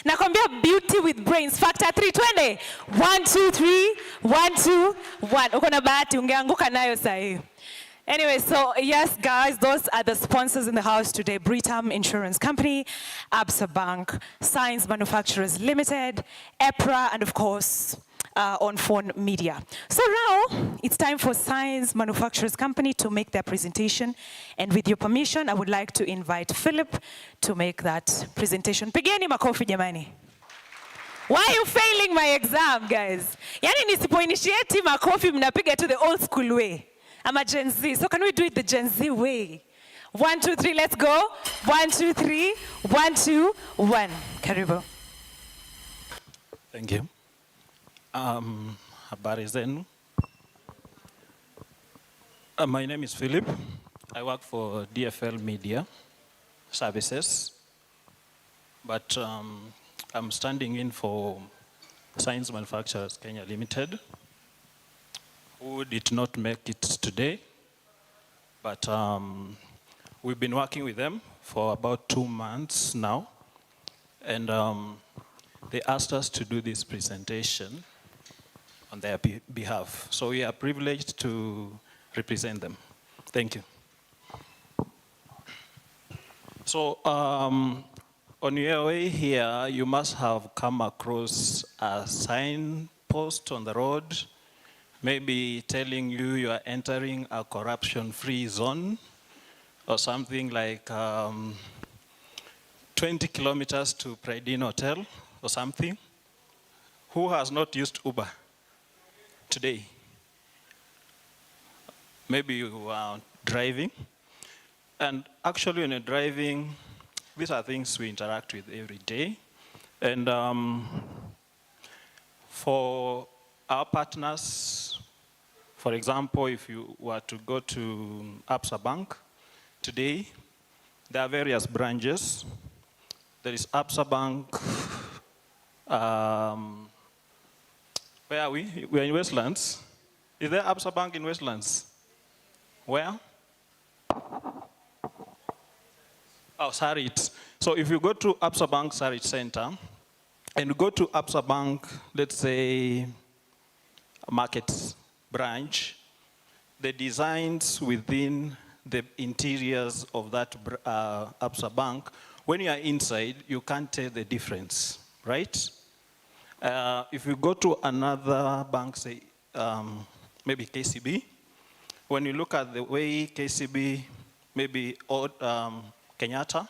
Nakwambia beauty with brains. Factor 3, twende. 1, 2, 3. 1, 2, 1. Uko na bahati, ungeanguka nayo sahi. Anyway, so yes, guys, those are the sponsors in the house today. Britam Insurance Company, Absa Bank, Science Manufacturers Limited, EPRA, and of course, On Phone Media. So now, it's time for Science Manufacturers Company to make their presentation. And with your permission, I would like to invite Philip to make that presentation. Pigeni makofi jamani. Why are you failing my exam, guys? Yani nisipoinitiate makofi mnapiga to the old school way. I'm a Gen Z, so can we do it the Gen Z way? 1, 2, 3, let's go. 1, 2, 3, 1, 2, 1. Karibu. Thank you. Habari zenu. My name is Philip. I work for DFL Media Services, but I'm standing in for Science Manufacturers Kenya Limited, who did not make it today, but we've been working with them for about 2 months now, and they asked us to do this presentation on their behalf. So we are privileged to represent them. Thank you. So on your way here, you must have come across a signpost on the road, maybe telling you you are entering a corruption-free zone, or something like 20 kilometers to Pridin Hotel, or something. Who has not used Uber today? Maybe you are driving. And actually, when you're driving, these are things we interact with every day. And for our partners, for example, if you were to go to Absa Bank today, there are various branches. There is Absa Bank. Where are we? We're in Westlands. Is there Absa Bank in Westlands? Where? Oh, Sarit. So if you go to Absa Bank Sarit Center, and go to Absa Bank, let's say, Market branch, the designs within the interiors of that Absa Bank, when you are inside, you can't tell the difference, right? If you go to another bank, say, maybe KCB, when you look at the way KCB, maybe Kenyatta,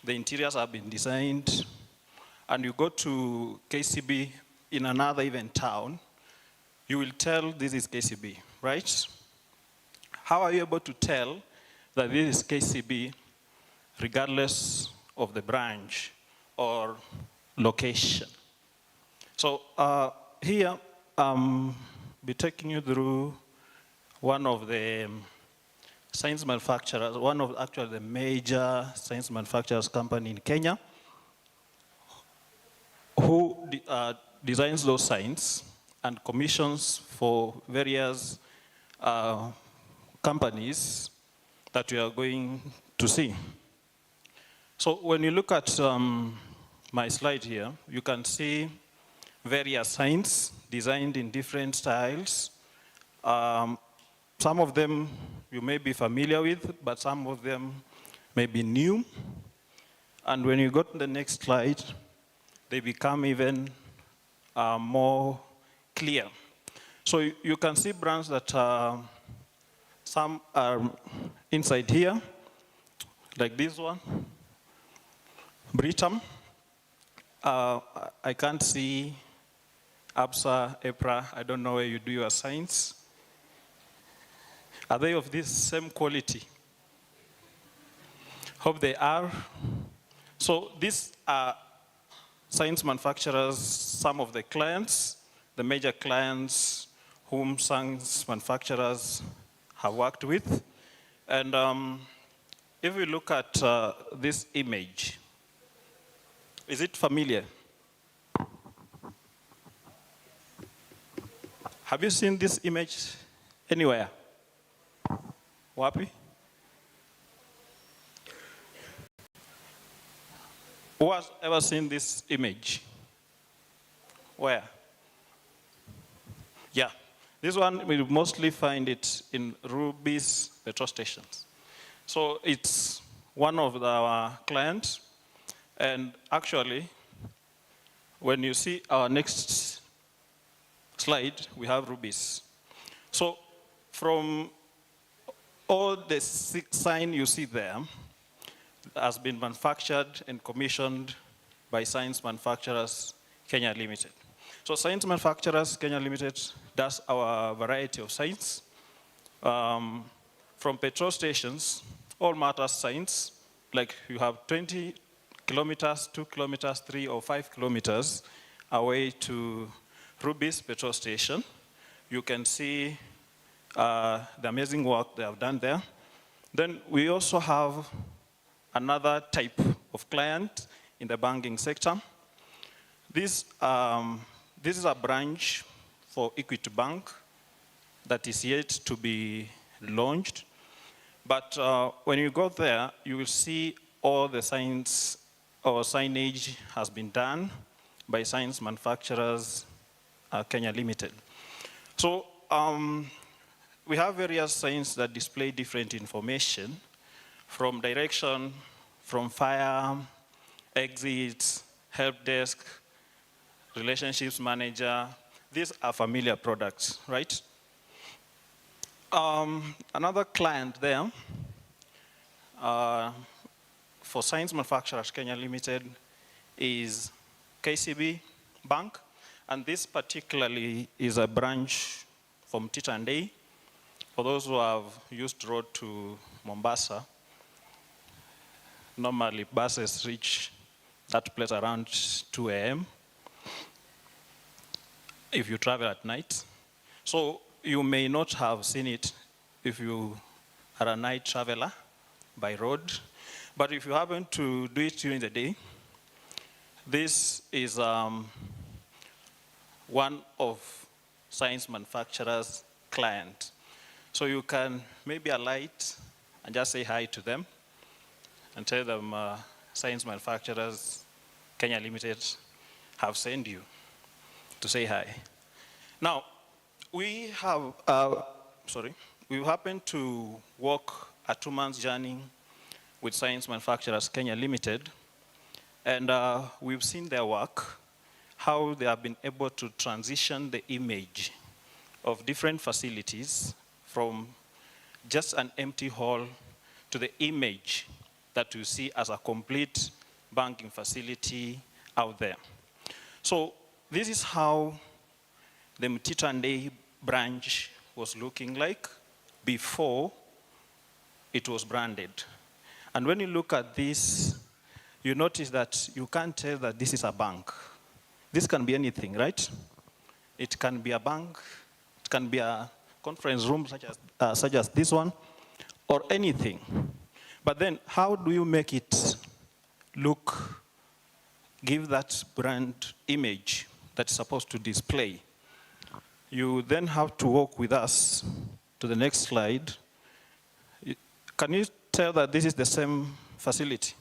the interiors have been designed, and you go to KCB in another even town, you will tell this is KCB, right? How are you able to tell that this is KCB regardless of the branch or location? So here, I'll be taking you through one of the science manufacturers, one of actually the major science manufacturers company in Kenya, who designs those signs and commissions for various companies that we are going to see. So when you look at my slide here, you can see various signs designed in different styles. Some of them you may be familiar with, but some of them may be new. And when you go to the next slide, they become even more clear. So you can see brands that some are inside here, like this one, Britam. I can't see Absa, EPRA, I don't know where you do your science. Are they of this same quality? Hope they are. So these are science manufacturers, some of the clients, the major clients whom science manufacturers have worked with. And if we look at this image, is it familiar? Have you seen this image anywhere? Wapi? Who has ever seen this image? Where? Yeah. This one, we mostly find it in Ruby's petrol stations. So it's one of our clients. And actually, when you see our next slide, we have Ruby's. So from all the sign you see there has been manufactured and commissioned by Science Manufacturers Kenya Limited. So Science Manufacturers Kenya Limited does our variety of signs. From petrol stations, all matter signs, like you have 20 kilometers, 2 kilometers, 3 or 5 kilometers away to Ruby's petrol station. You can see the amazing work they have done there. Then we also have another type of client in the banking sector. This is a branch for Equity Bank that is yet to be launched. But when you go there, you will see all the signs or signage has been done by Science Manufacturers Kenya Limited. So we have various signs that display different information from direction, from fire, exits, help desk, relationships manager. These are familiar products, right? Another client there for Science Manufacturers Kenya Limited is KCB Bank, and this particularly is a branch from Titandei. For those who have used road to Mombasa, normally buses reach that place around 2 a.m. if you travel at night. So you may not have seen it if you are a night traveler by road, but if you happen to do it during the day, this is one of Science Manufacturers' clients. So you can maybe alight and just say hi to them and tell them Science Manufacturers Kenya Limited have sent you to say hi. Now, we happen to walk a 2-month journey with Science Manufacturers Kenya Limited, and we've seen their work, how they have been able to transition the image of different facilities from just an empty hall to the image that you see as a complete banking facility out there. So this is how the Mtitandei branch was looking like before it was branded. And when you look at this, you notice that you can't tell that this is a bank. This can be anything, right? It can be a bank, it can be a conference room such as this one, or anything. But then how do you make it look, give that brand image that's supposed to display? You then have to walk with us to the next slide. Can you tell that this is the same facility?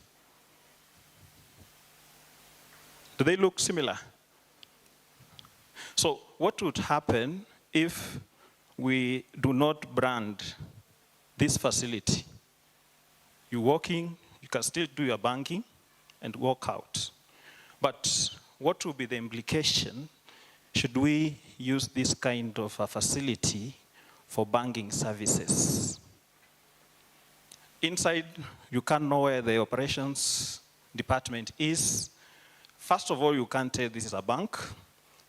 Do they look similar? So what would happen if we do not brand this facility? You walk in, you can still do your banking and walk out. But what will be the implication should we use this kind of a facility for banking services? Inside, you can't know where the operations department is. First of all, you can't tell this is a bank.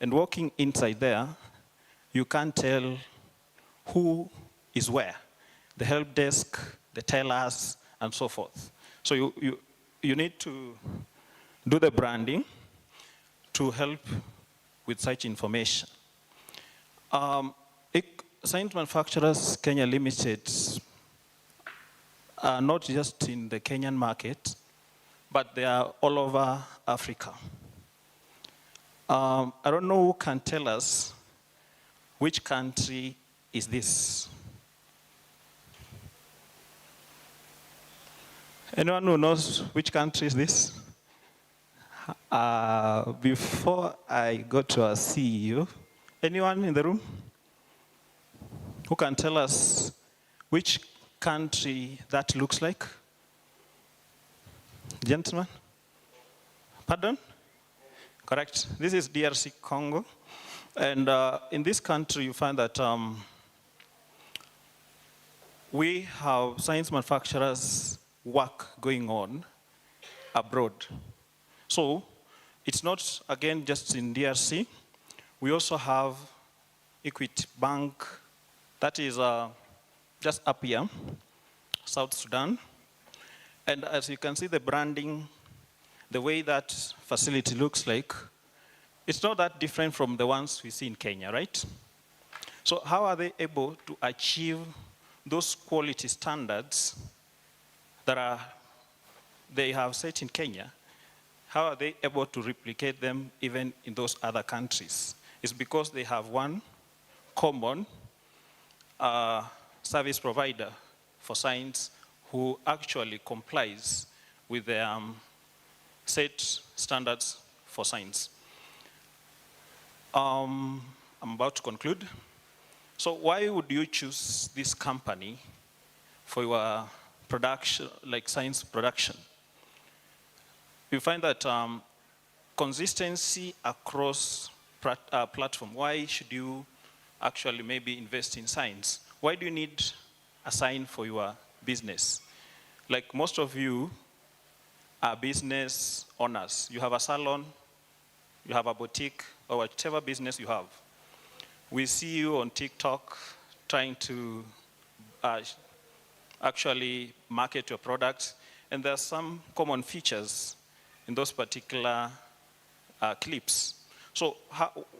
And walking inside there, you can't tell who is where. The help desk, the tellers, and so forth. So you need to do the branding to help with such information. Science Manufacturers Kenya Limited are not just in the Kenyan market, but they are all over Africa. I don't know who can tell us which country is this. Anyone who knows which country is this? Before I go to our CEO, anyone in the room? Who can tell us which country that looks like? Gentlemen? Pardon? Correct. This is DRC Congo. And in this country, you find that we have science manufacturers work going on abroad. So it's not, again, just in DRC. We also have Equity Bank, that is just up here, South Sudan. And as you can see, the branding, the way that facility looks like, it's not that different from the ones we see in Kenya, right? So how are they able to achieve those quality standards that they have set in Kenya? How are they able to replicate them even in those other countries? It's because they have one common service provider for science who actually complies with the set standards for science. I'm about to conclude. So why would you choose this company for your production, like science production? You find that consistency across platform. Why should you actually maybe invest in science? Why do you need a sign for your business? Like most of you are business owners. You have a salon, you have a boutique, or whatever business you have. We see you on TikTok trying to actually market your products, and there are some common features in those particular clips. So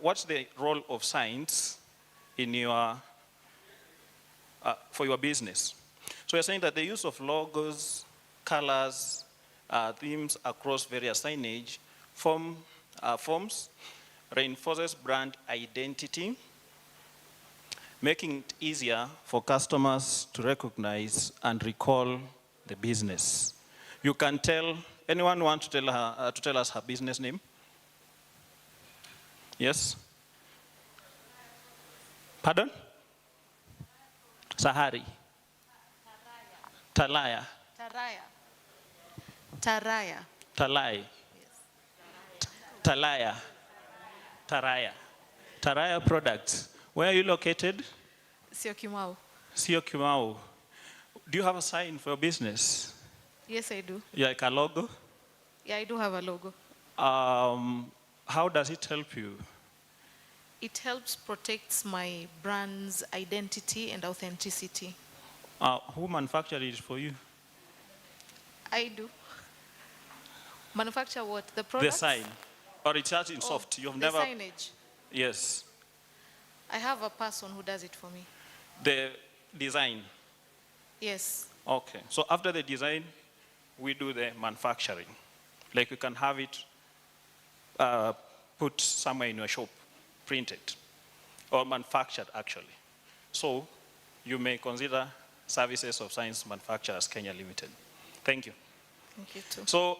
what's the role of science in your, for your business? So you're saying that the use of logos, colors, themes across various signage forms reinforces brand identity, making it easier for customers to recognize and recall the business. You can tell, anyone want to tell us her business name? Yes? Pardon? Sahari. Talaya. Taraya. Taraya. Talai. Talaya. Taraya. Taraya Products. Where are you located? Syokimau. Syokimau. Do you have a sign for your business? Yes, I do. Like a logo? Yeah, I do have a logo. How does it help you? It helps protect my brand's identity and authenticity. Who manufactured it for you? I do. Manufacture what? The product? The sign. Or it's just in soft. You've the never. Signage. Yes. I have a person who does it for me. The design. Yes. Okay. So after the design, we do the manufacturing. Like you can have it put somewhere in your shop, printed, or manufactured actually. So you may consider Services of Science Manufacturers Kenya Limited. Thank you. Thank you too. So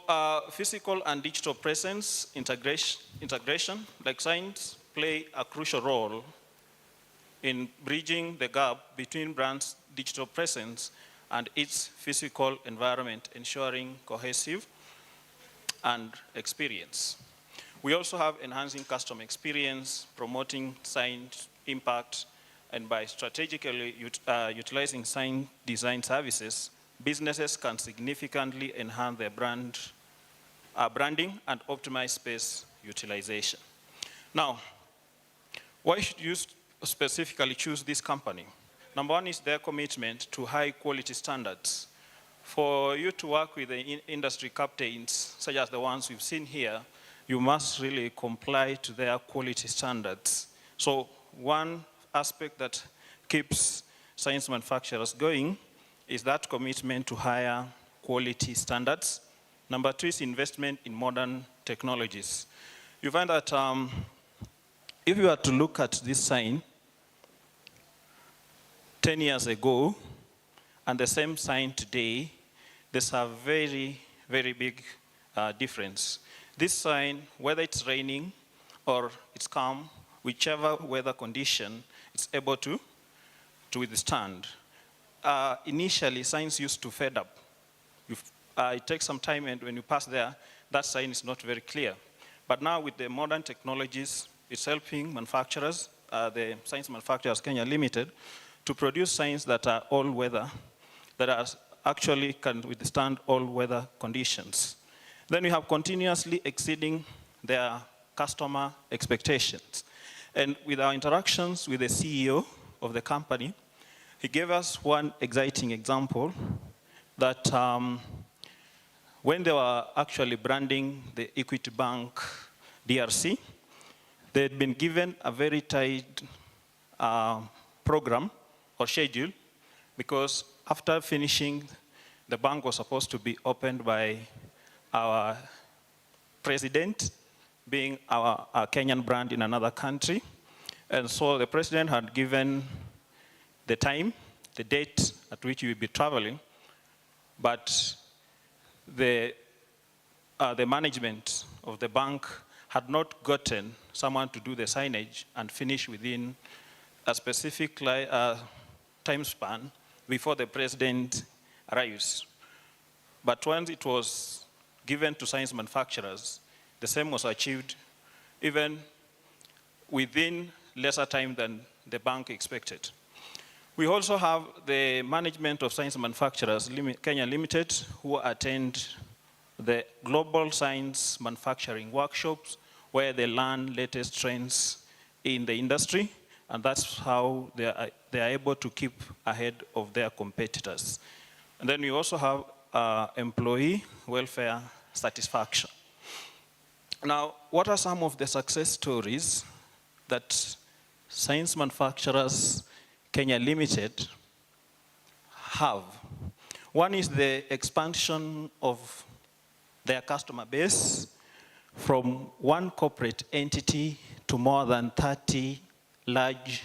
physical and digital presence integration, like science, play a crucial role in bridging the gap between brands' digital presence and its physical environment, ensuring cohesive and experience. We also have enhancing customer experience, promoting science impact, and by strategically utilizing science design services, businesses can significantly enhance their branding and optimize space utilization. Now, why should you specifically choose this company? Number one is their commitment to high quality standards. For you to work with the industry captains, such as the ones we've seen here, you must really comply to their quality standards. So one aspect that keeps science manufacturers going is that commitment to higher quality standards. Number two is investment in modern technologies. You find that if you were to look at this sign 10 years ago and the same sign today, there's a very, very big difference. This sign, whether it's raining or it's calm, whichever weather condition, it's able to to withstand. Initially, signs used to fade up. It takes some time, and when you pass there, that sign is not very clear. But now with the modern technologies, it's helping manufacturers, the Science Manufacturers Kenya Limited, to produce signs that are all-weather, that are actually can withstand all weather conditions. Then we have continuously exceeding their customer expectations. And with our interactions with the CEO of the company, he gave us one exciting example that when they were actually branding the Equity Bank DRC, they had been given a very tight program or schedule, because after finishing, the bank was supposed to be opened by our president, being our Kenyan brand in another country. And so the president had given the time, the date at which we would be traveling, but the management of the bank had not gotten someone to do the signage and finish within a specific time span before the president arrives. But once it was given to science manufacturers, the same was achieved even within lesser time than the bank expected. We also have the management of science manufacturers, Kenya Limited, who attend the global science manufacturing workshops where they learn latest trends in the industry, and that's how they are able to keep ahead of their competitors. And then we also have employee welfare satisfaction. Now, what are some of the success stories that Science Manufacturers Kenya Limited have? One is the expansion of their customer base from one corporate entity to more than 30 large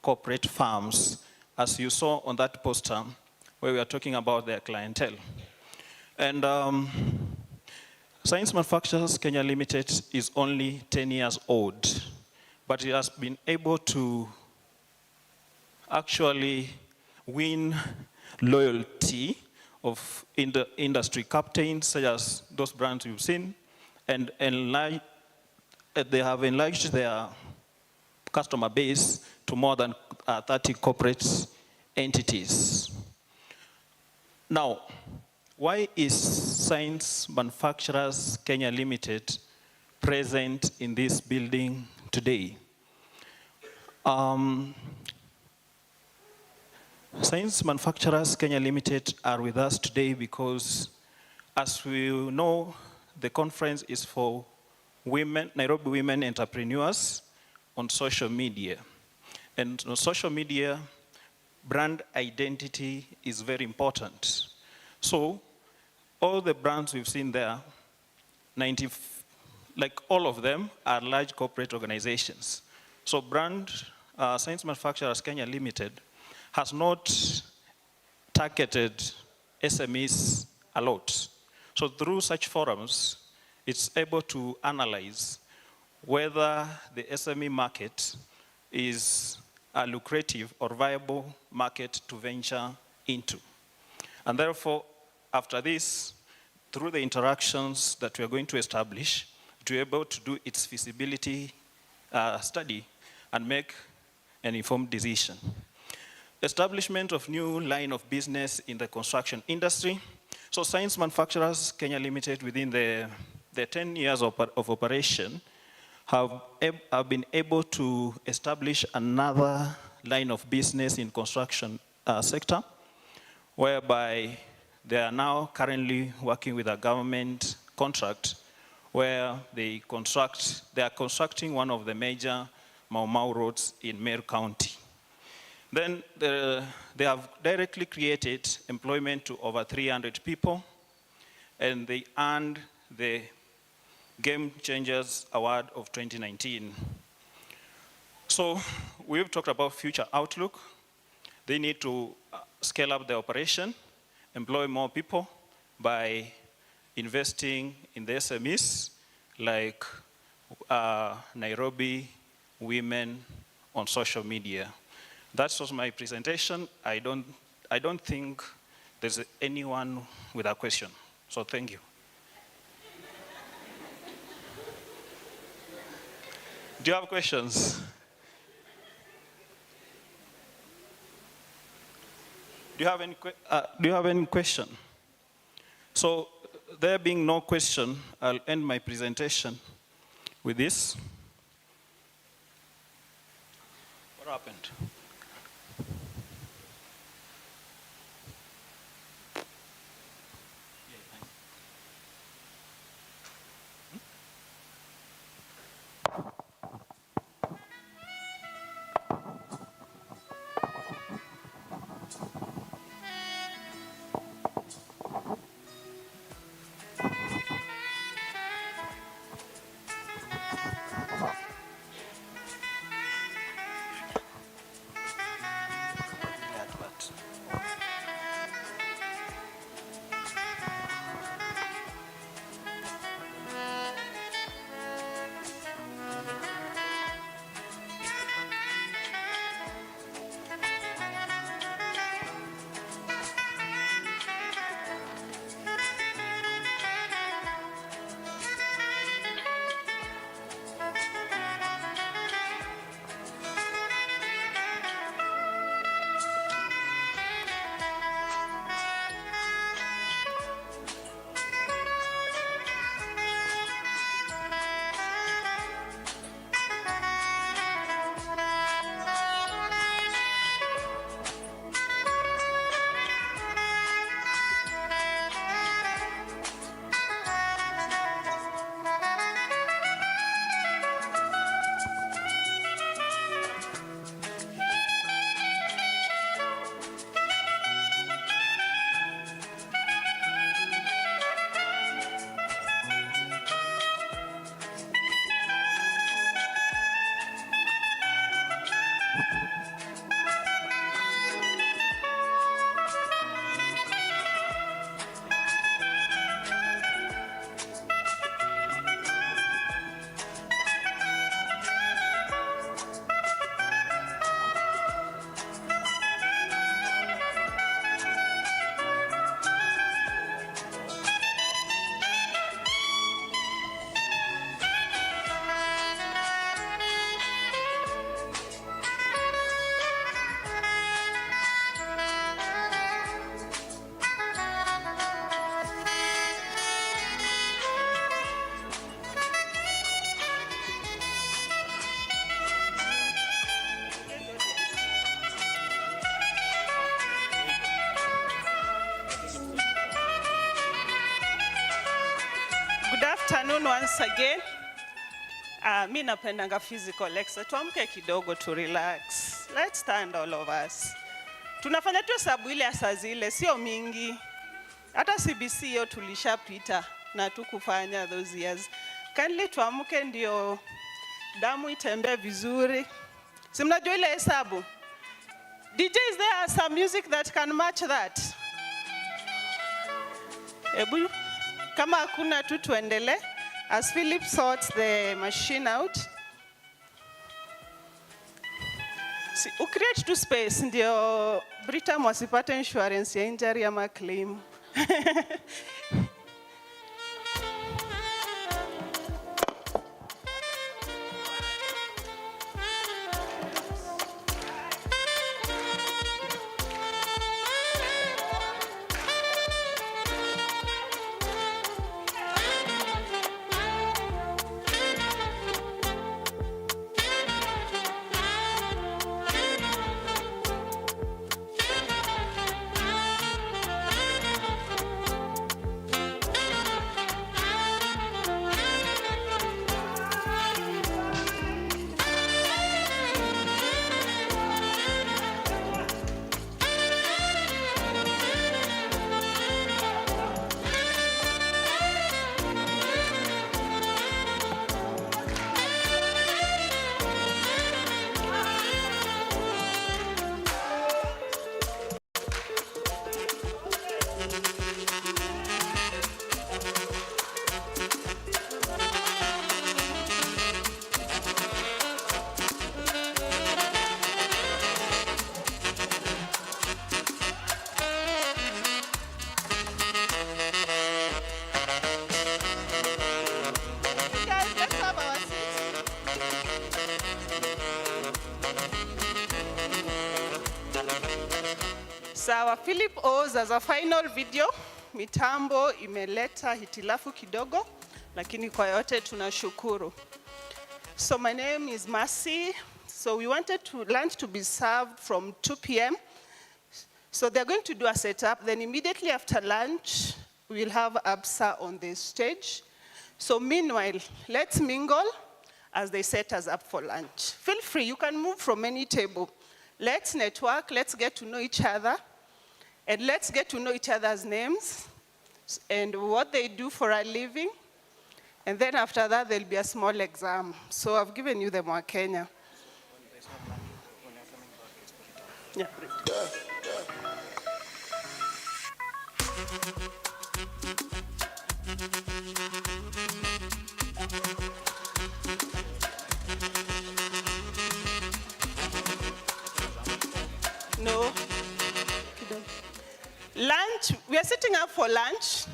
corporate firms, as you saw on that poster where we are talking about their clientele. And Science Manufacturers Kenya Limited is only 10 years old, but it has been able to actually win loyalty of industry captains, such as those brands you've seen, and they have enlarged their customer base to more than 30 corporate entities. Now, why is Science Manufacturers Kenya Limited present in this building today? Science Manufacturers Kenya Limited are with us today because, as we know, the conference is for women, Nairobi women entrepreneurs on social media. And on social media, brand identity is very important. So all the brands we've seen there, like all of them are large corporate organizations. So Science Manufacturers Kenya Limited has not targeted SMEs a lot. So through such forums, it's able to analyze whether the SME market is a lucrative or viable market to venture into. And therefore, after this, through the interactions that we are going to establish, to be able to do its feasibility study and make an informed decision. Establishment of new line of business in the construction industry. So Science Manufacturers Kenya Limited, within the 10 years of operation, have been able to establish another line of business in construction sector, whereby they are now currently working with a government contract where they are constructing one of the major Mau Mau roads in Meru County. Then they have directly created employment to over 300 people, and they earned the Game Changers Award of 2019. So we've talked about future outlook. They need to scale up the operation, employ more people by investing in the SMEs like Nairobi women on social media. That was my presentation. I don't think there's anyone with a question. So thank you. Do you have questions? Do you have any question? So there being no question, I'll end my presentation with this. What happened? Good afternoon once again. Mi napendanga physical lecture. Tuamke kidogo to relax. Let's stand all of us. Tunafanya tu hesabu ile ya saa zile, sio mingi. Hata CBC hiyo tulishapita na tukufanya those years. Kindly tuamke ndio damu itembee vizuri. Si mnajua ile hesabu? DJ, is there some music that can match that? Ebu, kama hakuna tu tuendele. As Philip sorts the machine out. Si, ucreate tu space ndio Britam wasipate insurance ya injury ama claim. Sawa, Philip O's as a final video. Mitambo imeleta hitilafu kidogo, lakini kwa yote tunashukuru. So my name is Mercy. So we wanted lunch to be served from 2 p.m. So they're going to do a setup. Then immediately after lunch, we'll have Absa on the stage. So meanwhile, let's mingle as they set us up for lunch. Feel free, you can move from any table. Let's network, let's get to know each other, and let's get to know each other's names and what they do for a living. And then after that, there'll be a small exam. So I've given you the Mwakenya. Yeah. No. Lunch, we are setting up for lunch.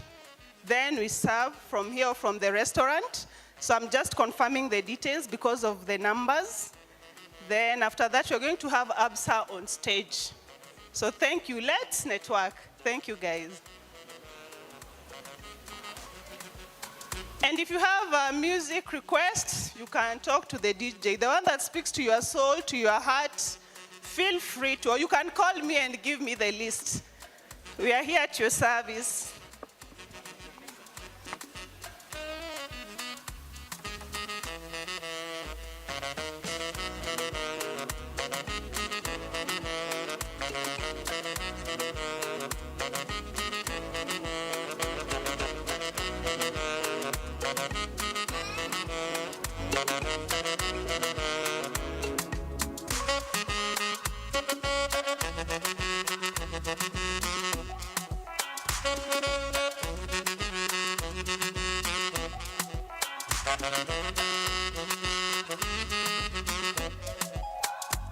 Then we serve from here, from the restaurant. So I'm just confirming the details because of the numbers. Then after that, we're going to have Absa on stage. So thank you. Let's network. Thank you, guys. And if you have a music request, you can talk to the DJ. The one that speaks to your soul, to your heart, feel free to, or you can call me and give me the list. We are here at your service.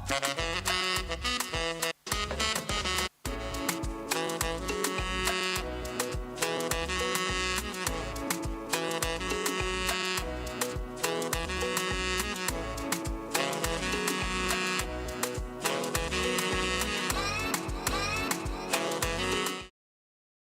Thank you.